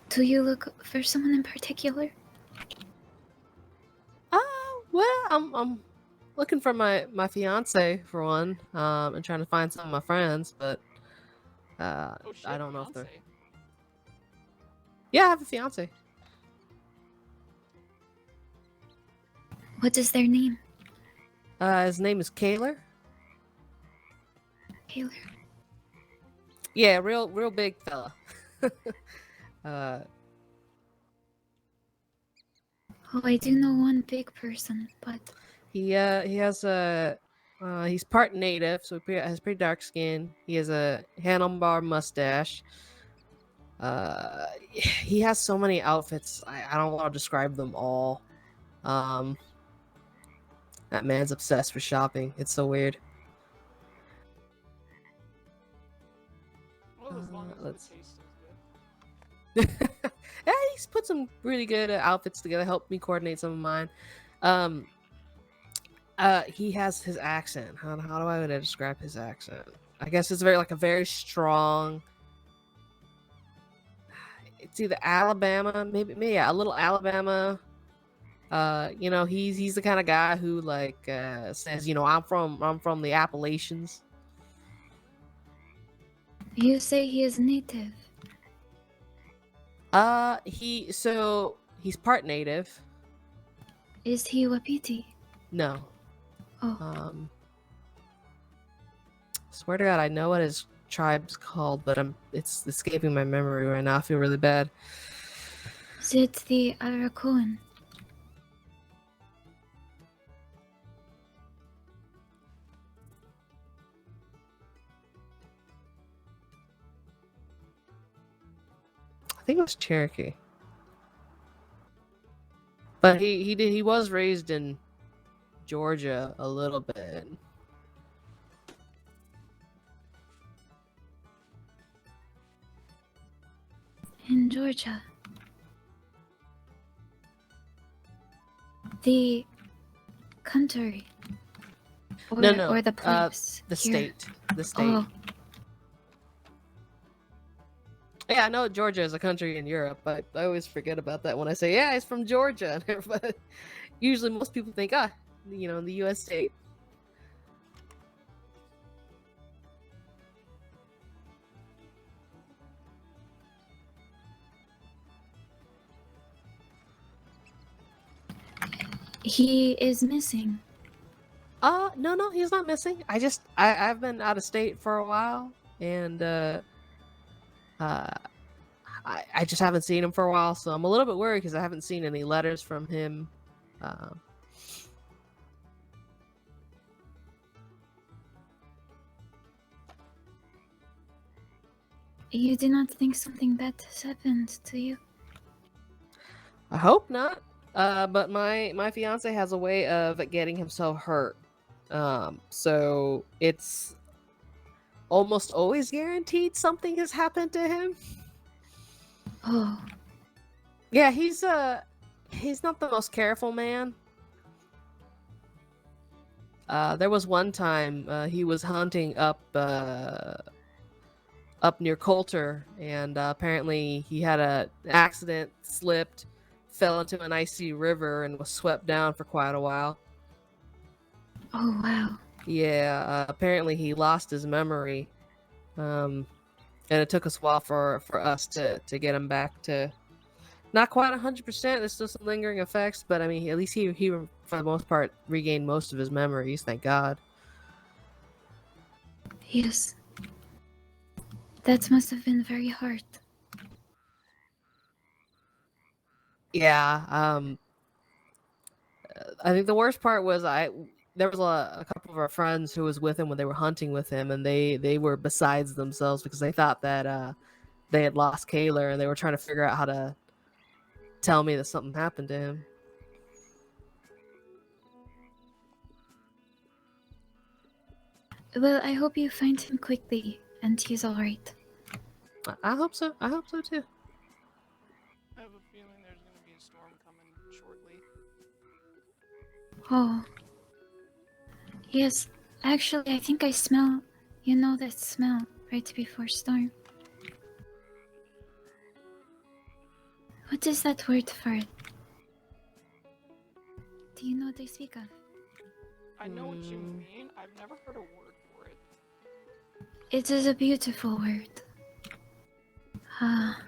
Do you look for someone in particular? Well, I'm looking for my fiance for one. And trying to find some of my friends, but Oh shit, I don't know if they're. fiance. Yeah, I have a fiance. What is their name? His name is Kaler. Taylor. Yeah, real big fella. Oh, I do know one big person, but he has a he's part native, so he has pretty dark skin. He has a handlebar mustache. He has so many outfits. I don't want to describe them all. That man's obsessed with shopping. It's so weird. Well, as long as let's- the taste is good. Yeah, he's put some really good outfits together. Helped me coordinate some of mine. He has his accent. How do I describe his accent? I guess it's a very strong. It's either Alabama, maybe yeah, a little Alabama. He's the kind of guy who says, I'm from the Appalachians. you say he is native. He's part native. Is he Wapiti? No. Oh. Swear to God, I know what his tribe's called, but it's escaping my memory right now. I feel really bad. Is it the Arakoan? I think it was Cherokee. But he was raised in Georgia a little bit. In Georgia. The country. Or, No. Or the place. The here. state. The state. Oh. Yeah, I know Georgia is a country in Europe, but I always forget about that when I say, yeah, he's from Georgia. But usually most people think, in the U.S. state. He is missing. No, he's not missing. I've been out of state for a while, and I just haven't seen him for a while, so I'm a little bit worried because I haven't seen any letters from him. You do not think something bad has happened to you? I hope not. But my fiance has a way of getting himself hurt. So it's almost always guaranteed something has happened to him. Oh. Yeah, he's not the most careful man. There was one time he was hunting up near Coulter, and apparently he had an accident, slipped, fell into an icy river, and was swept down for quite a while. Oh wow. Yeah, apparently he lost his memory, and it took us a while for us to get him back to not quite 100%. There's still some lingering effects, but I mean, at least he for the most part regained most of his memories. Thank God. Yes. That must have been very hard. Yeah. I think the worst part was there was a couple of our friends who was with him when they were hunting with him, and they were besides themselves because they thought that they had lost Kaler, and they were trying to figure out how to tell me that something happened to him. Well, I hope you find him quickly and he's alright. I hope so. I hope so too. I have a feeling there's gonna be a storm coming shortly. Oh. Yes. Actually, I think I smell, you know that smell right before storm. What is that word for it? Do you know what they speak of? I know what you mean. I've never heard a word for it. It is a beautiful word. Ah.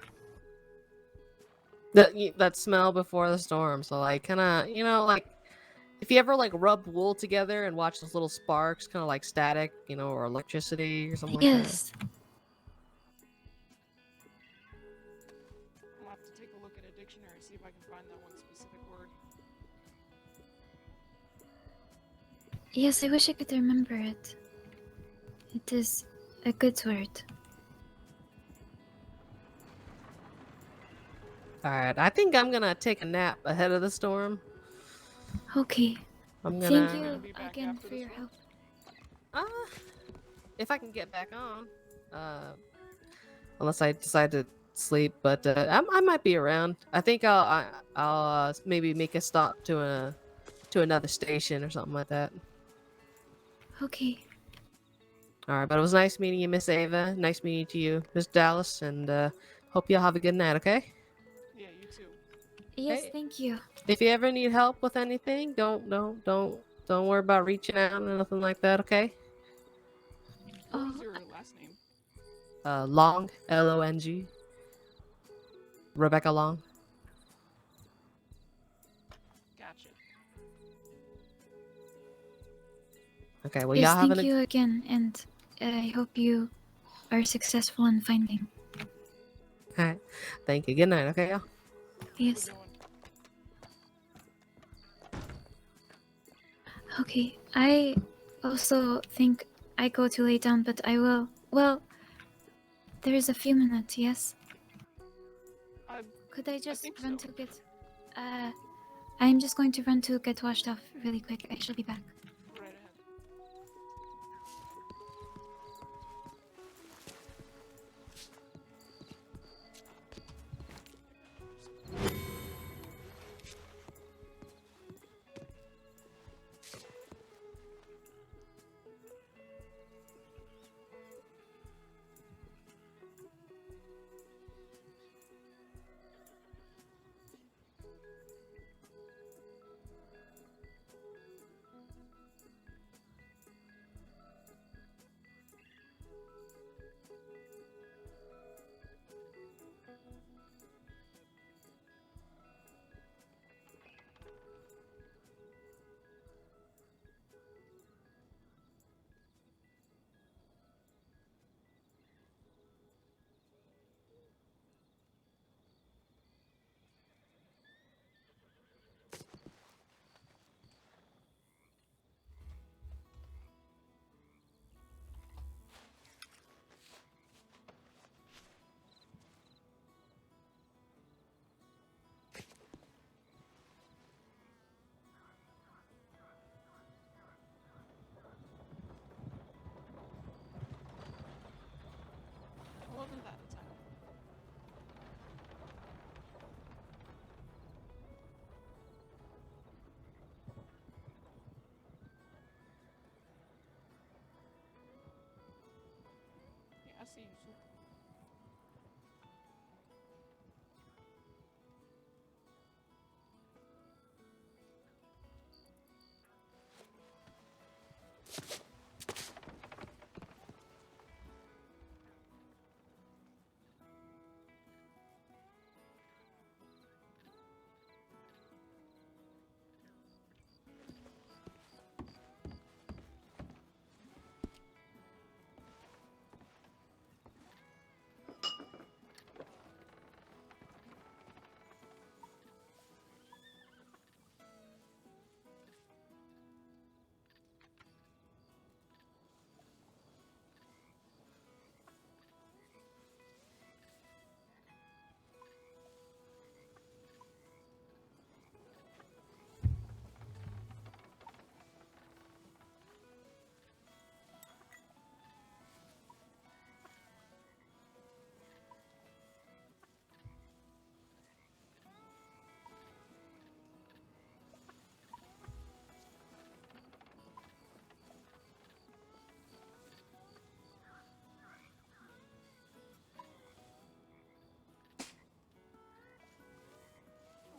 That smell before the storm. So like kind of, like if you ever like rub wool together and watch those little sparks, kind of like static, or electricity or something like that. Yes. I'll have to take a look at a dictionary, see if I can find that one specific word. Yes, I wish I could remember it. It is a good word. Alright, I think I'm gonna take a nap ahead of the storm. Okay. I'm Thank gonna... you again for your help. If I can get back on. Unless I decide to sleep, but I might be around. I think I'll maybe make a stop to another station or something like that. Okay. Alright, but it was nice meeting you, Miss Ava. Nice meeting you, Miss Dallas, and hope y'all have a good night, okay? Yeah, you too. Yes, Hey. thank you. If you ever need help with anything, don't worry about reaching out or nothing like that, okay? What was your last name? Long, Long. Rebecca Long. Gotcha. Okay, well, Yes, y'all have thank you again, and I hope you are successful in finding. Alright, thank you. Good night, okay, y'all? Yes. Okay, I also think I go to lay down, but I will. Well, there is a few minutes, yes? Could I just run to get. I'm just going to run to get washed off really quick. I shall be back. Right ahead. see you soon.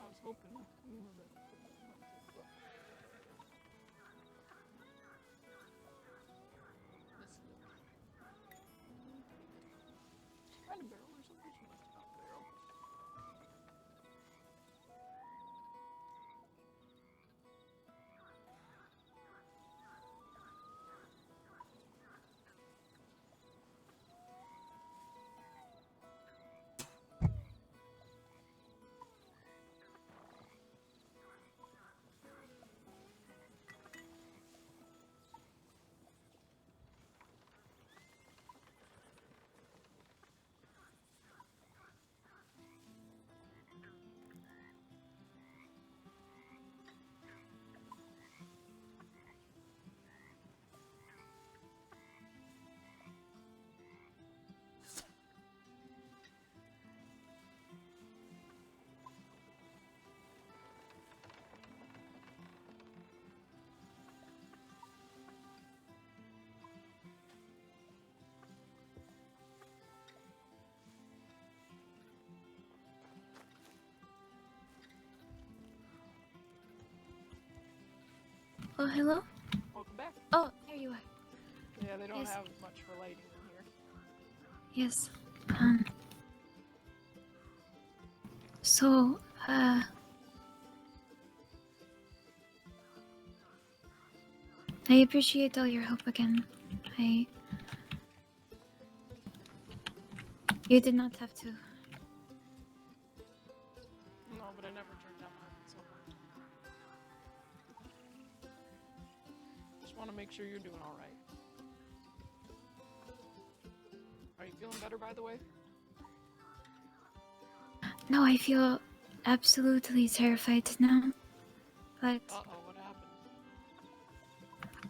I was hoping you were the Find a barrel or something? She must have found a barrel. Oh, hello? Welcome back. Oh, there you are. Yeah, they don't Yes. have much for lighting in here. Yes. So, I appreciate all your help again. You did not have to. No, but I never turned down my support. Just want to make sure you're doing all right. Are you feeling better, by the way? No, I feel absolutely terrified now. But, Uh-oh, what happened?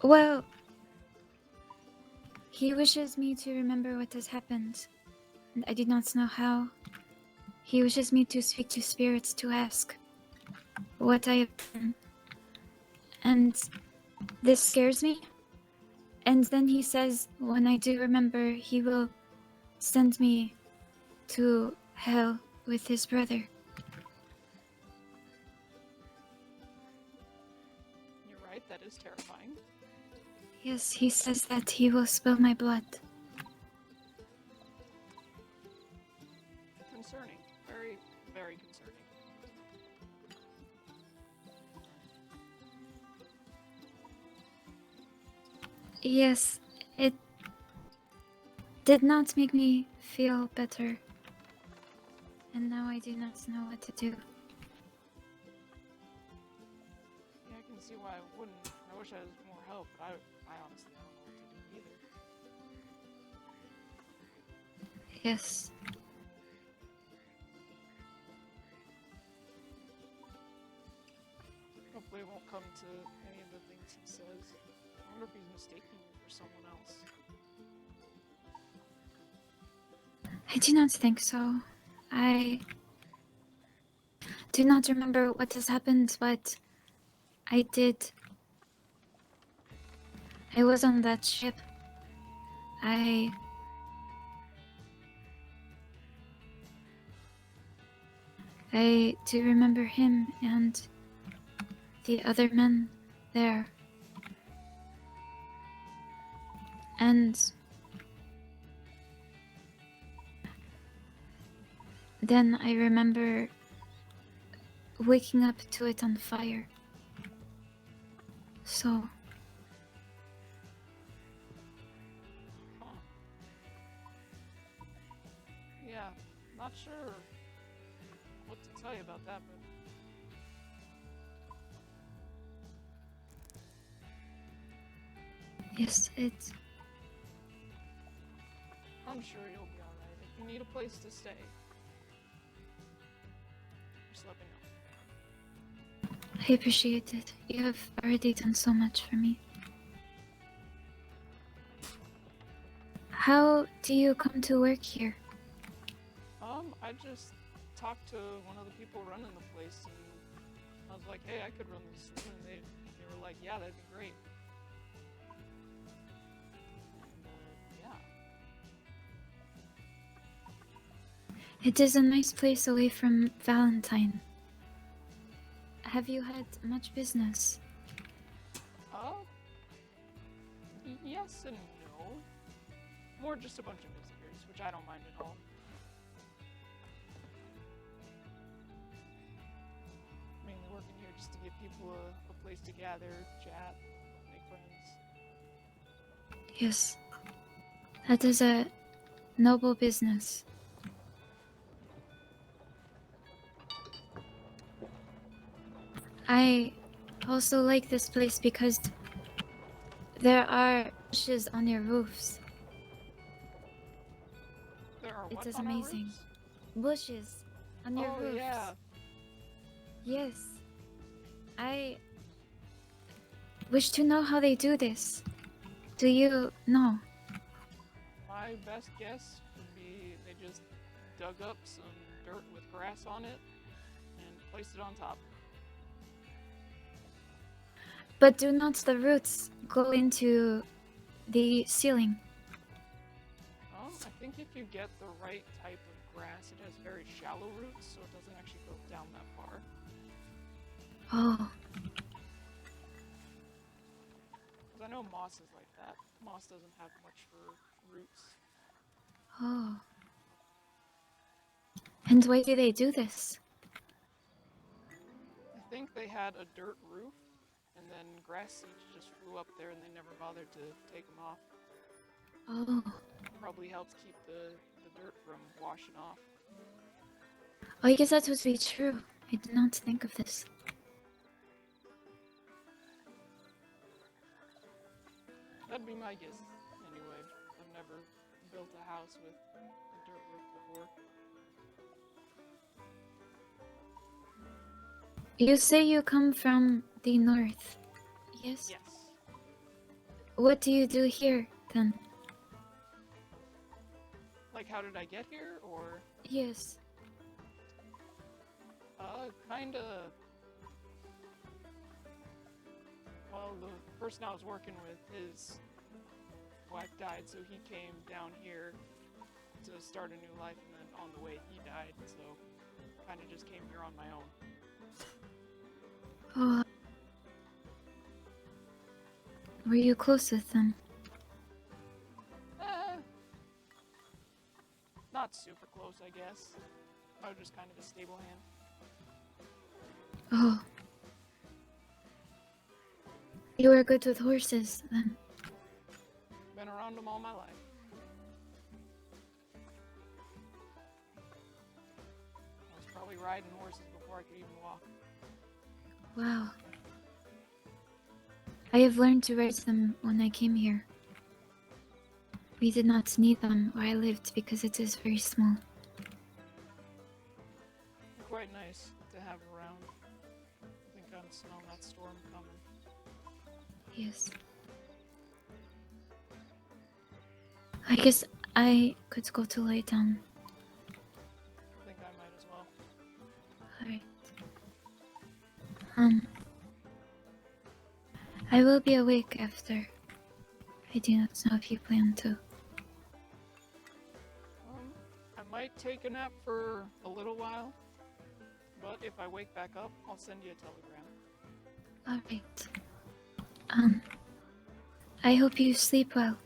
well, he wishes me to remember what has happened. And I do not know how. He wishes me to speak to spirits to ask what I have done. And this scares me. And then he says, when I do remember, he will send me to hell with his brother. You're right, that is terrifying. Yes, he says that he will spill my blood. Concerning. Very, very concerning. Yes, it did not make me feel better. And now I do not know what to do. Yeah, I can see why I wouldn't. I wish I had more help, but I honestly don't know what to do either. Yes. Hopefully it won't come to any of the things he says. I wonder if he's mistaking you for someone else. I do not think so. I do not remember what has happened, but I did. I was on that ship. I I do remember him and the other men there. And then I remember waking up to it on fire. So, Yeah, not sure what to tell you about that, but yes, it. I'm sure you'll be alright. If you need a place to stay, just let me know. I appreciate it. You have already done so much for me. How do you come to work here? I just talked to one of the people running the place, and I was like, hey, I could run this room, and they were like, yeah, that'd be great. And, yeah. It is a nice place away from Valentine. Have you had much business? Yes and no. More just a bunch of visitors, which I don't mind at all. Mainly working here just to give people a place to gather, chat, make friends. Yes. That is a noble business. I also like this place because there are bushes on your roofs. There are It what is on our amazing. roofs? Bushes on your Oh, roofs. yeah. Yes. I wish to know how they do this. Do you know? My best guess would be they just dug up some dirt with grass on it and placed it on top. But do not the roots go into the ceiling? I think if you get the right type of grass, it has very shallow roots, so it doesn't actually go down that far. Oh. Because I know moss is like that. Moss doesn't have much for roots. Oh. And why do they do this? I think they had a dirt roof, and then grass seeds just flew up there and they never bothered to take them off. Oh. Probably helps keep the dirt from washing off. Oh, I guess that would be true. I did not think of this. That'd be my guess, anyway. I've never built a house with a dirt roof before. You say you come from the north, yes? Yes. What do you do here, then? Like, how did I get here, or? Yes. Kinda... Well, the person I was working with, his wife died, so he came down here to start a new life, and then on the way he died, so kinda just came here on my own. Oh. Were you close with them? Not super close, I guess. I was just kind of a stable hand. Oh. You were good with horses, then. Been around them all my life. I was probably riding horses before I could even walk. Wow. I have learned to ride them when I came here. We did not need them where I lived because it is very small. They're quite nice to have around. I think I'm smelling that storm coming. Yes. I guess I could go to lay down. I think I might as well. Alright. I will be awake after. I do not know if you plan to. I might take a nap for a little while. But if I wake back up, I'll send you a telegram. Alright. I hope you sleep well.